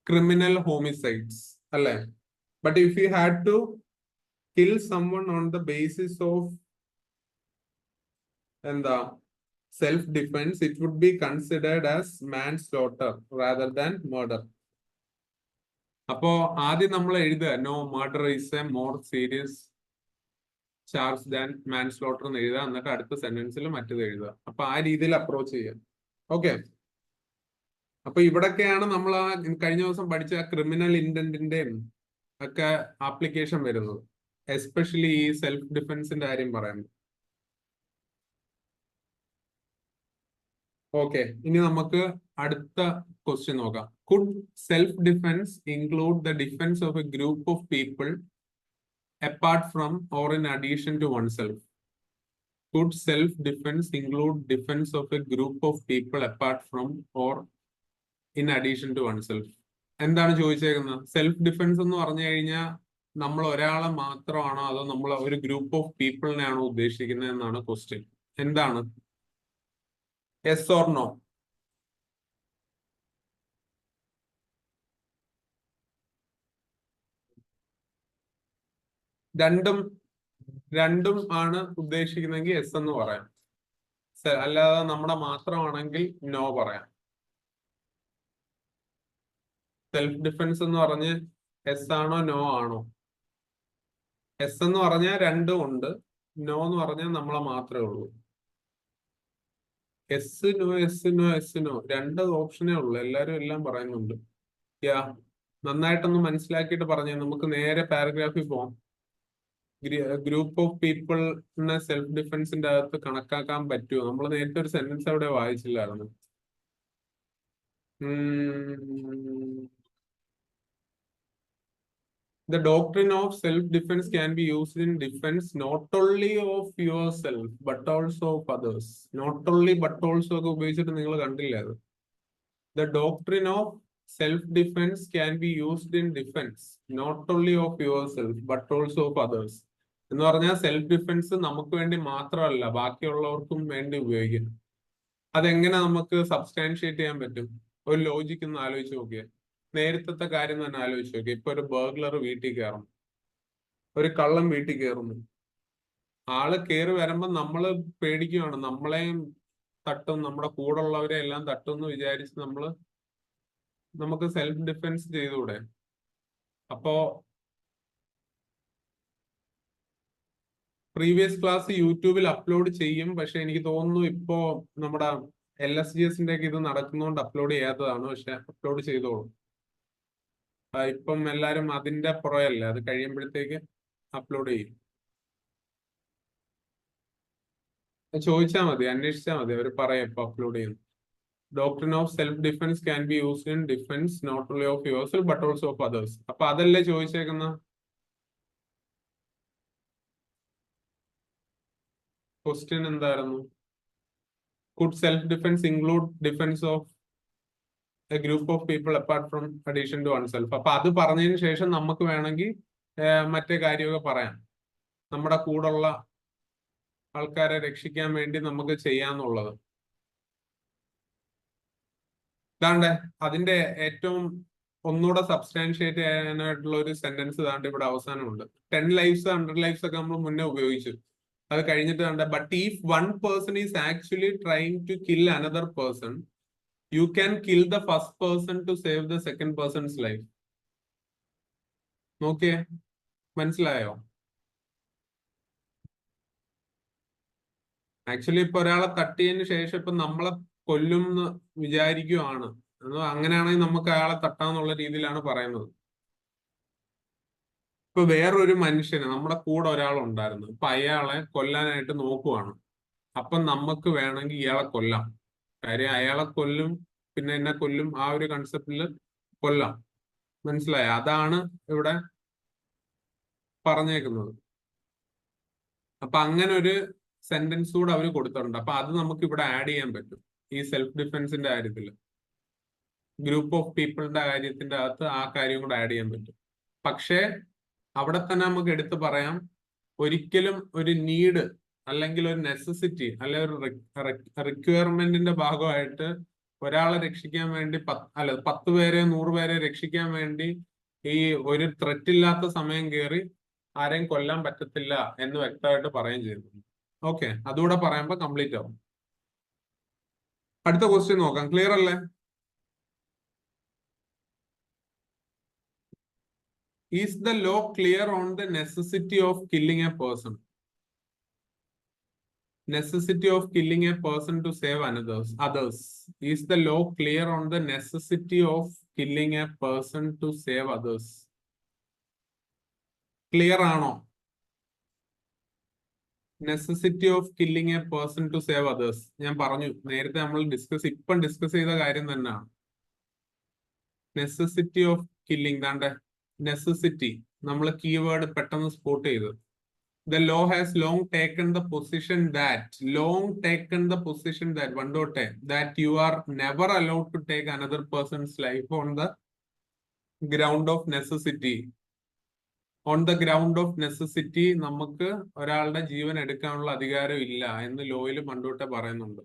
ക്രിമിനൽ ഹോമിസൈഡ്സ് അല്ലേ? But if you had to kill someone on the basis of എന്താ self defence, it would be considered as manslaughter rather than murder. അപ്പോ ആദ്യം നമ്മൾ എഴുതുക no murder is a more serious charge than manslaughter എന്ന് എഴുതുക. എന്നിട്ട് അടുത്ത സെന്റൻസിൽ മറ്റത് എഴുതുക. അപ്പൊ ആ രീതിയിൽ അപ്രോച്ച് ചെയ്യുക. ഓക്കെ, അപ്പൊ ഇവിടൊക്കെയാണ് നമ്മൾ ആ കഴിഞ്ഞ ദിവസം പഠിച്ച ക്രിമിനൽ ഇന്റന്റിന്റെയും ഒക്കെ ആപ്ലിക്കേഷൻ വരുന്നത്, എസ്പെഷ്യലി ഈ സെൽഫ് ഡിഫെൻസിന്റെ കാര്യം പറയുന്നത്. ഓക്കെ, ഇനി നമുക്ക് അടുത്ത ക്വസ്റ്റ്യൻ നോക്കാം. Could self defence include the defence of a group of people apart from or in addition to oneself? Could self-defense include defense of a group of people apart from or in addition to oneself? എന്താണ് ചോദിച്ചേക്കുന്നത്? Self defence എന്ന് പറഞ്ഞു കഴിഞ്ഞാൽ നമ്മൾ ഒരാളെ മാത്രമാണോ അതോ നമ്മൾ ഒരു ഗ്രൂപ്പ് ഓഫ് പീപ്പിളിനെയാണോ ഉദ്ദേശിക്കുന്നത് എന്നാണ് ക്വസ്റ്റ്യൻ. എന്താണ്? Yes or no? രണ്ടും ആണ് ഉദ്ദേശിക്കുന്നെങ്കിൽ എസ് എന്ന് പറയാം. അല്ലാതെ നമ്മുടെ മാത്രമാണെങ്കിൽ നോ പറയാം. സെൽഫ് ഡിഫെൻസ് എന്ന് പറഞ്ഞ് എസ് ആണോ നോ ആണോ? എസ് എന്ന് പറഞ്ഞാൽ രണ്ടും ഉണ്ട്, നോ എന്ന് പറഞ്ഞാൽ നമ്മളെ മാത്രമേ ഉള്ളൂ. Yes no yes no yes no രണ്ട് ഓപ്ഷനേ ഉള്ളൂ. എല്ലാരും എല്ലാം പറയുന്നുണ്ട്. യാ, നന്നായിട്ടൊന്ന് മനസ്സിലാക്കിയിട്ട് പറഞ്ഞേ. നമുക്ക് നേരെ പാരഗ്രാഫിൽ പോവാം. ഗ്രൂപ്പ് ഓഫ് പീപ്പിളിനെ സെൽഫ് ഡിഫെൻസിന്റെ അകത്ത് കണക്കാക്കാൻ പറ്റുമോ? നമ്മൾ നേരത്തെ ഒരു സെന്റൻസ് അവിടെ വായിച്ചില്ലായിരുന്നു. The doctrine of self-defense can be used in defense not only of yourself but also of others. Not only but also ഒക്കെ ഉപയോഗിച്ചിട്ട് നിങ്ങൾ കണ്ടില്ലേ അത്? The doctrine of self-defense can be used in defense not only of yourself but also of others. എന്ന് പറഞ്ഞാൽ self defence നമുക്ക് വേണ്ടി മാത്രമല്ല ബാക്കിയുള്ളവർക്കും വേണ്ടി ഉപയോഗിക്കും. അതെങ്ങനെ നമുക്ക് സബ്സ്റ്റാൻഷിയേറ്റ് ചെയ്യാൻ പറ്റും? ഒരു ലോജിക്ക് ഒന്ന് ആലോചിച്ച് നോക്കിയേ. നേരത്തെ കാര്യം തന്നെ ആലോചിച്ച് നോക്കിയേ. ഇപ്പൊ ഒരു ബർഗ്ലർ വീട്ടിൽ കയറും, ഒരു കള്ളൻ വീട്ടിൽ കയറുന്നു. ആള് കയറി വരുമ്പോ നമ്മള് പേടിക്കുവാണ്, നമ്മളെയും തട്ടും, നമ്മുടെ കൂടെ ഉള്ളവരെ എല്ലാം തട്ടും എന്ന് വിചാരിച്ച് നമുക്ക് സെൽഫ് ഡിഫെൻസ് ചെയ്തുകൂടെ? അപ്പോ പ്രീവിയസ് ക്ലാസ് യൂട്യൂബിൽ അപ്ലോഡ് ചെയ്യും. പക്ഷെ എനിക്ക് തോന്നുന്നു ഇപ്പോ നമ്മുടെ LSGSന്റെ ഒക്കെ ഇത് നടക്കുന്നതുകൊണ്ട് അപ്ലോഡ് ചെയ്യാത്തതാണ്. പക്ഷെ അപ്ലോഡ് ചെയ്തോളൂ. ഇപ്പം എല്ലാരും അതിന്റെ പുറകല്ലേ, അത് കഴിയുമ്പോഴത്തേക്ക് അപ്ലോഡ് ചെയ്യും. ചോദിച്ചാൽ മതി, അന്വേഷിച്ചാൽ മതി, അവർ പറയാം ഇപ്പൊ അപ്ലോഡ് ചെയ്യുന്നു. Doctrine of self defence can be used in defence not only of yourself but also of others. അപ്പൊ അതല്ലേ ചോദിച്ചേക്കുന്ന ക്വസ്റ്റ്യൻ എന്തായിരുന്നു? Could self defence include defence of a group of people apart from addition to oneself? അപ്പൊ അത് പറഞ്ഞതിന് ശേഷം നമുക്ക് വേണമെങ്കിൽ മറ്റേ കാര്യമൊക്കെ പറയാം. നമ്മുടെ കൂടുള്ള ആൾക്കാരെ രക്ഷിക്കാൻ വേണ്ടി നമുക്ക് ചെയ്യാന്നുള്ളത്. ഇതാണ്ട് അതിന്റെ ഏറ്റവും ഒന്നുകൂടെ സബ്സ്റ്റാൻഷിയേറ്റ് ചെയ്യാനായിട്ടുള്ള ഒരു സെന്റൻസ് ഇതാണ്ട് ഇവിടെ അവസാനമുണ്ട്. 10 lives 100 lives ഒക്കെ നമ്മൾ മുന്നേ ഉപയോഗിച്ചു. അത് കഴിഞ്ഞിട്ട് കണ്ട, but if one person is actually trying to kill another person, you can kill the first person to save the second person's life. നോക്കിയേ, മനസ്സിലായോ? ആക്ച്വലി ഇപ്പൊ ഒരാളെ തട്ടിയതിന് ശേഷം ഇപ്പൊ നമ്മളെ കൊല്ലും എന്ന് വിചാരിക്കുവാണ്, അങ്ങനെയാണെങ്കിൽ നമുക്ക് അയാളെ തട്ടാന്നുള്ള രീതിയിലാണ് പറയുന്നത്. ഇപ്പൊ വേറൊരു മനുഷ്യന് നമ്മുടെ കൂടെ ഒരാളുണ്ടായിരുന്നു, ഇപ്പൊ അയാളെ കൊല്ലാനായിട്ട് നോക്കുവാണ്. അപ്പൊ നമുക്ക് വേണമെങ്കിൽ ഇയാളെ കൊല്ലാം. കാര്യം അയാളെ കൊല്ലും, പിന്നെ എന്നെ കൊല്ലും, ആ ഒരു കൺസെപ്റ്റില് കൊല്ലാം. മനസ്സിലായ? അതാണ് ഇവിടെ പറഞ്ഞേക്കുന്നത്. അപ്പൊ അങ്ങനെ ഒരു സെന്റൻസ് കൂടെ അവർ കൊടുത്തിട്ടുണ്ട്. അപ്പൊ അത് നമുക്ക് ഇവിടെ ആഡ് ചെയ്യാൻ പറ്റും ഈ സെൽഫ് ഡിഫെൻസിന്റെ കാര്യത്തിൽ. ഗ്രൂപ്പ് ഓഫ് പീപ്പിളിന്റെ കാര്യത്തിന്റെ അകത്ത് ആ കാര്യം കൂടെ ആഡ് ചെയ്യാൻ പറ്റും. പക്ഷേ അവിടെ തന്നെ നമുക്ക് എടുത്തു പറയാം, ഒരിക്കലും ഒരു നീഡ് അല്ലെങ്കിൽ ഒരു നെസസിറ്റി അല്ലെങ്കിൽ ഒരു റിക്വയർമെന്റിന്റെ ഭാഗമായിട്ട് ഒരാളെ രക്ഷിക്കാൻ വേണ്ടി 10 പേരെ 100 പേരെ രക്ഷിക്കാൻ വേണ്ടി ഈ ഒരു ത്രെറ്റ് ഇല്ലാത്ത സമയം കയറി ആരെയും കൊല്ലാൻ പറ്റത്തില്ല എന്ന് വ്യക്തമായിട്ട് പറയുകയും ചെയ്തിട്ടുണ്ട്. ഓക്കെ, അതുകൂടെ പറയുമ്പോ കംപ്ലീറ്റ് ആവും. അടുത്ത ക്വസ്റ്റ്യൻ നോക്കാം. ക്ലിയർ അല്ലേ? Is the law clear on the necessity of killing a person? Necessity of killing a person to save others. Is the law clear on the necessity of killing a person to save others? Clear ആണോ? Necessity of killing a person to save others. ഞാൻ പറഞ്ഞു നേരത്തെ, നമ്മൾ ഇപ്പം discuss ചെയ്ത കാര്യം തന്നെയാണ്. Necessity of killing, ദാണ്ടെ നെസസിറ്റി നമ്മൾ കീവേഡ് പെട്ടെന്ന് സ്പോട്ട് ചെയ്ത്. The law has long taken the position that that you are never allowed to take another person's life on the ground of necessity. On the ground of necessity നമുക്ക് ഒരാളുടെ ജീവൻ എടുക്കാനുള്ള അധികാരം ഇല്ല എന്ന് ലോയിൽ പണ്ടോട്ടെ പറയുന്നുണ്ട്.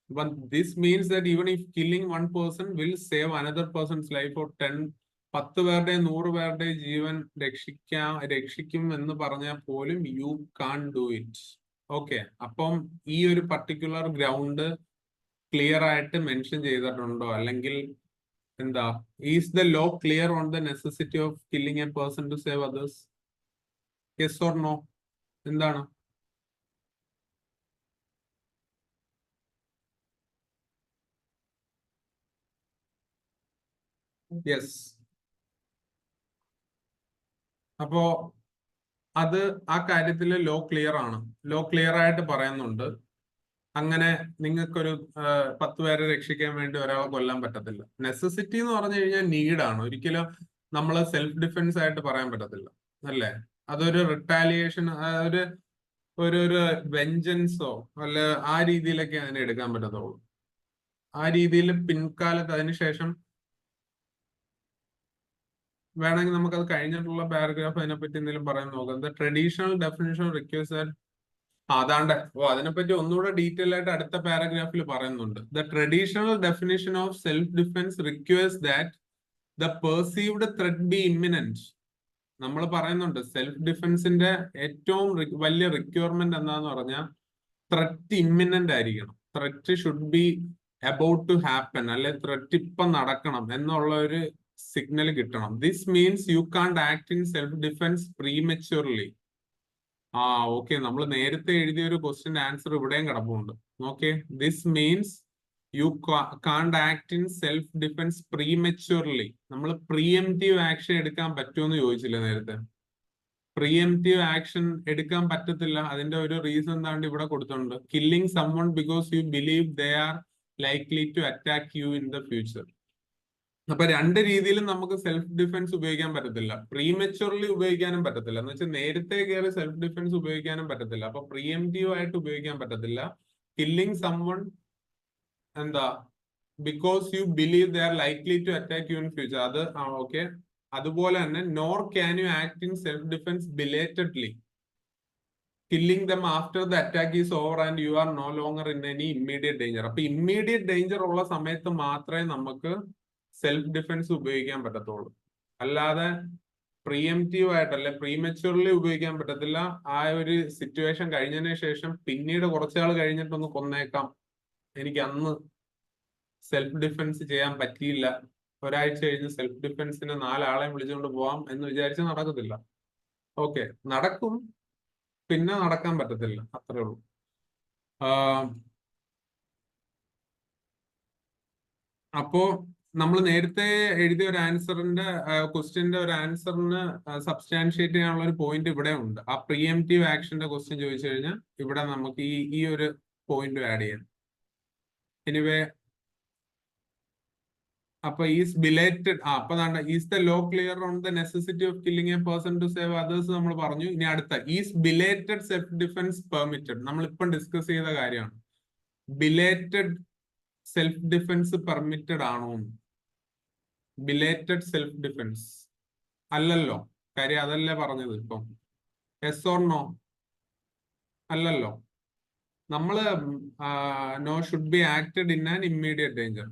But this means that even if killing one person will save another person's life or 10 പേരുടെ 100 പേരുടെ ജീവൻ രക്ഷിക്കും എന്ന് പറഞ്ഞാൽ പോലും you can do it. Okay, അപ്പം ഈ ഒരു പർട്ടിക്കുലർ ഗ്രൗണ്ട് ക്ലിയർ ആയിട്ട് മെൻഷൻ ചെയ്തിട്ടുണ്ടോ? അല്ലെങ്കിൽ എന്താ, is the law clear on the necessity of killing a person to save others? Yes or no? എന്താണ്? യെസ്. അപ്പോ അത് ആ കാര്യത്തിൽ ലോ ക്ലിയർ ആണ്. ലോ ക്ലിയർ ആയിട്ട് പറയുന്നുണ്ട്, അങ്ങനെ നിങ്ങൾക്കൊരു 10 പേരെ രക്ഷിക്കാൻ വേണ്ടി ഒരാളെ കൊല്ലാൻ പറ്റത്തില്ല. നെസസിറ്റി എന്ന് പറഞ്ഞു കഴിഞ്ഞാൽ നീഡാണ്, ഒരിക്കലും നമ്മൾ സെൽഫ് ഡിഫെൻസ് ആയിട്ട് പറയാൻ പറ്റത്തില്ല, അല്ലേ? അതൊരു റിട്ടാലിയേഷൻ, ഒരു വെഞ്ചൻസോ അല്ല ആ രീതിയിലൊക്കെ അതിനെ എടുക്കാൻ പറ്റത്തുള്ളൂ. ആ രീതിയിൽ പിൻകാലത്ത് അതിനുശേഷം വേണമെങ്കിൽ നമുക്കത് കഴിഞ്ഞിട്ടുള്ള പാരഗ്രാഫ് അതിനെപ്പറ്റി എന്തെങ്കിലും പറയാൻ നോക്കാം. The traditional definition requires that അതാണ്ട് അതിനെപ്പറ്റി ഒന്നുകൂടെ ഡീറ്റെയിൽ ആയിട്ട് അടുത്ത പാരഗ്രാഫിൽ പറയുന്നുണ്ട്. The traditional definition of self defence requires that the perceived threat be imminent. നമ്മൾ പറയുന്നുണ്ട് സെൽഫ് ഡിഫെൻസിന്റെ ഏറ്റവും വലിയ റിക്വയർമെന്റ് എന്താന്ന് പറഞ്ഞാൽ ത്രെറ്റ് ഇമ്മിനന്റ് ആയിരിക്കണം. Threat should be about to happen, അല്ലെ ത്രെറ്റ് ഇപ്പം നടക്കണം എന്നുള്ള ഒരു സിഗ്നൽ കിട്ടണം. This means you can't act in self defence prematurely. Okay, നമ്മൾ നേരത്തെ എഴുതിയ ഒരു ക്വസ്റ്റ്യൻ ആൻസർ ഇവിടെയും കിടപ്പുണ്ട്. Okay, this means you can't act in self defence prematurely. നമ്മൾ പ്രീഎംറ്റീവ് ആക്ഷൻ എടുക്കാൻ പറ്റുമെന്ന് ചോദിച്ചില്ല നേരത്തെ. പ്രീഎംറ്റീവ് ആക്ഷൻ എടുക്കാൻ പറ്റത്തില്ല. അതിന്റെ ഒരു റീസൺ താണ്ട് ഇവിടെ കൊടുത്തിട്ടുണ്ട്. Killing someone because you believe they are likely to attack you in the future. അപ്പൊ രണ്ട് രീതിയിലും നമുക്ക് സെൽഫ് ഡിഫെൻസ് ഉപയോഗിക്കാൻ പറ്റത്തില്ല. പ്രീമെച്യൂർലി ഉപയോഗിക്കാനും പറ്റത്തില്ല, എന്ന് വെച്ചാൽ നേരത്തെ കയറി സെൽഫ് ഡിഫെൻസ് ഉപയോഗിക്കാനും പറ്റത്തില്ല. അപ്പൊ പ്രീഎംറ്റീവ് ആയിട്ട് ഉപയോഗിക്കാൻ പറ്റത്തില്ല. കില്ലിംഗ് സംവൺ എന്താ because you believe they are likely to attack you in future, അത് ഓക്കെ. അതുപോലെ തന്നെ nor can you act in self defence belatedly, killing them after the attack is over and you are no longer in any immediate danger. അപ്പൊ immediate danger ഉള്ള സമയത്ത് മാത്രമേ നമുക്ക് self defence ഉപയോഗിക്കാൻ പറ്റത്തുള്ളൂ. അല്ലാതെ പ്രീഎംറ്റീവ് ആയിട്ടല്ലേ പ്രീമെച്യൂർലി ഉപയോഗിക്കാൻ പറ്റത്തില്ല. ആ ഒരു സിറ്റുവേഷൻ കഴിഞ്ഞതിന് ശേഷം പിന്നീട് കുറച്ചാൾ കഴിഞ്ഞിട്ടൊന്ന് കൊന്നേക്കാം, എനിക്ക് അന്ന് സെൽഫ് ഡിഫെൻസ് ചെയ്യാൻ പറ്റിയില്ല, ഒരാഴ്ച കഴിഞ്ഞ് സെൽഫ് ഡിഫെൻസിന് 4 ആളെയും വിളിച്ചുകൊണ്ട് പോവാം എന്ന് വിചാരിച്ച് നടക്കത്തില്ല. ഓക്കെ, നടക്കും, പിന്നെ നടക്കാൻ പറ്റത്തില്ല, അത്രേ ഉള്ളൂ. അപ്പോ നമ്മൾ നേരത്തെ എഴുതിയ ഒരു ആൻസറിന്റെ ക്വസ്റ്റ്യന്റെ ഒരു ആൻസറിന് സബ്സ്റ്റാൻഷിയേറ്റ് ചെയ്യാനുള്ള ഒരു പോയിന്റ് ഇവിടെ ഉണ്ട്. ആ പ്രീഎംറ്റീവ് ആക്ഷന്റെ ക്വസ്റ്റ്യൻ ചോദിച്ചു കഴിഞ്ഞാൽ ഇവിടെ നമുക്ക് ഈ ഒരു പോയിന്റ് ആഡ് ചെയ്യാം. എനിവേ, അപ്പൊ ഈസ് ബിലേറ്റഡ്, അപ്പൊ is the law clear on the necessity of killing a person to save others നമ്മൾ പറഞ്ഞു. ഇനി അടുത്ത is belated self defence permitted, നമ്മൾ ഇപ്പം ഡിസ്കസ് ചെയ്ത കാര്യമാണ്. ബിലേറ്റഡ് സെൽഫ് ഡിഫെൻസ് പെർമിറ്റഡ് ആണോ? ബിലേറ്റഡ് സെൽഫ് ഡിഫെൻസ് അല്ലല്ലോ, കാര്യം അതല്ലേ പറഞ്ഞത്. ഇപ്പം യെസ് ഓർ നോ? അല്ലല്ലോ. നമ്മള് no should be acted in an immediate danger.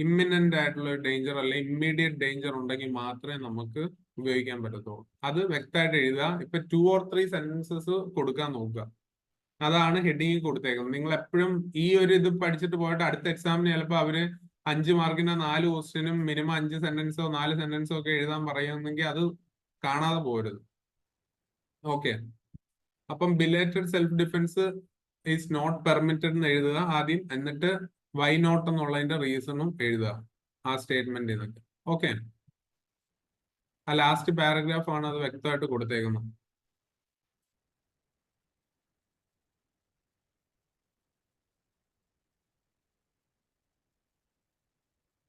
Imminent ആയിട്ടുള്ള ഡേഞ്ചർ അല്ലെ ഇമ്മീഡിയറ്റ് ഡേഞ്ചർ ഉണ്ടെങ്കിൽ മാത്രമേ നമുക്ക് ഉപയോഗിക്കാൻ പറ്റത്തുള്ളൂ. അത് വ്യക്തമായിട്ട് എഴുതുക. ഇപ്പൊ 2 or 3 സെന്റൻസസ് കൊടുക്കാൻ നോക്കുക. അതാണ് ഹെഡിങ് കൊടുത്തേക്കുന്നത്. നിങ്ങൾ എപ്പോഴും ഈ ഒരു ഇത് പഠിച്ചിട്ട് പോയിട്ട് അടുത്ത എക്സാമിന് ചിലപ്പോൾ അവര് 5 മാർക്കിന് 4 ക്വസ്റ്റ്യനും മിനിമം 5 സെന്റൻസോ 4 സെന്റൻസോ ഒക്കെ എഴുതാൻ പറയുമെങ്കിൽ അത് കാണാതെ പോരുത്. ഓക്കെ, അപ്പം belated self defence is not permitted എന്ന് എഴുതുക ആദ്യം, എന്നിട്ട് വൈ നോട്ട് എന്നുള്ളതിന്റെ റീസണും എഴുതുക ആ സ്റ്റേറ്റ്മെന്റ് എന്നിട്ട്. ഓക്കെ, ആ ലാസ്റ്റ് പാരഗ്രാഫ് ആണ് അത് വ്യക്തമായിട്ട് കൊടുത്തേക്കുന്നത്.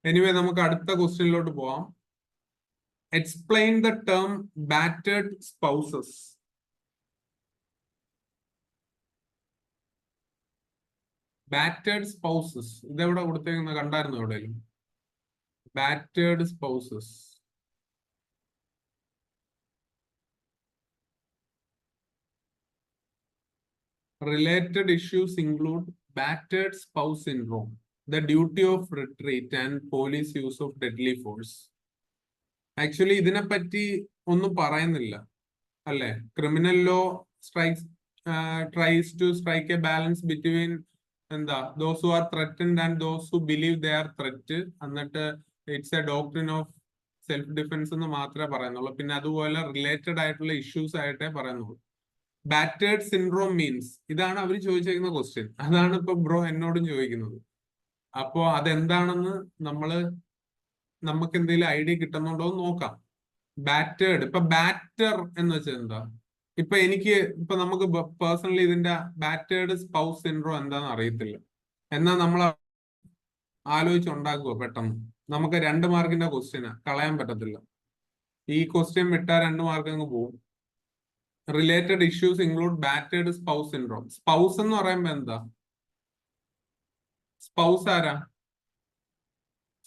എനിവേ, നമുക്ക് അടുത്ത ക്വസ്റ്റ്യനിലോട്ട് പോവാം. Explain the term battered spouses. Battered spouses ഇതെവിടെ കൊടുത്തേക്കുന്ന കണ്ടായിരുന്നു എവിടെയെങ്കിലും? Battered spouses. Related issues include battered spouse syndrome, the duty of retreat, and police use of deadly force. Actually ഇതിനെപ്പറ്റി ഒന്നും പറയുന്നില്ല അല്ലെ. Criminal law tries to strike a balance between those who are threatened and those who believe they are threatened. എന്നിട്ട് it's A doctrine of self defence എന്ന് മാത്രമേ പറയുന്നുള്ളൂ. പിന്നെ അതുപോലെ റിലേറ്റഡ് ആയിട്ടുള്ള ഇഷ്യൂസ് ആയിട്ടേ പറയുന്നുള്ളൂ. ബാറ്റേഡ് സിൻഡ്രോം മീൻസ്, ഇതാണ് അവർ ചോദിച്ചിരിക്കുന്ന ക്വസ്റ്റ്യൻ. അതാണ് ഇപ്പൊ ബ്രോ എന്നോടും ചോദിക്കുന്നത്. അപ്പോ അതെന്താണെന്ന് നമുക്ക് എന്തെങ്കിലും ഐഡിയ കിട്ടുന്നുണ്ടോ എന്ന് നോക്കാം. ബാറ്റേഡ്, ഇപ്പൊ ബാറ്റർ എന്ന് വെച്ചാൽ എന്താ? ഇപ്പൊ നമുക്ക് പേഴ്സണലി ഇതിന്റെ ബാറ്റേഡ് സ്പൗസ് സിൻഡ്രോം എന്താന്ന് അറിയത്തില്ല. എന്നാൽ നമ്മൾ ആലോചിച്ചുണ്ടാക്കുവോ പെട്ടെന്ന്? നമുക്ക് 2 മാർക്കിന്റെ ക്വസ്റ്റ്യനാ, കളയാൻ പറ്റത്തില്ല. ഈ ക്വസ്റ്റ്യൻ വിട്ടാൽ 2 മാർക്ക് അങ്ങ് പോകും. Related issues include battered spouse syndrome. Spouse എന്ന് പറയുമ്പോ എന്താ? സ്പൗസ് ആരാ?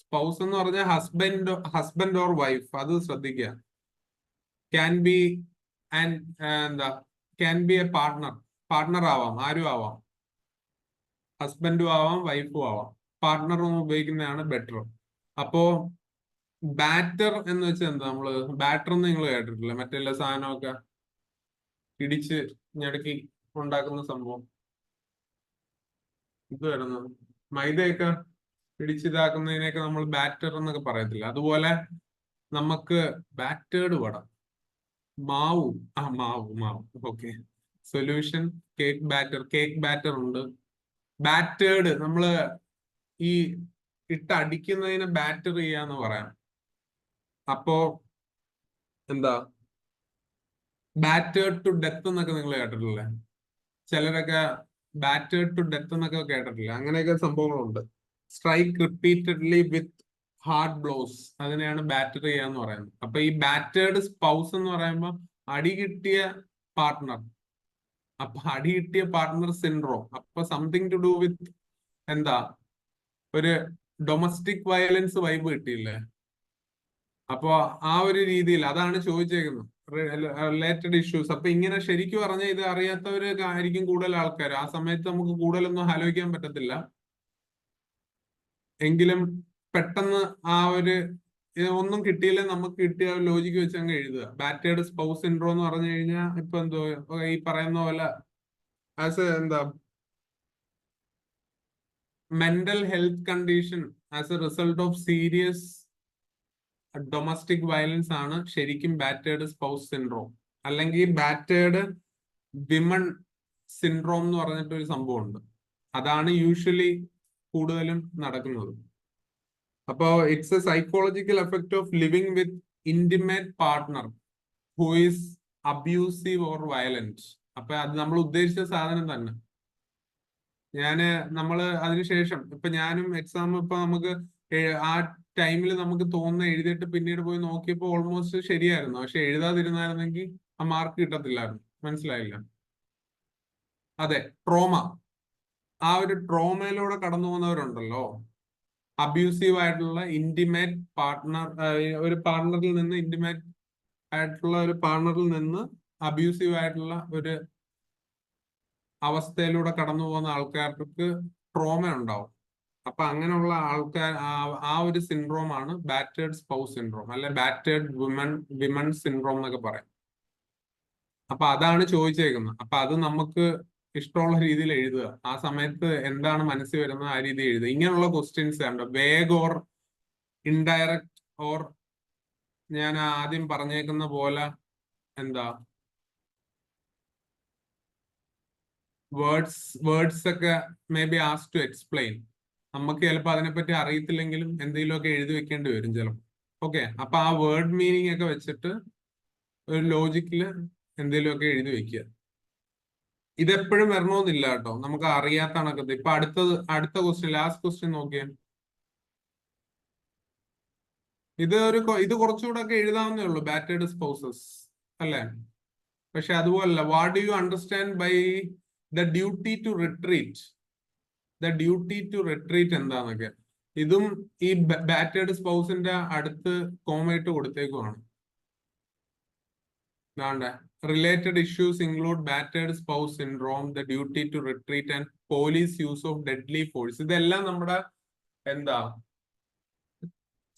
സ്പൗസ് എന്ന് പറഞ്ഞാൽ ഹസ്ബൻഡ് ഓർ വൈഫ്, അത് ശ്രദ്ധിക്കുക. Can be can be A partner. Partner ആവാം, ആരും ആവാം, ഹസ്ബൻഡും ആവാം, വൈഫും ആവാം. പാർട്ട്ണർ ഉപയോഗിക്കുന്നതാണ് ബെറ്റർ. അപ്പോ ബാറ്റർ എന്ന് വെച്ചാൽ എന്താ? നമ്മള് ബാറ്റർ എന്ന് നിങ്ങൾ കേട്ടിട്ടില്ല? മറ്റെല്ലാ സാധനമൊക്കെ ഇടിച്ച് ഞെടുക്കി ഉണ്ടാക്കുന്ന സംഭവം ഇത് വരുന്നത്, മൈദയൊക്കെ ഇടിച്ചിതാക്കുന്നതിനെയൊക്കെ നമ്മൾ ബാറ്റർ എന്നൊക്കെ പറയത്തില്ല. അതുപോലെ നമുക്ക് ബാറ്റേഡ് വട, മാവ്, മാവ് ഓക്കെ. സൊല്യൂഷൻ കേക്ക് ബാറ്റർ ഉണ്ട്. ബാറ്റേഡ് നമ്മള് ഈ അടിക്കുന്നതിനെ ബാറ്റർ ചെയ്യാന്ന് പറയാം. അപ്പോ എന്താ ബാറ്റേഡ് ടു ഡെത്ത് എന്നൊക്കെ നിങ്ങൾ കേട്ടിട്ടില്ലേ? ചിലരൊക്കെ ബാറ്റേഡ് ടു ഡെത്ത് എന്നൊക്കെ കേട്ടിട്ടില്ല. അങ്ങനെയൊക്കെ സംഭവങ്ങളുണ്ട്. Strike repeatedly with hard blows, അതിനെയാണ് ബാറ്റർ ചെയ്യാന്ന് പറയുന്നത്. അപ്പൊ ഈ ബാറ്റേഡ് സ്പൗസ് എന്ന് പറയുമ്പോൾ അടി കിട്ടിയ പാർട്ട്ണർ. അപ്പൊ അടി കിട്ടിയ പാർട്ട്ണർ സിൻഡ്രോം. അപ്പൊ സംതിങ് ടു ഡു വിത്ത് എന്താ, ഒരു ഡൊമസ്റ്റിക് വയലൻസ് വൈബ് കിട്ടിയില്ലേ? അപ്പൊ ആ ഒരു രീതിയിൽ അതാണ് ചോദിച്ചേക്കുന്നത്, റിലേറ്റഡ് ഇഷ്യൂസ്. അപ്പൊ ഇങ്ങനെ ശരിക്കും പറഞ്ഞാൽ ഇത് അറിയാത്തവര് ആയിരിക്കും കൂടുതൽ ആൾക്കാർ. ആ സമയത്ത് നമുക്ക് കൂടുതലൊന്നും ആലോചിക്കാൻ പറ്റത്തില്ല. എങ്കിലും പെട്ടെന്ന് ആ ഒരു ഒന്നും കിട്ടിയില്ല, നമുക്ക് കിട്ടിയ ലോജിക്ക് വെച്ച് അങ്ങ് എഴുതുക. ബാറ്റേഡ് സ്പൗസ് സിൻഡ്രോം എന്ന് പറഞ്ഞു കഴിഞ്ഞാൽ ഇപ്പൊ എന്തോ ഈ പറയുന്ന പോലെ ആസ് എന്താ mental health condition as A result of serious domestic violence ആണ് ശരിക്കും ബാറ്റേഡ് സ്പൗസ് സിൻഡ്രോം. അല്ലെങ്കിൽ ബാറ്റേഡ് വിമൺ സിൻഡ്രോം എന്ന് പറഞ്ഞിട്ട് ഒരു സംഭവമുണ്ട്. അതാണ് യൂഷ്വലി കൂടുതലും നടക്കുന്നത്. അപ്പോ it's A psychological effect of living with intimate partner who is abusive or violent. അപ്പൊ അത് നമ്മൾ ഉദ്ദേശിച്ച സാധനം തന്നെ. നമ്മള് അതിനുശേഷം ഇപ്പൊ ഞാനും എക്സാം ഇപ്പൊ നമുക്ക് ആ ടൈമിൽ നമുക്ക് തോന്നുന്ന എഴുതിയിട്ട് പിന്നീട് പോയി നോക്കിയപ്പോൾ ഓൾമോസ്റ്റ് ശരിയായിരുന്നു. പക്ഷെ എഴുതാതിരുന്നായിരുന്നെങ്കിൽ ആ മാർക്ക് കിട്ടത്തില്ലായിരുന്നു. മനസ്സിലായില്ല? അതെ, ട്രോമ. ആ ഒരു ട്രോമയിലൂടെ കടന്നു പോകുന്നവരുണ്ടല്ലോ, അബ്യൂസീവ് ആയിട്ടുള്ള ഇന്റിമേറ്റ് പാർട്ട്ണർ, ഒരു പാർട്ട്ണറിൽ നിന്ന് ഇന്റിമേറ്റ് ആയിട്ടുള്ള ഒരു പാർട്ട്ണറിൽ നിന്ന് അബ്യൂസീവ് ആയിട്ടുള്ള ഒരു അവസ്ഥയിലൂടെ കടന്നു പോകുന്ന ആൾക്കാർക്ക് ട്രോമ ഉണ്ടാവും. അപ്പൊ അങ്ങനെയുള്ള ആൾക്കാർ ആ ഒരു സിൻഡ്രോം ആണ് ബാറ്റേഡ് സ്പൗസ് സിൻഡ്രോം, അല്ലെ ബാറ്റേഡ് വിമൺ സിൻഡ്രോം എന്നൊക്കെ പറയും. അപ്പൊ അതാണ് ചോദിച്ചേക്കുന്നത്. അപ്പൊ അത് നമുക്ക് ഇഷ്ടമുള്ള രീതിയിൽ എഴുതുക. ആ സമയത്ത് എന്താണ് മനസ്സിൽ വരുന്നത് ആ രീതി എഴുതുക. ഇങ്ങനെയുള്ള ക്വസ്റ്റ്യൻസ് ഉണ്ട്, വേഗ് ഓർ ഇൻഡയറക്റ്റ് ഓർ ഞാൻ ആദ്യം പറഞ്ഞേക്കുന്ന പോലെ എന്താ വേർഡ്സ് ഒക്കെ may be ask to explain. നമുക്ക് ചിലപ്പോൾ അതിനെപ്പറ്റി അറിയത്തില്ലെങ്കിലും എന്തെങ്കിലുമൊക്കെ എഴുതി വെക്കേണ്ടി വരും ചിലപ്പോൾ. ഓക്കെ, അപ്പൊ ആ വേർഡ് മീനിങ് ഒക്കെ വെച്ചിട്ട് ഒരു ലോജിക്കില് എന്തെങ്കിലുമൊക്കെ എഴുതി വെക്കുക. ഇതെപ്പോഴും വരണമെന്നില്ല കേട്ടോ, നമുക്ക് അറിയാത്ത കണക്കത്ത്. ഇപ്പൊ അടുത്ത ക്വസ്റ്റ്യൻ, ലാസ്റ്റ് ക്വസ്റ്റ്യൻ നോക്കിയേ. ഇത് കുറച്ചുകൂടെ ഒക്കെ എഴുതാവുന്നേ ഉള്ളൂ, ബാറ്റേഡ് സ്പൗസസ് അല്ലേ? പക്ഷെ അതുപോലല്ല. What do you understand by the duty to retreat? The duty to retreat എന്താന്നൊക്കെ ഇതും ഈ ബാറ്റേഡ് സ്പൗസിന്റെ അടുത്ത് കോമയിട്ട് കൊടുത്തേക്കുവാണ്. Related issues include battered spouse syndrome, the duty to retreat and police use of deadly force. ഇതെല്ലാം നമ്മുടെ എന്താ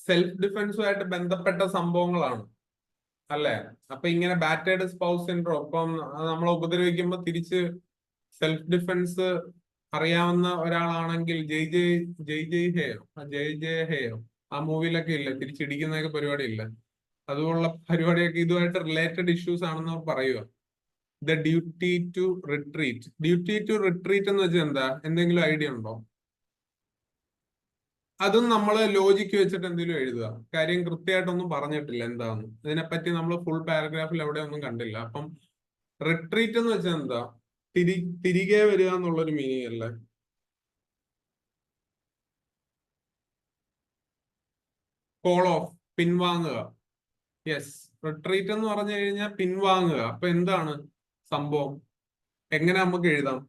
സെൽഫ് ഡിഫൻസുമായിട്ട് ബന്ധപ്പെട്ട സംഭവങ്ങളാണ് അല്ലെ? അപ്പൊ ഇങ്ങനെ ബാറ്റേഡ് സ്പൗസ് സിൻഡ്രോം, ഇപ്പം നമ്മളെ ഉപദ്രവിക്കുമ്പോൾ തിരിച്ച് സെൽഫ് ഡിഫൻസ് അറിയാവുന്ന ഒരാളാണെങ്കിൽ ജയ് ഹേയോ ആ മൂവിയിലൊക്കെ ഇല്ല, തിരിച്ചിടിക്കുന്നതൊക്കെ പരിപാടി ഇല്ല. അതുപോലുള്ള പരിപാടിയൊക്കെ ഇതുമായിട്ട് റിലേറ്റഡ് ഇഷ്യൂസ് ആണെന്ന് പറയുക. The duty to retreat. Duty to retreat എന്ന് വെച്ചാൽ എന്താ? എന്തെങ്കിലും ഐഡിയ ഉണ്ടോ? അതും നമ്മൾ ലോജിക്ക് വെച്ചിട്ട് എന്തെങ്കിലും എഴുതുക. കാര്യം കൃത്യമായിട്ടൊന്നും പറഞ്ഞിട്ടില്ല എന്താന്ന്. ഇതിനെപ്പറ്റി നമ്മൾ ഫുൾ പാരഗ്രാഫിൽ എവിടെ ഒന്നും കണ്ടില്ല. അപ്പം റിട്രീറ്റ് എന്ന് വെച്ചാൽ എന്താ? തിരികെ വരിക എന്നുള്ളൊരു മീനിങ് അല്ലേ? കോൾ ഓഫ്, പിൻവാങ്ങുക. യെസ്, റിട്രീറ്റ് എന്ന് പറഞ്ഞു കഴിഞ്ഞാൽ പിൻവാങ്ങുക. അപ്പൊ എന്താണ് സംഭവം? എങ്ങനെ നമുക്ക് എഴുതാം?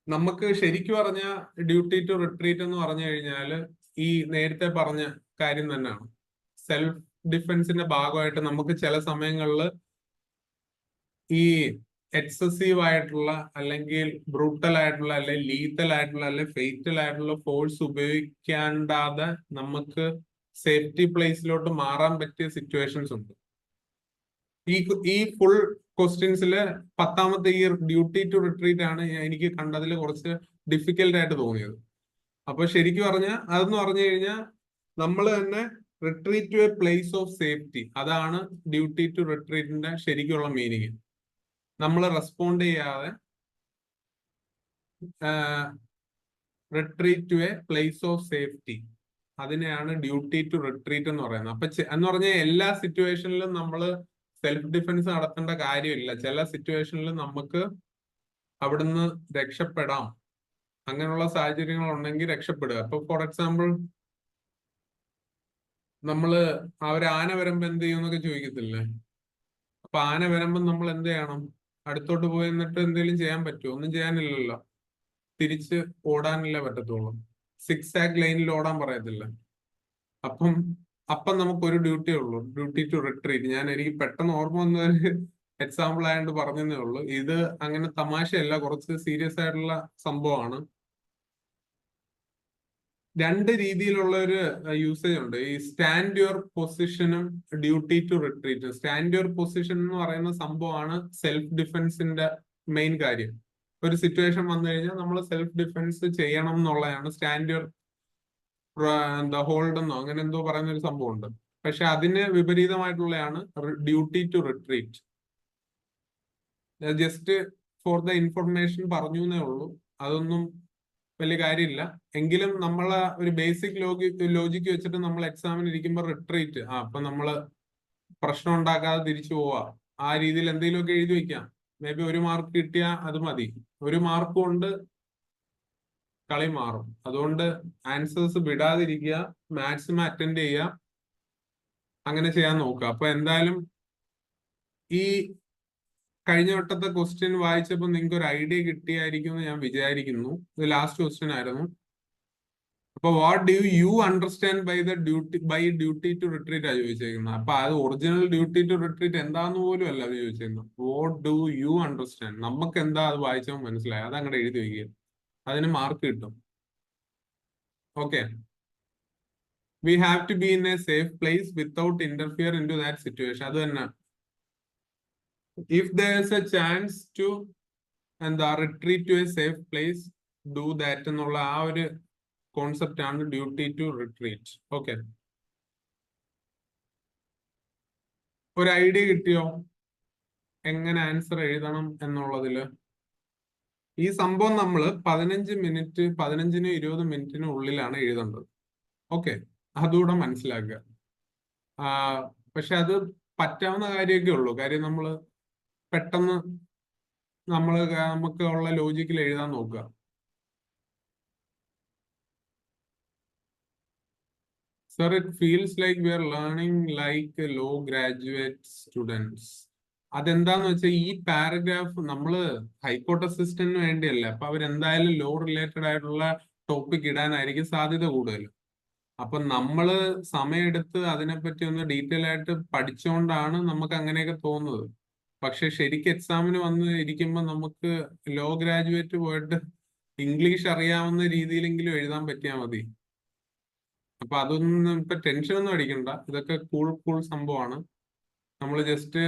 നമുക്ക് ശരിക്കും പറഞ്ഞ ഡ്യൂട്ടി ടു റിട്രീറ്റ് എന്ന് പറഞ്ഞു കഴിഞ്ഞാൽ ഈ നേരത്തെ പറഞ്ഞ കാര്യം തന്നെയാണ്. സെൽഫ് ഡിഫൻസിന്റെ ഭാഗമായിട്ട് നമുക്ക് ചില സമയങ്ങളിൽ ഈ എക്സസീവ് ആയിട്ടുള്ള അല്ലെങ്കിൽ ബ്രൂട്ടൽ ആയിട്ടുള്ള അല്ലെങ്കിൽ ലീത്തൽ ആയിട്ടുള്ള അല്ലെങ്കിൽ ഫെയ്റ്റൽ ആയിട്ടുള്ള ഫോഴ്സ് ഉപയോഗിക്കാണ്ടാതെ നമുക്ക് സേഫ്റ്റി പ്ലേസിലോട്ട് മാറാൻ പറ്റിയ സിറ്റുവേഷൻസ് ഉണ്ട്. ഈ ഫുൾ ക്വസ്റ്റ്യൻസിൽ 10ാമത്തെ ഈ ഡ്യൂട്ടി ടു റിട്രീറ്റ് ആണ് എനിക്ക് കണ്ടതിൽ കുറച്ച് ഡിഫിക്കൽട്ട് ആയിട്ട് തോന്നിയത്. അപ്പൊ ശരിക്കും പറഞ്ഞാൽ അതെന്ന് പറഞ്ഞു കഴിഞ്ഞാൽ നമ്മൾ തന്നെ retreat to a place of safety, അതാണ് ഡ്യൂട്ടി ടു റിട്രീറ്റിന്റെ ശരിക്കുള്ള മീനിങ്. നമ്മൾ റെസ്പോണ്ട് ചെയ്യാതെ retreat to a place of safety, അതിനെയാണ് ഡ്യൂട്ടി ടു റിട്രീറ്റ് എന്ന് പറയുന്നത്. അപ്പൊ എന്ന് പറഞ്ഞാൽ എല്ലാ സിറ്റുവേഷനിലും നമ്മൾ സെൽഫ് ഡിഫൻസ് നടത്തേണ്ട കാര്യമില്ല. ചില സിറ്റുവേഷനിൽ നമുക്ക് അവിടുന്ന് രക്ഷപ്പെടാം. അങ്ങനെയുള്ള സാഹചര്യങ്ങൾ ഉണ്ടെങ്കിൽ രക്ഷപ്പെടുക. അപ്പൊ ഫോർ എക്സാമ്പിൾ നമ്മള് ആ ഒരു ആന വരുമ്പോ എന്ത് ചെയ്യും എന്നൊക്കെ ചോദിക്കത്തില്ലേ? അപ്പൊ ആന വരുമ്പോ നമ്മൾ എന്ത് ചെയ്യണം? അടുത്തോട്ട് പോയി എന്നിട്ട് എന്തെങ്കിലും ചെയ്യാൻ പറ്റുമോ? ഒന്നും ചെയ്യാനില്ലല്ലോ. തിരിച്ച് ഓടാനല്ലേ പറ്റത്തുള്ളൂ. 6 ആഗ് ലൈനിൽ ഓടാൻ പറയത്തില്ല. അപ്പം നമുക്ക് ഒരു ഡ്യൂട്ടിയേ ഉള്ളൂ, ഡ്യൂട്ടി ടു റിട്രീറ്റ്. എനിക്ക് പെട്ടെന്ന് ഓർമ്മ വന്ന ഒരു എക്സാമ്പിൾ ആയതുകൊണ്ട് പറഞ്ഞതേ ഉള്ളൂ. ഇത് അങ്ങനെ തമാശയല്ല, കുറച്ച് സീരിയസ് ആയിട്ടുള്ള സംഭവമാണ്. 2 രീതിയിലുള്ള ഒരു യൂസേജ് ഉണ്ട്. ഈ സ്റ്റാൻഡ് യുവർ പൊസിഷനും duty to retreat. Stand your position എന്ന് പറയുന്ന സംഭവമാണ് സെൽഫ് ഡിഫൻസിന്റെ മെയിൻ കാര്യം. ഒരു സിറ്റുവേഷൻ വന്നു കഴിഞ്ഞാൽ നമ്മൾ സെൽഫ് ഡിഫൻസ് ചെയ്യണം എന്നുള്ളതാണ്. സ്റ്റാൻഡ് യുവർ ഹോൾഡ് എന്നോ അങ്ങനെ എന്തോ പറയുന്ന ഒരു സംഭവം ഉണ്ട്. പക്ഷെ അതിന് വിപരീതമായിട്ടുള്ളതാണ് duty to retreat. Just for the information പറഞ്ഞു എന്നേ ഉള്ളൂ. അതൊന്നും വലിയ കാര്യമില്ല. എങ്കിലും നമ്മളെ ഒരു ബേസിക് ലോജിക്ക് വെച്ചിട്ട് നമ്മൾ എക്സാമിന് ഇരിക്കുമ്പോൾ റിട്രീറ്റ്, അപ്പൊ നമ്മള് പ്രശ്നം ഉണ്ടാക്കാതെ തിരിച്ചു പോവാ, ആ രീതിയിൽ എന്തെങ്കിലുമൊക്കെ എഴുതി വെക്കാം. മേ ബി 1 മാർക്ക് കിട്ടിയാൽ അത് മതി. 1 മാർക്ക് കൊണ്ട് കളി മാറും. അതുകൊണ്ട് ആൻസേഴ്സ് വിടാതിരിക്കുക, മാക്സിമം അറ്റൻഡ് ചെയ്യുക, അങ്ങനെ ചെയ്യാൻ നോക്കുക. അപ്പൊ എന്തായാലും ഈ കഴിഞ്ഞ വട്ടത്തെ ക്വസ്റ്റ്യൻ വായിച്ചപ്പോൾ നിങ്ങൾക്ക് ഒരു ഐഡിയ കിട്ടിയായിരിക്കും എന്ന് ഞാൻ വിചാരിക്കുന്നു. ഇത് ലാസ്റ്റ് ക്വസ്റ്റ്യൻ ആയിരുന്നു. അപ്പൊ what do you understand by duty to retreat ആ ചോദിച്ചേക്കുന്നത്. അപ്പൊ അത് ഒറിജിനൽ ഡ്യൂട്ടി ടു റിട്രീറ്റ് എന്താന്ന് പോലും അല്ല അത് ചോദിച്ചേക്കുന്നത്. വാട്ട് ഡു യു അണ്ടർസ്റ്റാൻഡ്, നമുക്ക് എന്താ അത് വായിച്ചപ്പോൾ മനസ്സിലായി, അത് അങ്ങോട്ട് എഴുതി വയ്ക്കുക. അതിന് മാർക്ക് കിട്ടും. Okay. We have to be in a safe place without interfere in to that situation. അത് തന്നെ. If there is a chance to retreat to a safe place, do that എന്നുള്ള ആ ഒരു കോൺസെപ്റ്റ് ആണ് ഡ്യൂട്ടി ടു റിട്രീറ്റ്. ഓക്കെ, ഒരു idea കിട്ടിയോ എങ്ങനെ answer എഴുതണം എന്നുള്ളതില്? ഈ സംഭവം നമ്മൾ 15 മിനിറ്റ് 15-നും 20 മിനിറ്റിനും ഉള്ളിലാണ് എഴുതേണ്ടത്. ഓക്കെ, അതുകൂടെ മനസ്സിലാക്കുക. പക്ഷെ അത് പറ്റാവുന്ന കാര്യമൊക്കെ ഉള്ളൂ. കാര്യം നമ്മൾ പെട്ടെന്ന് നമുക്ക് ഉള്ള ലോജിക്കിൽ എഴുതാൻ നോക്കുക. Sir, it feels like we are learning like law graduate students. അതെന്താന്ന് വെച്ചാൽ ഈ പാരഗ്രാഫ് നമ്മള് ഹൈക്കോർട്ട് അസിസ്റ്റന്റിന് വേണ്ടിയല്ല. അപ്പൊ അവരെന്തായാലും ലോ റിലേറ്റഡ് ആയിട്ടുള്ള ടോപ്പിക് ഇടാനായിരിക്കും സാധ്യത കൂടുതൽ. അപ്പൊ നമ്മള് സമയമെടുത്ത് അതിനെപ്പറ്റി ഒന്ന് ഡീറ്റെയിൽ ആയിട്ട് പഠിച്ചുകൊണ്ടാണ് നമുക്ക് അങ്ങനെയൊക്കെ തോന്നുന്നത്. പക്ഷെ ശരിക്കും എക്സാമിന് വന്ന് ഇരിക്കുമ്പോൾ നമുക്ക് ലോ ഗ്രാജുവേറ്റ് പോയിട്ട് ഇംഗ്ലീഷ് അറിയാവുന്ന രീതിയിലെങ്കിലും എഴുതാൻ പറ്റിയാൽ മതി. അപ്പൊ അതൊന്നും ഇപ്പൊ ടെൻഷനൊന്നും അടിക്കണ്ട. ഇതൊക്കെ കൂൾ സംഭവമാണ്. നമ്മൾ ജസ്റ്റ്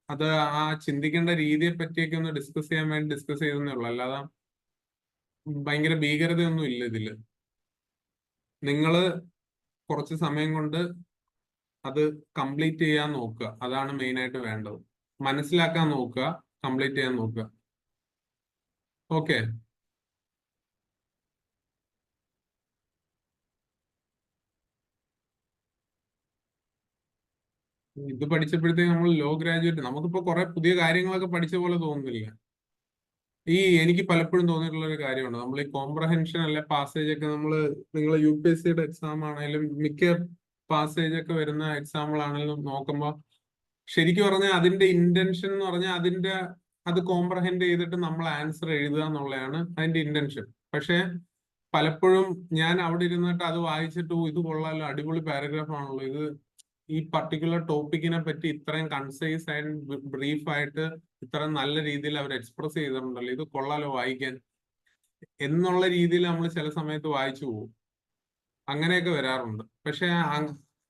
അത് ആ ചിന്തിക്കേണ്ട രീതിയെ പറ്റിയൊക്കെ ഒന്ന് ഡിസ്കസ് ചെയ്യാൻ വേണ്ടി ഡിസ്കസ് ചെയ്തേ ഉള്ളൂ. അല്ലാതെ ഭയങ്കര ഭീകരതയൊന്നും ഇല്ല ഇതില്. നിങ്ങള് കുറച്ച് സമയം കൊണ്ട് അത് കംപ്ലീറ്റ് ചെയ്യാൻ നോക്കുക. അതാണ് മെയിൻ ആയിട്ട് വേണ്ടത്. മനസ്സിലാക്കാൻ നോക്കുക, കംപ്ലീറ്റ് ചെയ്യാൻ നോക്കുക. ഓക്കെ, ഇത് പഠിച്ചപ്പോഴത്തേക്ക് നമ്മൾ ലോ ഗ്രാജുവേറ്റ്, നമുക്കിപ്പോ കുറെ പുതിയ കാര്യങ്ങളൊക്കെ പഠിച്ച പോലെ തോന്നുന്നില്ല. എനിക്ക് പലപ്പോഴും തോന്നിയിട്ടുള്ള ഒരു കാര്യമാണ്, നമ്മൾ ഈ കോംപ്രഹെൻഷൻ അല്ലെ പാസേജ് ഒക്കെ നിങ്ങൾ UPSCയുടെ എക്സാം ആണെങ്കിലും മിക്ക പാസേജ് ഒക്കെ വരുന്ന എക്സാമ്പിളാണെങ്കിലും നോക്കുമ്പോൾ ശരിക്കും പറഞ്ഞാൽ അതിന്റെ ഇന്റൻഷൻ എന്ന് പറഞ്ഞാൽ അത് കോംപ്രഹെൻഡ് ചെയ്തിട്ട് നമ്മൾ ആൻസർ എഴുതുക എന്നുള്ളതാണ് അതിന്റെ ഇന്റൻഷൻ. പക്ഷെ പലപ്പോഴും ഞാൻ അവിടെ ഇരുന്നിട്ട് അത് വായിച്ചിട്ട് ഇത് കൊള്ളാലോ, അടിപൊളി പാരഗ്രാഫ് ആണല്ലോ, ഈ പർട്ടിക്കുലർ ടോപ്പിക്കിനെ പറ്റി ഇത്രയും കൺസൈസ് ആൻഡ് ബ്രീഫ് ആയിട്ട് ഇത്രയും നല്ല രീതിയിൽ അവർ എക്സ്പ്രസ് ചെയ്തിട്ടുണ്ടല്ലോ, ഇത് കൊള്ളാലോ വായിക്കാൻ എന്നുള്ള രീതിയിൽ നമ്മൾ ചില സമയത്ത് വായിച്ചു പോകും. അങ്ങനെയൊക്കെ വരാറുണ്ട്. പക്ഷെ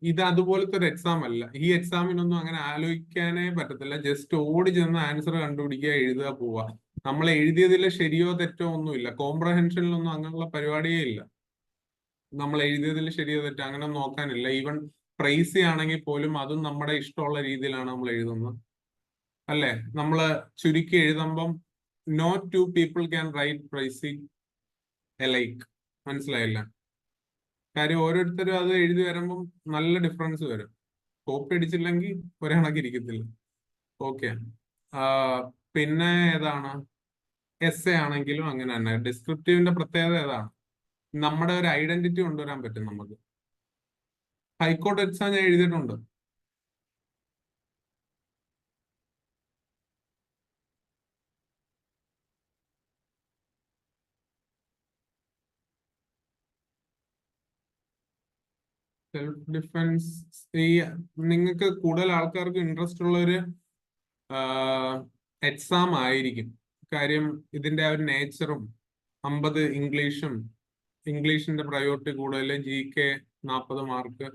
ഇത് അതുപോലത്തെ ഒരു എക്സാം അല്ല. ഈ എക്സാമിനൊന്നും അങ്ങനെ ആലോചിക്കാനേ പറ്റത്തില്ല. ജസ്റ്റ് ഓടി ചെന്ന് ആൻസർ കണ്ടുപിടിക്കുക, എഴുതുക, പോവുക. നമ്മൾ എഴുതിയതിൽ ശരിയോ തെറ്റോ ഒന്നുമില്ല. കോംപ്രഹെൻഷനിലൊന്നും അങ്ങനെയുള്ള പരിപാടിയേ ഇല്ല. നമ്മൾ എഴുതിയതിൽ ശരിയോ തെറ്റോ അങ്ങനെ നോക്കാനില്ല. ഈവൻ പ്രൈസി ആണെങ്കിൽ പോലും അതും നമ്മുടെ ഇഷ്ടമുള്ള രീതിയിലാണ് നമ്മൾ എഴുതുന്നത്, അല്ലേ? നമ്മള് ചുരുക്കി എഴുതുമ്പം no two people can write precis alike. മനസ്സിലായില്ല? കാര്യം ഓരോരുത്തരും അത് എഴുതി വരുമ്പം നല്ല ഡിഫറൻസ് വരും. കോപ്പി അടിച്ചില്ലെങ്കിൽ ഒരേ കണക്കിരിക്കത്തില്ല. ഓക്കെ. പിന്നെ ഏതാണ്? എസ് എ ആണെങ്കിലും അങ്ങനെ തന്നെ. ഡിസ്ക്രിപ്റ്റീവിന്റെ പ്രത്യേകത ഏതാണ്? നമ്മുടെ ഒരു ഐഡന്റിറ്റി കൊണ്ടുവരാൻ പറ്റും നമുക്ക്. ഹൈക്കോർട്ട് എക്സാം ഞാൻ എഴുതിയിട്ടുണ്ട്. സെൽഫ് ഡിഫെൻസ് ഈ നിങ്ങൾക്ക് കൂടുതൽ ആൾക്കാർക്ക് ഇൻട്രസ്റ്റ് ഉള്ള ഒരു എക്സാം ആയിരിക്കും. കാര്യം ഇതിന്റെ ആ ഒരു നേച്ചറും 50 ഇംഗ്ലീഷും, ഇംഗ്ലീഷിന്റെ പ്രയോറിറ്റി കൂടുതൽ, GK 40 mark.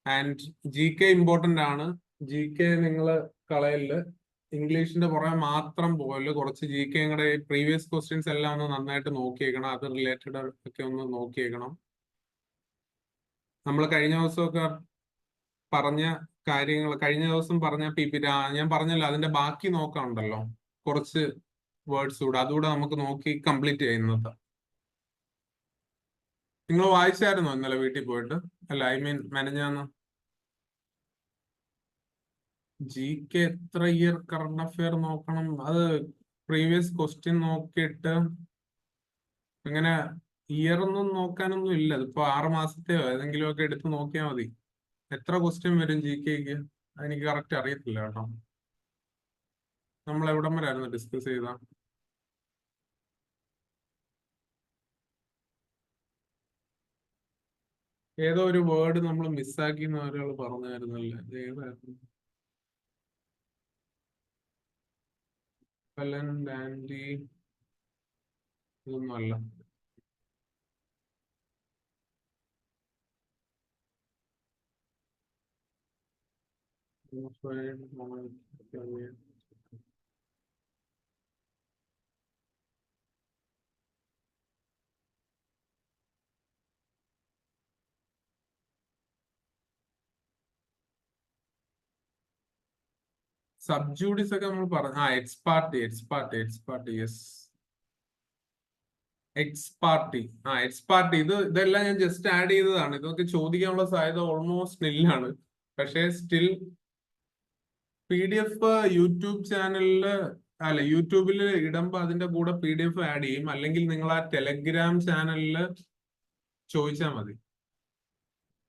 And GK important ആണ്. GK നിങ്ങൾ കളയല്. ഇംഗ്ലീഷിന്റെ പുറമെ മാത്രം പോലെ കുറച്ച് GK നിങ്ങളുടെ പ്രീവിയസ് ക്വസ്റ്റ്യൻസ് എല്ലാം ഒന്ന് നന്നായിട്ട് നോക്കിയേക്കണം. അത് റിലേറ്റഡ് ഒക്കെ ഒന്ന് നോക്കിയേക്കണം. നമ്മൾ കഴിഞ്ഞ ദിവസമൊക്കെ പറഞ്ഞ കാര്യങ്ങൾ, കഴിഞ്ഞ ദിവസം പറഞ്ഞ ഞാൻ പറഞ്ഞല്ലോ, അതിന്റെ ബാക്കി നോക്കാനുണ്ടല്ലോ കുറച്ച് വേർഡ്സ് കൂടെ, അതുകൂടെ നമുക്ക് നോക്കി കംപ്ലീറ്റ് ചെയ്യുന്നത്. നിങ്ങൾ വായിച്ചായിരുന്നോ ഇന്നലെ വീട്ടിൽ പോയിട്ട്? അല്ല, ഐ മീൻ മെനഞ്ഞാന്ന്. GK എത്ര ഇയർ കറണ്ട് അഫെയർ നോക്കണം? അത് പ്രീവിയസ് ക്വസ്റ്റ്യൻ നോക്കിയിട്ട് അങ്ങനെ ഇയർ ഒന്നും നോക്കാനൊന്നും ഇല്ല. ഇതിപ്പോ 6 മാസത്തെയോ ഏതെങ്കിലും ഒക്കെ എടുത്ത് നോക്കിയാൽ മതി. എത്ര ക്വസ്റ്റ്യൻ വരും GKക്ക്? അതെനിക്ക് കറക്റ്റ് അറിയത്തില്ല കേട്ടോ. നമ്മൾ എവിടം വരെയായിരുന്നു ഡിസ്കസ് ചെയ്ത? ഏതോ ഒരു വേർഡ് നമ്മൾ മിസ്സാക്കി എന്ന് ഒരാൾ പറഞ്ഞായിരുന്നല്ലേ, ഏതായിരുന്നു? ആൻറ്റി ഇതൊന്നും അല്ല. സബ്ജൂഡിസ് ഒക്കെ നമ്മൾ പറഞ്ഞു. Ex parte yes, ex parte. ഇതെല്ലാം ഞാൻ ജസ്റ്റ് ആഡ് ചെയ്തതാണ്. ഇതൊക്കെ ചോദിക്കാനുള്ള സാധ്യത ഓൾമോസ്റ്റ് നില്ലാണ്. പക്ഷേ സ്റ്റിൽ PDF യൂട്യൂബ് ചാനലില് അല്ല, യൂട്യൂബിൽ ഇടുമ്പോ അതിന്റെ കൂടെ PDF ആഡ് ചെയ്യും. അല്ലെങ്കിൽ നിങ്ങൾ ആ ടെലഗ്രാം ചാനലില് ചോദിച്ചാൽ മതി.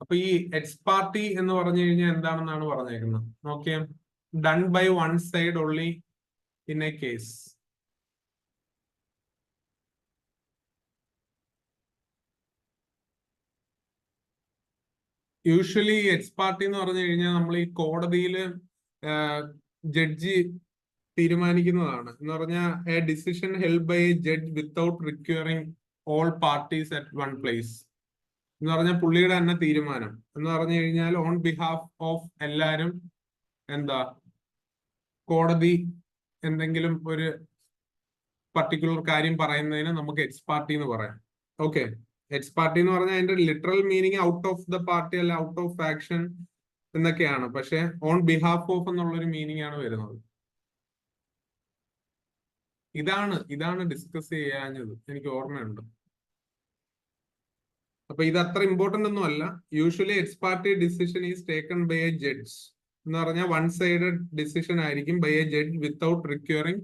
അപ്പൊ ഈ എക്സ് പാർട്ടി എന്ന് പറഞ്ഞു കഴിഞ്ഞാൽ എന്താണെന്നാണ് പറഞ്ഞേക്കുന്നത് നോക്കിയേ. Done by one side only in a case. Usually ex parte എന്ന് പറഞ്ഞു കഴിഞ്ഞാൽ നമ്മൾ ഈ കോടതിയില് ജഡ്ജി തീരുമാനിക്കുന്നതാണ്. എന്ന് പറഞ്ഞാൽ a decision held by a judge without requiring all parties at one place എന്ന് പറഞ്ഞാൽ പുള്ളിയുടെ തന്നെ തീരുമാനം എന്ന് പറഞ്ഞു കഴിഞ്ഞാൽ ഓൺ ബിഹാഫ് ഓഫ് എല്ലാരും എന്താ കോടതി എന്തെങ്കിലും ഒരു പർട്ടിക്കുലർ കാര്യം പറയുന്നതിന് നമുക്ക് എക്സ് പാർട്ടി എന്ന് പറയാം. ഓക്കെ. എക്സ് പാർട്ടി എന്ന് പറഞ്ഞാൽ അതിന്റെ literal meaning out of the party അല്ല ഔട്ട് ഓഫ് ആക്ഷൻ എന്നൊക്കെയാണ്. പക്ഷെ ഓൺ ബിഹാഫ് ഓഫ് എന്നുള്ളൊരു മീനിങ് ആണ് വരുന്നത്. ഇതാണ് ഡിസ്കസ് ചെയ്യാഞ്ഞത്, എനിക്ക് ഓർമ്മയുണ്ട്. അപ്പൊ ഇത് അത്ര ഇമ്പോർട്ടന്റ് ഒന്നും അല്ല. Usually ex parte decision is taken by a judge എന്ന് പറഞ്ഞാൽ വൺ സൈഡഡ് ഡിസിഷൻ ആയിരിക്കും by a judge without requiring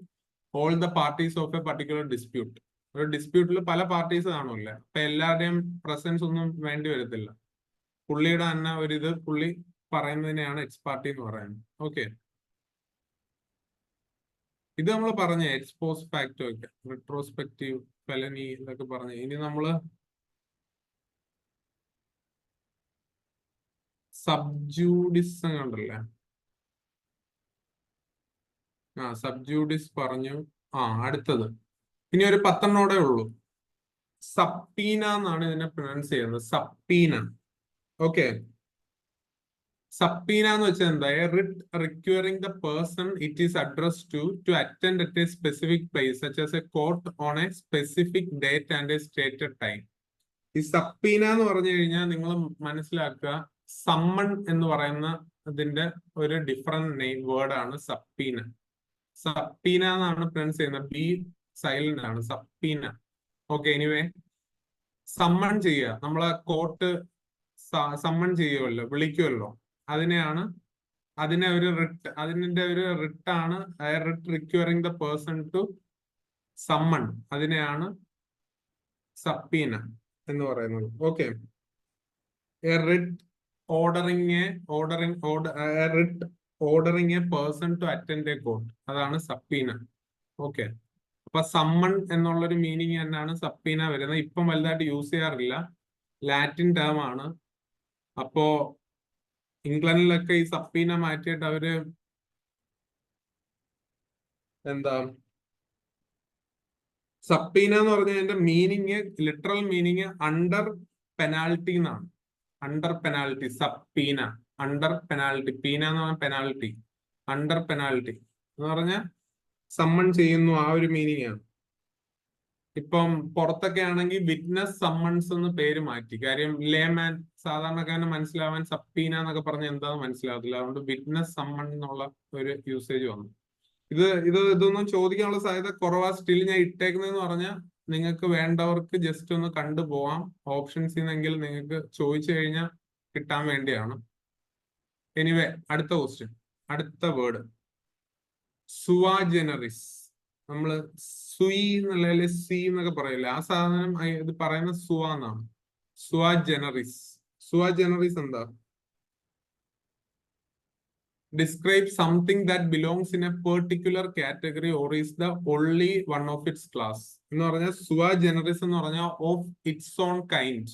all the parties of a particular dispute. ഒരു ഡിസ്പ്യൂട്ടിൽ പല പാർട്ടീസ് കാണുമല്ലേ, അപ്പൊ എല്ലാവരുടെയും പ്രസൻസ് ഒന്നും വേണ്ടി വരത്തില്ല. പുള്ളിയുടെ തന്നെ ഒരിത് പുള്ളി പറയുന്നതിനെയാണ് എക്സ് പാർട്ടി എന്ന് പറയുന്നത്. ഓക്കെ. ഇത് നമ്മൾ പറഞ്ഞ എക്സ്പോസ് ഫാക്ടോ ഒക്കെ, റിട്രോസ്പെക്റ്റീവ്, ഫെലനി ഇതൊക്കെ പറഞ്ഞു. ഇനി നമ്മള് സബ്ജൂഡിസ് കണ്ടല്ലേ? സബ്ജൂഡിസ് പറഞ്ഞു. അടുത്തത് ഇനി ഒരു 10 ഉള്ളൂ. സബ്പീന എന്നാണ് ഇതിനെ പ്രൊനൗൺസ് ചെയ്യുന്നത്. സബ്പീന. ഓക്കെ. സബ്പീന എന്ന് വെച്ചാൽ എന്താ? Writ requiring the person it is addressed to attend at a specific place such as a court on a specific date and a stated time. ഈ സബ്പീന എന്ന് പറഞ്ഞു കഴിഞ്ഞാൽ നിങ്ങൾ മനസ്സിലാക്കുക, സമ്മൺ എന്ന് പറയുന്ന ഇതിന്റെ ഒരു ഡിഫറെന്റ് വേർഡാണ് സബ്പീന. സബ്പീന എന്നാണ് പ്രൊനൗൺസ് ചെയ്യുന്നത്. ബി സൈലന്റ് ആണ്. സബ്പീന. ഓക്കെ. എനിവേ, സമ്മൺ ചെയ്യുക, നമ്മളെ കോർട്ട് സമ്മൺ ചെയ്യുമല്ലോ, വിളിക്കുമല്ലോ, അതിനെ ഒരു റിട്ട്, അതിന്റെ ഒരു റിട്ടാണ് writ requiring the person to summon. അതിനെയാണ് സബ്പീന എന്ന് പറയുന്നത്. Okay. Writ ordering a person to attend a court, അതാണ് സബ്പീന. ഓക്കെ. അപ്പൊ സമ്മൺ എന്നുള്ളൊരു മീനിങ് തന്നെയാണ് സബ്പീന വരുന്നത്. ഇപ്പം വലുതായിട്ട് യൂസ് ചെയ്യാറില്ല, ലാറ്റിൻ ടേം ആണ്. അപ്പോ ഇംഗ്ലണ്ടിലൊക്കെ ഈ സബ്പീന മാറ്റിയിട്ട് അവര് എന്താ, സബ്പീന എന്ന് പറഞ്ഞതിന്റെ meaning, literal meaning under penalty എന്നാണ്. Under penalty. Subpoena under penalty. Poena എന്ന് പറഞ്ഞാൽ പെനാൽറ്റി. അണ്ടർ പെനാൽറ്റി എന്ന് പറഞ്ഞാൽ സമ്മൺ ചെയ്യുന്നു, ആ ഒരു മീനിങ് ആണ്. ഇപ്പം പുറത്തൊക്കെ ആണെങ്കിൽ വിറ്റ്നസ് സമ്മൺസ് എന്ന് പേര് മാറ്റി. കാര്യം ലേമാൻ, സാധാരണക്കാരന് മനസ്സിലാവാൻ സബ്പീന എന്നൊക്കെ പറഞ്ഞാൽ എന്താണെന്ന് മനസ്സിലാവത്തില്ല. അതുകൊണ്ട് വിറ്റ്നസ് സമ്മൺ എന്നുള്ള ഒരു യൂസേജ് വന്നു. ഇതൊന്നും ചോദിക്കാനുള്ള സാധ്യത കുറവാ. സ്റ്റിൽ ഞാൻ ഇട്ടേക്കുന്നതെന്ന് പറഞ്ഞാൽ നിങ്ങൾക്ക് വേണ്ടവർക്ക് ജസ്റ്റ് ഒന്ന് കണ്ടുപോവാം. ഓപ്ഷൻസിൽ നിന്നെങ്കിൽ നിങ്ങൾക്ക് ചോദിച്ചു കഴിഞ്ഞാൽ കിട്ടാൻ വേണ്ടിയാണ്. എനിവേ, അടുത്ത ക്വസ്റ്റ്യൻ, അടുത്ത വേർഡ് സുവാ ജനറിസ്. നമ്മള് സുയി എന്നല്ല സി എന്നൊക്കെ പറയില്ല, ആ സാധനം ഇത് പറയുന്നത് സുവ എന്നാണ്. സുവാ ജനറിസ്. സുവാ ജനറിസ് എന്താ? Describe something that belongs in a particular category or is the only one of its class. എന്ന് പറഞ്ഞാൽ സുവാ ജനറിസ് എന്ന് പറഞ്ഞാൽ of its own kind.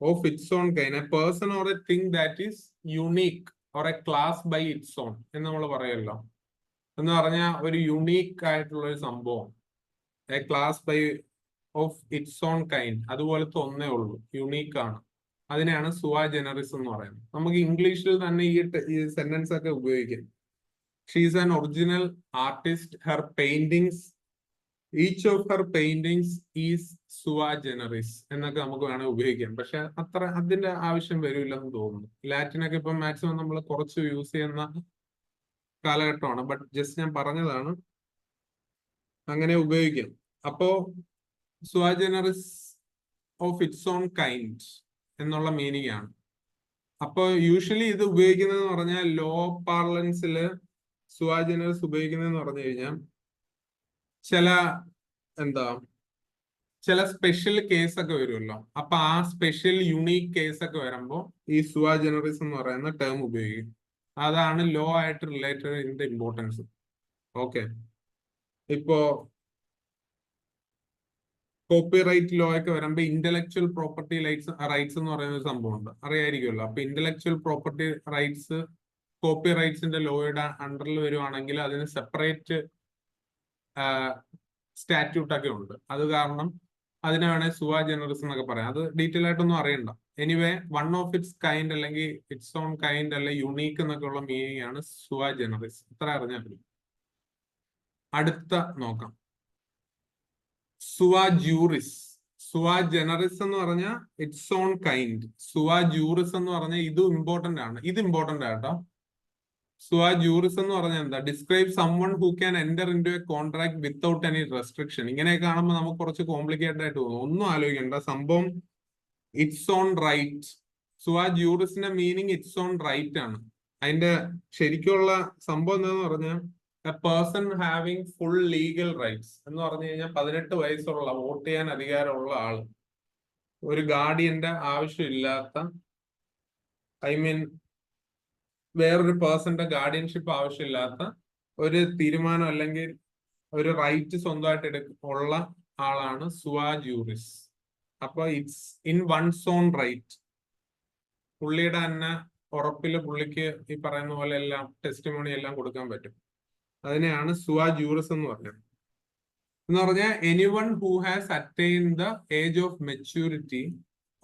Of its own kind. A person or a thing that is unique or a class by its own എന്ന് നമ്മൾ പറയല്ലോ. എന്ന് പറഞ്ഞാൽ ഒരു യുണീക്ക് ആയിട്ടുള്ള ഒരു സംഭവം, a class by of its own kind, അതുപോലത്തെ ഒന്നേ ഉള്ളൂ, യുണീക്ക് ആണ്. അതിനെയാണ് സുവാ ജനറിസ് എന്ന് പറയുന്നത്. നമുക്ക് ഇംഗ്ലീഷിൽ തന്നെ ഈ സെന്റൻസ് ഒക്കെ ഉപയോഗിക്കാം. She is an original artist. Her paintings, each of her paintings is sui generis എന്നൊക്കെ നമുക്ക് വേണമെങ്കിൽ ഉപയോഗിക്കാം. പക്ഷെ അതിന്റെ ആവശ്യം വരില്ലെന്ന് തോന്നുന്നു. ലാറ്റിനൊക്കെ ഇപ്പം മാക്സിമം നമ്മൾ കുറച്ച് യൂസ് ചെയ്യുന്ന കാലഘട്ടമാണ്. ബട്ട് ജസ്റ്റ് ഞാൻ പറഞ്ഞതാണ്, അങ്ങനെ ഉപയോഗിക്കാം. അപ്പോ Suwa ജനറിസ് of its own kind എന്നുള്ള മീനിങ് ആണ്. അപ്പൊ യൂഷ്വലി ഇത് ഉപയോഗിക്കുന്നതെന്ന് പറഞ്ഞാൽ ലോ പാർലൻസില് സുവാ ജനറിസ് ഉപയോഗിക്കുന്നതെന്ന് പറഞ്ഞു കഴിഞ്ഞാൽ ചില സ്പെഷ്യൽ കേസ് ഒക്കെ വരുമല്ലോ. അപ്പൊ ആ സ്പെഷ്യൽ യുണീക്ക് കേസ് ഒക്കെ വരുമ്പോൾ ഈ സുവാ ജനറിസ് എന്ന് പറയുന്ന ടേം ഉപയോഗിക്കും. അതാണ് ലോ ആയിട്ട് റിലേറ്റഡ് ഇതിന്റെ ഇമ്പോർട്ടൻസ്. ഓക്കെ. ഇപ്പോ കോപ്പിറൈറ്റ് ലോ ഒക്കെ വരുമ്പോൾ ഇന്റലക്ച്വൽ പ്രോപ്പർട്ടി റൈറ്റ്സ് എന്ന് പറയുന്ന ഒരു സംഭവമുണ്ട്, അറിയായിരിക്കുമല്ലോ. അപ്പൊ ഇന്റലക്ച്വൽ പ്രോപ്പർട്ടി റൈറ്റ്സ് കോപ്പി റൈറ്റ്സിന്റെ ലോയുടെ അണ്ടറിൽ വരുവാണെങ്കിൽ അതിന് സെപ്പറേറ്റ് സ്റ്റാറ്റ്യൂട്ട് ഒക്കെ ഉണ്ട്. അത് കാരണം അതിനെ വേണേൽ സുവാ ജനറിസ് എന്നൊക്കെ പറയാം. അത് ഡീറ്റെയിൽ ആയിട്ടൊന്നും അറിയണ്ട. Anyway, one of its kind അല്ലെങ്കിൽ ഇറ്റ്സ് ഓൺ കൈൻഡ് അല്ലെങ്കിൽ യുണീക്ക് എന്നൊക്കെ ഉള്ള മീനിങ് ആണ് സുവാ ജനറിസ്. ഇത്ര അറിഞ്ഞാൽ മതി. അടുത്ത നോക്കാം, സുവാ ജൂറിസ്. സുവാ ജനറിസ് എന്ന് പറഞ്ഞാൽ it's own kind. Suwa juris എന്ന് പറഞ്ഞാൽ ഇതും ഇമ്പോർട്ടന്റ് ആണ്. ഇത് ഇമ്പോർട്ടന്റ് ആട്ടോ. സുവാ ജൂറിസ് എന്ന് പറഞ്ഞാൽ എന്താ? Describe someone who can enter in to a contract without any restriction. ഇങ്ങനെ കാണുമ്പോൾ നമുക്ക് കുറച്ച് കോംപ്ലിക്കേറ്റഡ് ആയിട്ട് തോന്നും. ഒന്നും ആലോചിക്കേണ്ട, സംഭവം ഇറ്റ്സ് ഓൺ റൈറ്റ്. സുവാ ജൂറിസിന്റെ മീനിങ് ഇറ്റ്സ് ഓൺ റൈറ്റ് ആണ്. അതിന്റെ ശരിക്കുള്ള സംഭവം എന്താന്ന് പറഞ്ഞാൽ a person having full legal rights എന്ന് പറഞ്ഞു കഴിഞ്ഞാൽ 18 വയസ്സുള്ള, വോട്ട് ചെയ്യാൻ അധികാരമുള്ള ആള്, ഒരു ഗാർഡിയന്റെ ആവശ്യമില്ലാത്ത, ഐ മീൻ വേറൊരു പേഴ്സന്റെ ഗാർഡിയൻഷിപ്പ് ആവശ്യമില്ലാത്ത ഒരു തീരുമാനം അല്ലെങ്കിൽ ഒരു റൈറ്റ് സ്വന്തമായിട്ട് ഉള്ള ആളാണ് സുവാ ജൂറിസ്. അപ്പൊ it's in one's own right. പുള്ളിയുടെ തന്നെ ഉറപ്പില് പുള്ളിക്ക് ഈ പറയുന്ന പോലെ എല്ലാം ടെസ്റ്റിമോണി എല്ലാം കൊടുക്കാൻ പറ്റും. അതിനെയാണ് സുവാ ജൂറിസ് എന്ന് പറഞ്ഞത്. എന്ന് പറഞ്ഞാൽ anyone who has attain the age of maturity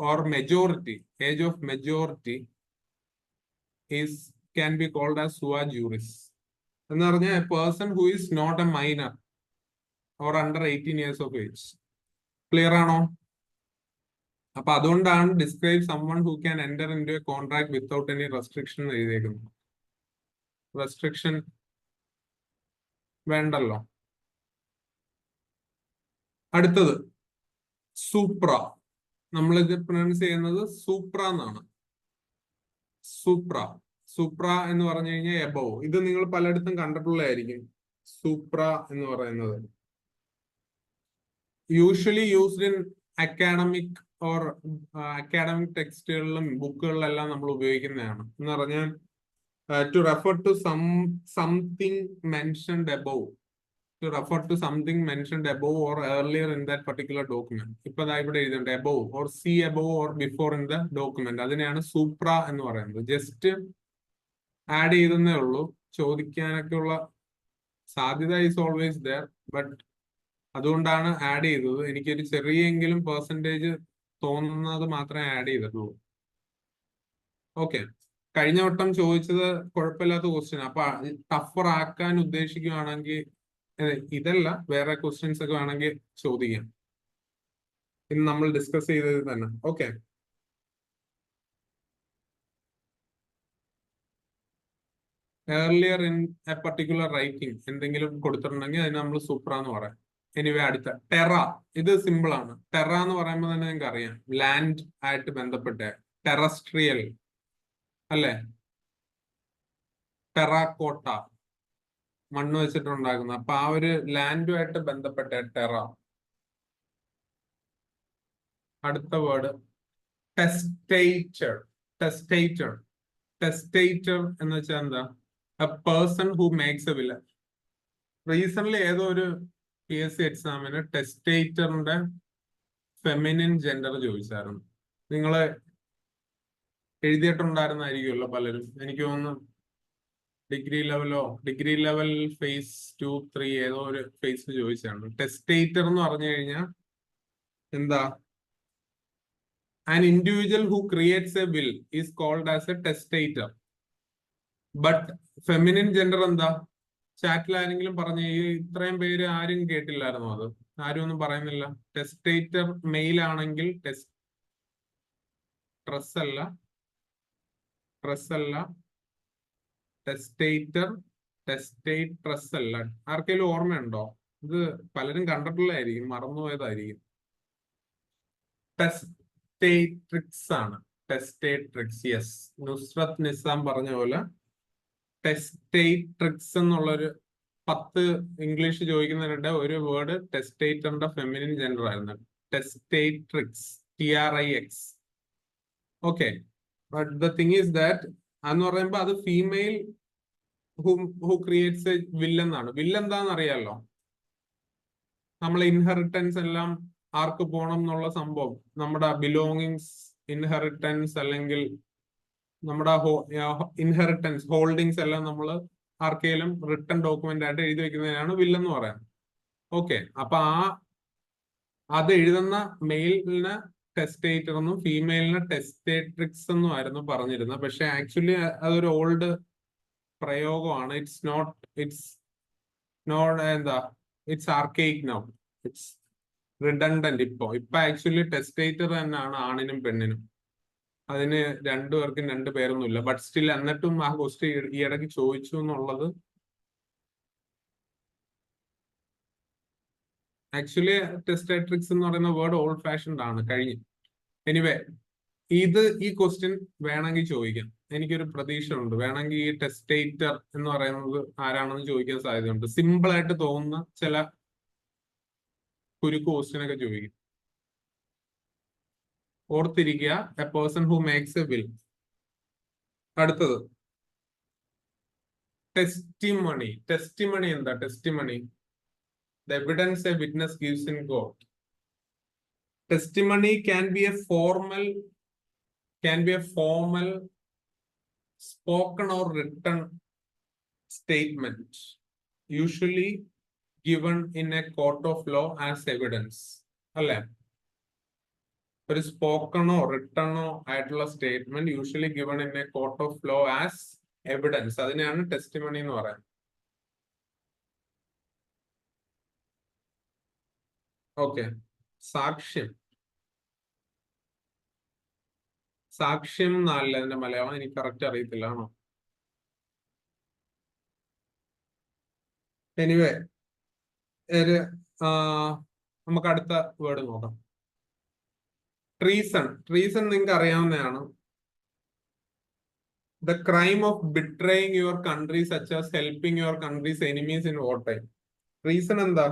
or majority, age of majority is can be called as sui juris. എന്ന് പറഞ്ഞാൽ a person who is not a minor or under 18 years of age. Clear ആണോ? അപ്പൊ അതുകൊണ്ടാണ് describe someone who can enter in to a contract without any restriction എഴുതിയേക്കുന്നത്. Restriction വേണ്ടല്ലോ. അടുത്തത് Supra. നമ്മളിത് pronounce ചെയ്യുന്നത് സൂപ്ര എന്നാണ്. സൂപ്ര, സൂപ്ര എന്ന് പറഞ്ഞു കഴിഞ്ഞാൽ എബോവ്. ഇത് നിങ്ങൾ പലയിടത്തും കണ്ടിട്ടുള്ളതായിരിക്കും. സൂപ്ര എന്ന് പറയുന്നത് usually used in academic or academic ടെക്സ്റ്റുകളിലും ബുക്കുകളിലെല്ലാം നമ്മൾ ഉപയോഗിക്കുന്നതാണ്. എന്ന് പറഞ്ഞാൽ to refer to something mentioned above, to refer to something mentioned above or earlier in that particular document. ഇപ്പൊ ഇവിടെ എഴുതുന്നുണ്ട് above or see above or before in the document. അതിനെയാണ് സൂപ്ര എന്ന് പറയുന്നത്. ജസ്റ്റ് ആഡ് ചെയ്തെന്നേ ഉള്ളൂ. ചോദിക്കാനൊക്കെ ഉള്ള സാധ്യത ഈസ് ഓൾവേസ് ദയർ, ബട്ട് അതുകൊണ്ടാണ് ആഡ് ചെയ്തത്. എനിക്കൊരു ചെറിയെങ്കിലും പെർസെൻറ്റേജ് തോന്നുന്നത് മാത്രമേ ആഡ് ചെയ്തിട്ടുള്ളൂ. ഓക്കെ, കഴിഞ്ഞ വട്ടം ചോദിച്ചത് കുഴപ്പമില്ലാത്ത ക്വസ്റ്റ്യൻ. അപ്പൊ ടഫർ ആക്കാൻ ഉദ്ദേശിക്കുകയാണെങ്കിൽ ഇതല്ല, വേറെ ക്വസ്റ്റ്യൻസ് ഒക്കെ വേണമെങ്കിൽ ചോദിക്കാം. ഇന്ന് നമ്മൾ ഡിസ്കസ് ചെയ്തത് തന്നെ. Okay, earlier in A particular writing എന്തെങ്കിലും കൊടുത്തിട്ടുണ്ടെങ്കിൽ അതിന് നമ്മൾ സൂപ്ര എന്ന് പറയാം. എനിവേ, അടുത്ത ടെറ. ഇത് സിമ്പിൾ ആണ്. ടെറ എന്ന് പറയുമ്പോൾ തന്നെ നിങ്ങൾക്ക് അറിയാം, ലാൻഡ് ആയിട്ട് ബന്ധപ്പെട്ട ടെറസ്ട്രിയൽ അല്ലെ. ടെറാക്കോട്ട, മണ്ണ് വെച്ചിട്ടുണ്ടാക്കുന്നത്. അപ്പൊ ആ ഒരു ലാൻഡുമായിട്ട് ബന്ധപ്പെട്ട ടെറ. അടുത്ത വേർഡ് ടെസ്റ്റേറ്റർ. ടെസ്റ്റേറ്റർ, ടെസ്റ്റേറ്റർ എന്ന് വെച്ചാൽ എന്താ? A person who makes A villa. Recent ഏതോ ഒരു PSC എക്സാമിന് ടെസ്റ്റേറ്ററിന്റെ ഫെമിനിൻ ജെൻഡർ ചോദിച്ചായിരുന്നു. നിങ്ങള് എഴുതിയിട്ടുണ്ടായിരുന്നായിരിക്കുമല്ലോ പലരും. എനിക്ക് തോന്നുന്നു ഡിഗ്രി ലെവൽ ഫേസ് 2, 3 ഏതോ ഒരു ഫേസ് ചോദിച്ചാണ്. ടെസ്റ്റേറ്റർ എന്ന് പറഞ്ഞു കഴിഞ്ഞാൽ എന്താ? An individual who creates a will is called as a testator. But feminine gender എന്താ? ചാറ്റിൽ ആരെങ്കിലും പറഞ്ഞ ഇത്രയും പേര് ആരും കേട്ടില്ലായിരുന്നു. അത് ആരും ഒന്നും പറയുന്നില്ല. ടെസ്റ്റേറ്റർ മെയിൽ ആണെങ്കിൽ ട്രസ് അല്ല, ടെസ്റ്റേറ്റർ, ടെസ്റ്റേട്രസ് അല്ല. ആർക്കെങ്കിലും ഓർമ്മയുണ്ടോ? ഇത് പലരും കണ്ടിട്ടുള്ളതായിരിക്കും, മറന്നുപോയതായിരിക്കും. ടെസ്റ്റേട്രിക്സ് ആണ്. ടെസ്റ്റേട്രിക്സ്, യെസ്. നുസ്രത്ത് നിസാം പറഞ്ഞ പോലെ ടെസ്റ്റേട്രിക്സ് എന്നുള്ളൊരു 10 ഇംഗ്ലീഷ് ചോദിക്കുന്നതിനിടെ ഒരു വേർഡ് ടെസ്റ്റേറ്ററിന്റെ ഫെമിനിൻ ജെൻഡർ ആയിരുന്നു. ടെസ്റ്റേട്രിക്സ്, TRIX. Okay, but the thing is that എന്ന് പറയുമ്പോ അത് female who creates a will എന്നാണ്. വിൽ എന്താന്ന് അറിയാലോ? നമ്മൾ ഇൻഹെറിറ്റൻസ് എല്ലാം ആർക്ക് പോകണം എന്നുള്ള സംഭവം, നമ്മുടെ ബിലോങ്ങിങ്സ്, ഇൻഹെറിറ്റൻസ് അല്ലെങ്കിൽ നമ്മുടെ ഇൻഹെറിറ്റൻസ് ഹോൾഡിങ്സ് എല്ലാം നമ്മൾ ആർക്കെങ്കിലും റിട്ടൺ ഡോക്യുമെന്റ് ആയിട്ട് എഴുതി വെക്കുന്നതിനാണ് വിൽ എന്ന് പറയുന്നത്. ഓക്കെ, അപ്പൊ അത് എഴുതുന്ന മെയിലിന് ടെസ്റ്റേറ്റർ എന്നും ഫീമെയിലിന് ടെസ്റ്റേട്രിക്സ് എന്നും ആയിരുന്നു പറഞ്ഞിരുന്നത്. പക്ഷെ ആക്ച്വലി അതൊരു ഓൾഡ് പ്രയോഗമാണ്. It's archaic now. It's redundant. ഇപ്പൊ ആക്ച്വലി ടെസ്റ്റേറ്റർ തന്നെയാണ് ആണിനും പെണ്ണിനും. അതിന് രണ്ടുപേർക്കും 2 പേരൊന്നുമില്ല. ബട്ട് സ്റ്റിൽ എന്നിട്ടും ആ ക്വസ്റ്റ്യൻ ഈ ഇടയ്ക്ക് ചോദിച്ചു എന്നുള്ളത് ആക്ച്വലി ടെസ്റ്റേട്രിക്സ് എന്ന് പറയുന്ന വേർഡ് ഓൾഡ് ഫാഷൻഡ് ആണ്, കഴിഞ്ഞു. എനിവേ, ഈ ക്വസ്റ്റ്യൻ വേണമെങ്കിൽ ചോദിക്കാം. എനിക്കൊരു പ്രതീക്ഷ ഉണ്ട്. വേണമെങ്കിൽ ഈ ടെസ്റ്റേറ്റർ എന്ന് പറയുന്നത് ആരാണെന്ന് ചോദിക്കാൻ സാധ്യതയുണ്ട്. സിമ്പിൾ ആയിട്ട് തോന്നുന്ന ചില കുരുക്ക് ക്വസ്റ്റ്യൻ ഒക്കെ ചോദിക്കും. ഓർത്തിരിക്കുക, A person who makes A will. അടുത്തത് ടെസ്റ്റിമണി. ടെസ്റ്റിമണി എന്താ? Testimony, the evidence a witness gives in court. Testimony can be a formal spoken or written statement usually given in a court of law as evidence അല്ലെ? ഒരു സ്പോക്കണോ റിട്ടണോ ആയിട്ടുള്ള statement usually given in a court of law as evidence, അതിനെയാണ് testimony എന്ന് പറയുന്നത്. Okay, സാക്ഷ്യം. സാക്ഷ്യം എന്നല്ല അതിന്റെ മലയാളം, എനിക്ക് കറക്റ്റ് അറിയത്തില്ല, ആണോ? എനിവേ നമുക്ക് അടുത്ത വേർഡ് നോക്കാം. ട്രീസൺ. ട്രീസൺ നിങ്ങൾക്ക് അറിയാവുന്നതാണ്. The crime of betraying your country such as helping your country's enemies in wartime. Treason എന്താ?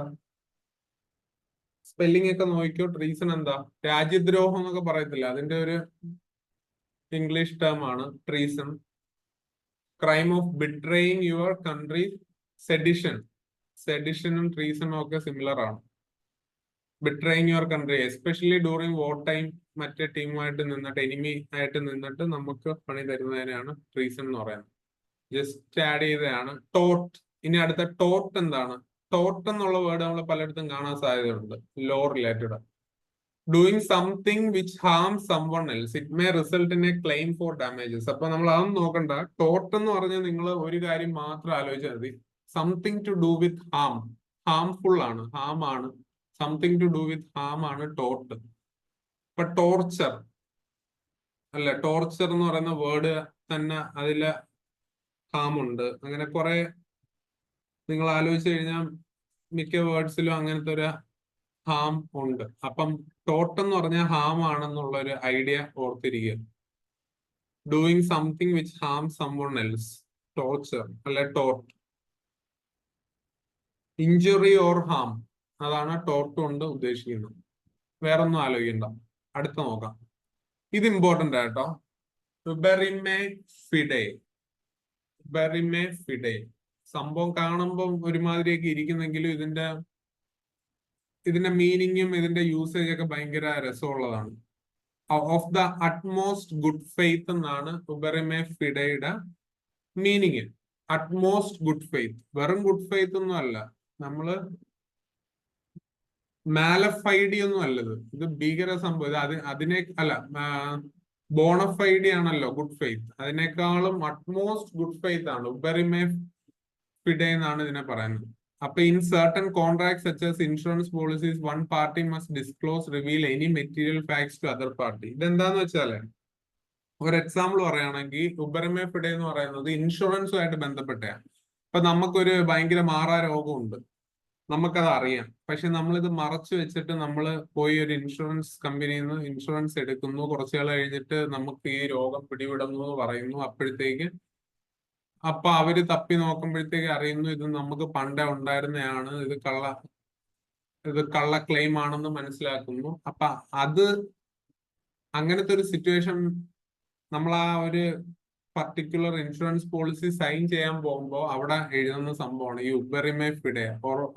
സ്പെല്ലിംഗ് ഒക്കെ നോക്കിക്കോ. ട്രീസൺ എന്താ? രാജ്യദ്രോഹം എന്നൊക്കെ പറയത്തില്ല, അതിന്റെ ഒരു ഇംഗ്ലീഷ് ടേം ആണ് treason. Crime of betraying your country. Sedition. സെഡിഷനും ട്രീസണും ഒക്കെ സിമിലർ ആണ്. Betraying your country especially during war time മറ്റേ ടീമുമായിട്ട് നിന്നിട്ട്, എനിമി ആയിട്ട് നിന്നിട്ട് നമുക്ക് പണി തരുന്നതിനാണ് ട്രീസൺ എന്ന് പറയുന്നത്. ജസ്റ്റ് ആഡ് ചെയ്തതാണ്. ടോർട്ട്. ഇനി അടുത്ത ടോർട്ട് എന്താണ്? ടോർട്ട് എന്നുള്ള വേർഡ് നമ്മൾ പലയിടത്തും കാണാൻ സാധ്യതയുണ്ട്, law related. Doing something which harm someone else, it may result in a claim for damages. അപ്പൊ നമ്മൾ അതൊന്നും നോക്കണ്ട. ടോർട്ട് എന്ന് പറഞ്ഞാൽ നിങ്ങൾ ഒരു കാര്യം മാത്രം ആലോചിച്ചാൽ മതി. Something to do with harm, harmful ആണ്, ഹാം ആണ്. Something to do with harm ആണ് ടോർട്ട്. ഇപ്പൊ ടോർച്ചർ അല്ല, ടോർച്ചർ എന്ന് പറയുന്ന വേർഡ് തന്നെ അതില് ഹാം ഉണ്ട്. അങ്ങനെ കുറെ നിങ്ങൾ ആലോചിച്ച് കഴിഞ്ഞാൽ മിക്ക വേർഡ്സിലും അങ്ങനത്തെ ഒരു ഹാം ഉണ്ട്. അപ്പം ടോർട്ട് എന്ന് പറഞ്ഞാൽ ഹാം ആണെന്നുള്ള ഒരു ഐഡിയ ഓർത്തിരിക്കുക. Doing something which harm someone else, torture അല്ലെ ടോർട്ട്. ഇഞ്ചുറി ഓർ ഹാം, അതാണ് ടോർട്ട് കൊണ്ട് ഉദ്ദേശിക്കുന്നത്. വേറൊന്നും ആലോചിക്കണ്ട. അടുത്ത നോക്കാം. ഇത് ഇമ്പോർട്ടന്റ് ആട്ടോ. ബെറിമേ ഫിഡെ. ബെറിമേ ഫിഡെ സംഭവം കാണുമ്പോൾ ഒരുമാതിരിയൊക്കെ ഇരിക്കുന്നെങ്കിലും ഇതിന്റെ മീനിങ്ങും ഇതിന്റെ യൂസേജ് ഒക്കെ ഭയങ്കര രസമുള്ളതാണ്. Of the utmost good faith എന്നാണ് ഉബെറിമേ ഫിഡയുടെ മീനിങ്. അറ്റ്മോസ്റ്റ് ഗുഡ് ഫെയ്ത്ത്, വെറും ഗുഡ് ഫെയ്ത്ത് ഒന്നും അല്ല, നമ്മള് മാലഫൈഡി ഒന്നും അല്ലത്. ഇത് ഭീകര സംഭവം. ഇത് അതിനെ അല്ല, ബോണഫൈഡി ആണല്ലോ ഗുഡ് ഫെയ്ത്ത്. അതിനേക്കാളും അറ്റ്മോസ്റ്റ് ഗുഡ് ഫെയ്ത്ത് ആണ് ഉബെറിമേ ഫിഡെ എന്നാണ് ഇതിനെ പറയുന്നത്. അപ്പൊ in certain contract such as insurance policies one party must disclose reveal any material facts to other party. ഇതെന്താന്ന് വെച്ചാല്, ഒരു എക്സാമ്പിൾ പറയുകയാണെങ്കിൽ ഉബെറിമേ ഫിഡെ എന്ന് പറയുന്നത് ഇൻഷുറൻസുമായിട്ട് ബന്ധപ്പെട്ടാണ്. ഇപ്പൊ നമുക്കൊരു ഭയങ്കര മാറാ രോഗമുണ്ട്, നമുക്കത് അറിയാം. പക്ഷെ നമ്മളിത് മറച്ചു വെച്ചിട്ട് നമ്മൾ പോയി ഒരു ഇൻഷുറൻസ് കമ്പനിയിൽ നിന്ന് ഇൻഷുറൻസ് എടുക്കുന്നു. കുറച്ചു നാൾ കഴിഞ്ഞിട്ട് നമുക്ക് ഈ രോഗം പിടിവിടുന്നു എന്ന് പറയുന്നു. അപ്പോഴത്തേക്ക് അപ്പൊ അവര് തപ്പി നോക്കുമ്പോഴത്തേക്ക് അറിയുന്നു ഇത് നമുക്ക് പണ്ടേ ഉണ്ടായിരുന്നതാണ്, ഇത് കള്ള ക്ലെയിം ആണെന്ന് മനസ്സിലാക്കുന്നു. അപ്പൊ അങ്ങനത്തെ ഒരു സിറ്റുവേഷൻ നമ്മൾ ആ ഒരു പർട്ടിക്കുലർ ഇൻഷുറൻസ് പോളിസി സൈൻ ചെയ്യാൻ പോകുമ്പോൾ അവിടെ എഴുതുന്ന സംഭവമാണ് ഈ uberrimae fidei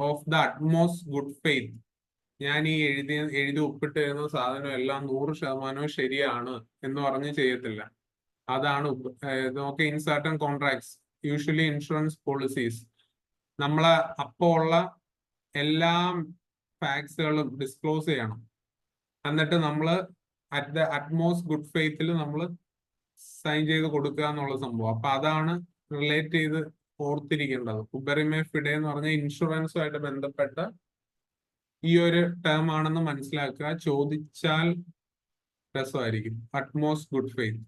of the utmost good faith. ഞാൻ ഈ എഴുതി ഒപ്പിട്ട് തരുന്ന സാധനം എല്ലാം 100% ശരിയാണ് എന്ന് പറഞ്ഞ് ചെയ്യത്തില്ല. അതാണ് നോക്കി in certain contracts usually insurance policies നമ്മളെ അപ്പോൾ ഉള്ള എല്ലാ ഫാക്ട്സുകളും ഡിസ്ക്ലോസ് ചെയ്യണം. എന്നിട്ട് നമ്മൾ അറ്റ് ദ അറ്റ്മോസ്റ്റ് ഗുഡ് ഫെയ്ത്തിൽ നമ്മൾ സൈൻ ചെയ്ത് കൊടുക്കുക എന്നുള്ള സംഭവം. അപ്പൊ അതാണ് റിലേറ്റ് ചെയ്ത് ഓർത്തിരിക്കേണ്ടത്. ഉബെറിമേ ഫിഡെ എന്ന് പറഞ്ഞ ഇൻഷുറൻസുമായിട്ട് ബന്ധപ്പെട്ട ഈ ഒരു ടേം ആണെന്ന് മനസ്സിലാക്കുക. ചോദിച്ചാൽ രസമായിരിക്കും. Utmost good faith.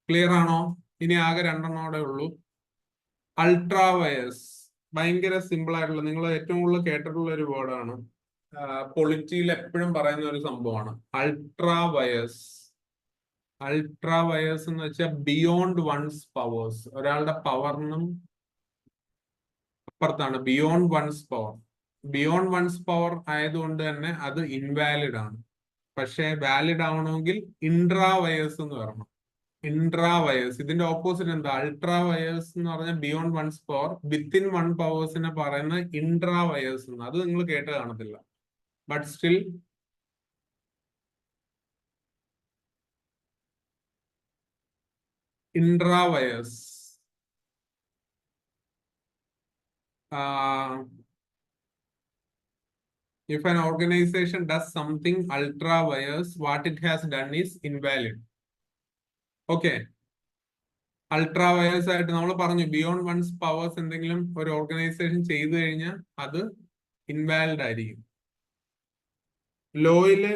ക്ലിയർ ആണോ? ഇനി ആകെ 2 എണ്ണോടെ ഉള്ളൂ. Ultra wires. ഭയങ്കര സിമ്പിൾ ആയിട്ടുള്ള, നിങ്ങൾ ഏറ്റവും കൂടുതൽ കേട്ടിട്ടുള്ള ഒരു വേർഡാണ്. പൊളിറ്റിയിൽ എപ്പോഴും പറയുന്ന ഒരു സംഭവമാണ് അൾട്രാ വയേഴ്സ്. അൾട്രാ വയേഴ്സ് എന്ന് വെച്ചാൽ ബിയോണ്ട് വൺസ് പവേഴ്സ്, ഒരാളുടെ പവറിനും അപ്പുറത്താണ്. Beyond one's power. Beyond one's power ആയതുകൊണ്ട് തന്നെ അത് ഇൻവാലിഡ് ആണ്. പക്ഷെ വാലിഡ് ആവണമെങ്കിൽ ഇൻട്രാ വയേഴ്സ് എന്ന് പറയണം. Intra wires. ഇതിന്റെ ഓപ്പോസിറ്റ് എന്താ? അൾട്രാ വയേഴ്സ് എന്ന് പറഞ്ഞാൽ ബിയോണ്ട് വൺസ് പവർ. വിത്തിൻ 1 പവേഴ്സിനെ പറയുന്ന ഇൻട്രാ വയേഴ്സ് എന്ന്. അത് നിങ്ങൾ കേട്ട് കാണത്തില്ല. But still Intravires. If an organization does something ultra vires, what it has done is invalid. Okay. Ultra wires ആയിട്ട് നമ്മൾ പറഞ്ഞു ബിയോണ്ട് വൺസ് പവേഴ്സ് എന്തെങ്കിലും ഒരു ഓർഗനൈസേഷൻ ചെയ്തു കഴിഞ്ഞാൽ അത് ഇൻവാലിഡ് ആയിരിക്കും. ലോയില്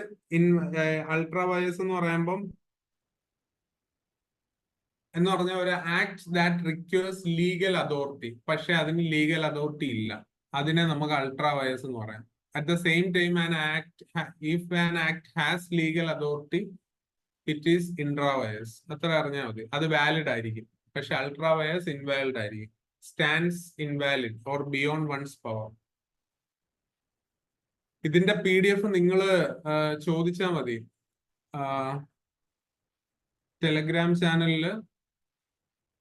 അൾട്രാ വയേഴ്സ് എന്ന് പറയുമ്പം എന്ന് പറഞ്ഞാൽ ഒരു act that requires legal authority, പക്ഷെ അതിന് ലീഗൽ അതോറിറ്റി ഇല്ല, അതിനെ നമുക്ക് അൾട്രാ വയേഴ്സ് എന്ന് പറയാം. At the same time if an act has legal authority it is intra vires. അത്ര അറിഞ്ഞാൽ മതി. അത് വാലിഡ് ആയിരിക്കും, പക്ഷെ അൾട്രാ വയേഴ്സ് ഇൻവാലിഡ് ആയിരിക്കും. Stands invalid or beyond one's power. ഇതിന്റെ PDF നിങ്ങൾ ചോദിച്ചാൽ മതി. ടെലഗ്രാം ചാനലിൽ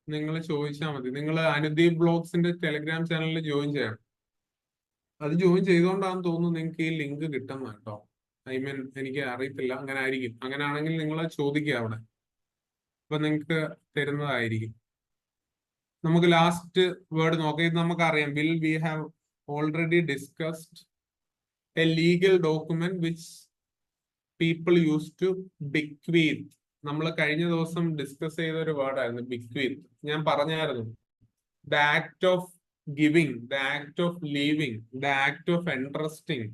നിങ്ങൾ ചോദിച്ചാൽ മതി. നിങ്ങൾ അനുദീപ് ബ്ലോഗ്സിന്റെ ടെലഗ്രാം ചാനലിൽ ജോയിൻ ചെയ്യണം. അത് ജോയിൻ ചെയ്തുകൊണ്ടാണെന്ന് തോന്നുന്നു നിങ്ങൾക്ക് ഈ ലിങ്ക് കിട്ടുന്നത് കേട്ടോ. ഐ മീൻ എനിക്ക് അറിയത്തില്ല, അങ്ങനെ ആയിരിക്കും. അങ്ങനെയാണെങ്കിൽ നിങ്ങൾ ചോദിക്കുക അവിടെ, അപ്പൊ നിങ്ങൾക്ക് തരുന്നതായിരിക്കും. നമുക്ക് ലാസ്റ്റ് വേർഡ് നോക്കാം. ഇത് നമുക്കറിയാം. We have already discussed a legal document which people use to bequeath. നമ്മൾ കഴിഞ്ഞ ദിവസം ഡിസ്കസ് ചെയ്ത ഒരു വേർഡായിരുന്നു ബിക്വീത്ത്. ഞാൻ പറഞ്ഞായിരുന്നു the act of giving, the act of leaving, the act of entrusting,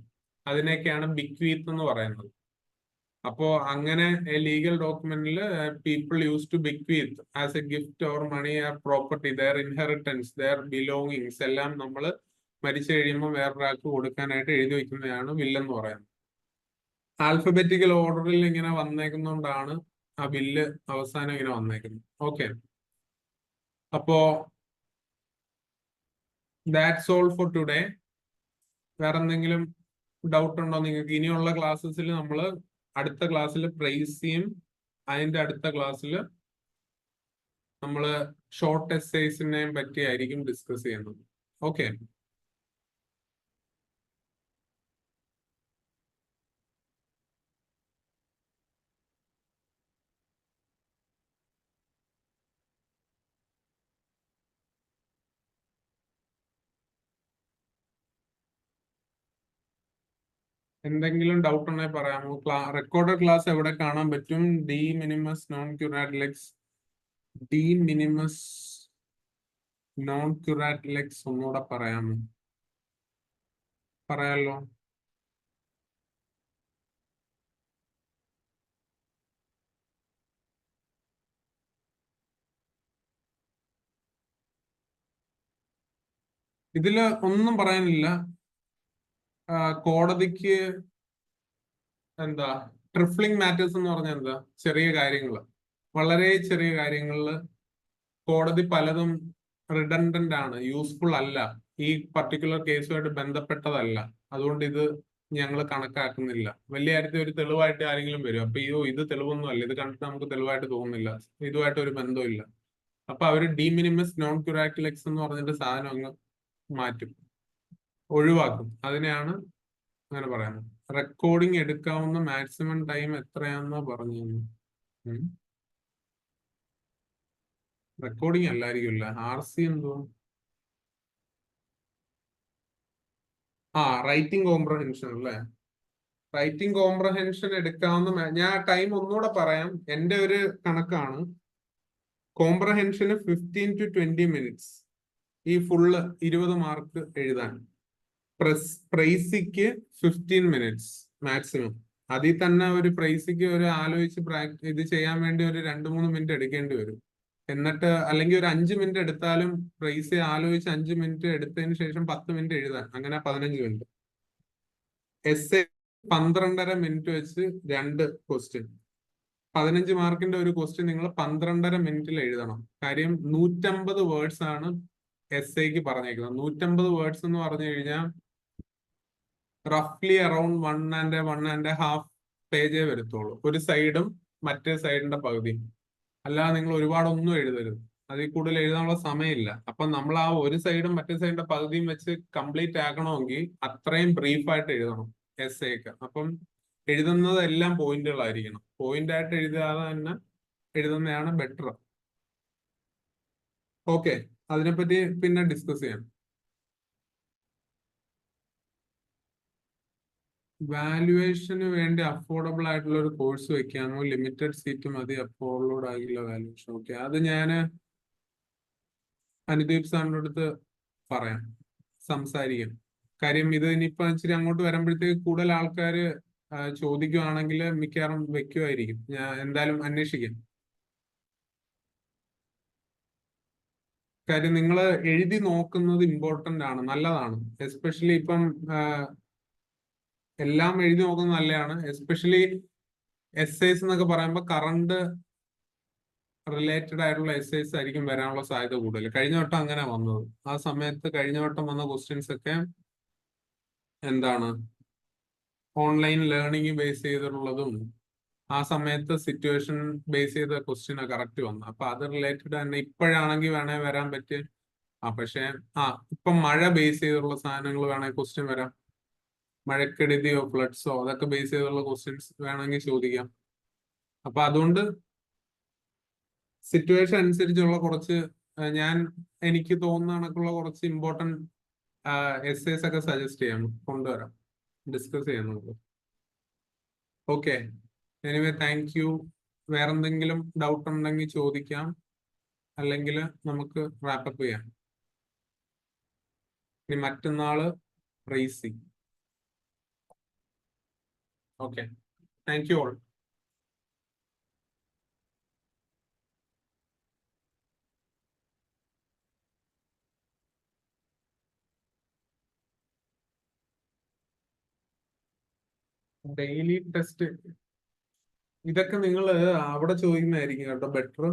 അതിനൊക്കെയാണ് ബിക്വീത്ത് എന്ന് പറയുന്നത്. അപ്പോ അങ്ങനെ ലീഗൽ ഡോക്യുമെന്റിൽ people use to bequeath as a gift or money or property, their inheritance, their belongings എല്ലാം നമ്മൾ മരിച്ചു കഴിയുമ്പോൾ വേറൊരാൾക്ക് കൊടുക്കാനായിട്ട് എഴുതി വയ്ക്കുന്നതാണ് വില്ലെന്ന് പറയുന്നത്. ആൽഫബറ്റിക്കൽ ഓർഡറിൽ ഇങ്ങനെ വന്നേക്കുന്നോണ്ടാണ് ആ ബില്ല് അവസാനം ഇങ്ങനെ വന്നേക്കുന്നത്. ഓക്കെ, അപ്പോ ദാറ്റ്സ് ഓൾ ഫോർ ടുഡേ. വേറെ എന്തെങ്കിലും ഡൗട്ട് ഉണ്ടോ നിങ്ങൾക്ക്? ഇനിയുള്ള ക്ലാസ്സസിൽ നമ്മൾ അടുത്ത ക്ലാസ്സിൽ പ്രൈസിയും അതിന്റെ അടുത്ത ക്ലാസ്സിൽ നമ്മൾ ഷോർട്ട് എസ്സേസിനെയും പറ്റിയായിരിക്കും ഡിസ്കസ് ചെയ്യുന്നത്. ഓക്കെ, എന്തെങ്കിലും ഡൗട്ട് ഉണ്ടെങ്കിൽ പറയാമോ? റെക്കോർഡഡ് ക്ലാസ് എവിടെ കാണാൻ പറ്റും? De minimis non curat lex, de minimis non curat lex ഒന്നുകൂടെ പറയാമോ? പറയാലോ. ഇതില് ഒന്നും പറയാനില്ല. കോടതിക്ക് എന്താ ട്രിഫ്ലിംഗ് മാറ്റേഴ്സ് എന്ന് പറഞ്ഞാൽ എന്താ? ചെറിയ കാര്യങ്ങൾ, വളരെ ചെറിയ കാര്യങ്ങളിൽ കോടതി പലതും റിഡൻഡന്റ് ആണ്, യൂസ്ഫുൾ അല്ല, ഈ പർട്ടിക്കുലർ കേസുമായിട്ട് ബന്ധപ്പെട്ടതല്ല, അതുകൊണ്ട് ഇത് ഞങ്ങൾ കണക്കാക്കുന്നില്ല. വലിയ കാര്യത്തിൽ ഒരു തെളിവായിട്ട് ആരെങ്കിലും വരും, അപ്പൊ ഇത് തെളിവൊന്നും അല്ല, ഇത് കണ്ടിട്ട് നമുക്ക് തെളിവായിട്ട് തോന്നുന്നില്ല, ഇതുമായിട്ട് ഒരു ബന്ധമില്ല, അപ്പൊ അവര് ഡി മിനിമസ് നോൺ ക്യൂറാറ്റിലെക്സ് എന്ന് പറഞ്ഞിട്ട് സാധനം അങ്ങ് മാറ്റും, ഒഴിവാക്കും. അതിനെയാണ് അങ്ങനെ പറയുന്നത്. റെക്കോർഡിംഗ് എടുക്കാവുന്ന മാക്സിമം ടൈം എത്രയാണെന്നാ പറഞ്ഞു? റെക്കോർഡിംഗ് അല്ലായിരിക്കുമല്ല, RC എന്തോ. റൈറ്റിംഗ് കോംപ്രഹെൻഷൻ അല്ലേ? റൈറ്റിംഗ് കോംപ്രഹെൻഷൻ എടുക്കാവുന്ന ഞാൻ ടൈം ഒന്നുകൂടെ പറയാം. എന്റെ ഒരു കണക്കാണ്. കോംപ്രഹെൻഷന് 15 to 20 minutes ഈ ഫുള്ള് 20 മാർക്ക് എഴുതാൻ. പ്രൈസിക്ക് 15 minutes മാക്സിമം. അതിൽ തന്നെ ഒരു പ്രൈസിക്ക് ഒരു ആലോചിച്ച് ഇത് ചെയ്യാൻ വേണ്ടി ഒരു 2-3 മിനിറ്റ് എടുക്കേണ്ടി വരും. എന്നിട്ട് അല്ലെങ്കിൽ ഒരു 5 മിനിറ്റ് എടുത്താലും പ്രൈസ് ആലോചിച്ച് 5 മിനിറ്റ് എടുത്തതിന് ശേഷം 10 മിനിറ്റ് എഴുതാൻ, അങ്ങനെ 15 മിനിറ്റ്. എസ് 12.5 മിനിറ്റ് വെച്ച് 2 ക്വസ്റ്റ്യൻ. 15 മാർക്കിന്റെ ഒരു ക്വസ്റ്റ്യൻ നിങ്ങൾ 12.5 മിനിറ്റിൽ എഴുതണം. കാര്യം 150 വേർഡ്സ് ആണ് എസ്സേക്ക് പറഞ്ഞേക്കുന്നത്. 150 വേർഡ്സ് എന്ന് പറഞ്ഞു കഴിഞ്ഞാൽ റഫ്ലി അറൌണ്ട് 1.5 പേജേ വരത്തുള്ളൂ. ഒരു സൈഡും മറ്റേ സൈഡിന്റെ പകുതിയും. അല്ലാതെ നിങ്ങൾ ഒരുപാടൊന്നും എഴുതരുത്, അതിൽ കൂടുതൽ എഴുതാനുള്ള സമയമില്ല. അപ്പൊ നമ്മൾ ആ ഒരു സൈഡും മറ്റേ സൈഡിന്റെ പകുതിയും വെച്ച് കംപ്ലീറ്റ് ആക്കണമെങ്കിൽ അത്രയും ബ്രീഫായിട്ട് എഴുതണം എസ്സേക്ക്. അപ്പം എഴുതുന്നത് എല്ലാം പോയിന്റുകളായിരിക്കണം. പോയിന്റ് ആയിട്ട് എഴുതാതെ തന്നെ എഴുതുന്നതാണ് ബെറ്റർ. ഓക്കെ, അതിനെപ്പറ്റി പിന്നെ ഡിസ്കസ് ചെയ്യാം. വാല്യുവേഷന് വേണ്ടി അഫോർഡബിൾ ആയിട്ടുള്ള ഒരു കോഴ്സ് വെക്കാമോ? ലിമിറ്റഡ് സീറ്റ് മതി, അഫോർഡ് ആകില്ല വാല്യുവേഷൻ. ഓക്കെ, അത് ഞാൻ അനുദീപ് സാറിൻ്റെ അടുത്ത് പറയാം, സംസാരിക്കാം. കാര്യം ഇത് ഇനിയിപ്പോ ഇച്ചിരി അങ്ങോട്ട് വരുമ്പോഴത്തേക്ക് കൂടുതൽ ആൾക്കാർ ചോദിക്കുവാണെങ്കിൽ മിക്കവാറും വെക്കുമായിരിക്കും. ഞാൻ എന്തായാലും അന്വേഷിക്കാം. കാര്യം നിങ്ങൾ എഴുതി നോക്കുന്നത് ഇമ്പോർട്ടന്റ് ആണ്, നല്ലതാണ്. എസ്പെഷ്യലി ഇപ്പം എല്ലാം എഴുതി നോക്കുന്നത് നല്ലതാണ്. എസ്പെഷ്യലി എസ്സേസ് എന്നൊക്കെ പറയുമ്പോൾ കറണ്ട് റിലേറ്റഡ് ആയിട്ടുള്ള എസ്സേസ് ആയിരിക്കും വരാനുള്ള സാധ്യത കൂടുതൽ. കഴിഞ്ഞ വട്ടം അങ്ങനെ വന്നത്. ആ സമയത്ത് കഴിഞ്ഞ വട്ടം വന്ന ക്വസ്റ്റ്യൻസ് ഒക്കെ എന്താണ് ഓൺലൈൻ ലേണിംഗ് ബേസ് ചെയ്തിട്ടുള്ളതും ആ സമയത്ത് സിറ്റുവേഷൻ ബേസ് ചെയ്ത ക്വസ്റ്റ്യൻ കറക്റ്റ് വന്നു. അപ്പൊ അത് റിലേറ്റഡ് തന്നെ ഇപ്പോഴാണെങ്കിൽ വേണേ വരാൻ പറ്റും. പക്ഷെ ഇപ്പം മഴ ബേസ് ചെയ്തുള്ള സാധനങ്ങൾ വേണമെങ്കിൽ ക്വസ്റ്റ്യൻ വരാം. മഴക്കെടുതിയോ ഫ്ലഡ്സോ അതൊക്കെ ബേസ് ചെയ്തുള്ള ക്വസ്റ്റ്യൻസ് വേണമെങ്കിൽ ചോദിക്കാം. അപ്പൊ അതുകൊണ്ട് സിറ്റുവേഷൻ അനുസരിച്ചുള്ള കുറച്ച് എനിക്ക് തോന്നുന്ന കണക്കുള്ള കുറച്ച് ഇമ്പോർട്ടന്റ് എസ്സേസ് ഒക്കെ സജസ്റ്റ് ചെയ്യാം, കൊണ്ടുവരാം, ഡിസ്കസ് ചെയ്യാം നമുക്ക്. Okay, anyway thank you. വേറെന്തെങ്കിലും ഡൗട്ട് ഉണ്ടെങ്കിൽ ചോദിക്കാം, അല്ലെങ്കിൽ നമുക്ക് റാപ്പപ്പ് ചെയ്യാം. ഇനി മറ്റന്നാള് റേസിംഗ്. Okay, thank you all. Daily test ഇതൊക്കെ നിങ്ങൾ അവിടെ ചോദിക്കുന്നതായിരിക്കും കേട്ടോ ബെറ്റർ.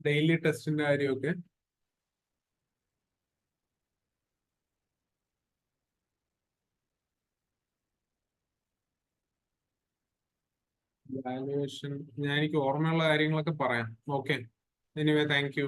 ഡെയിലി ടെസ്റ്റിന്റെ കാര്യമൊക്കെ വാല്യുവേഷൻ എനിക്ക് ഓർമ്മയുള്ള കാര്യങ്ങളൊക്കെ പറയാം. Okay, anyway thank U.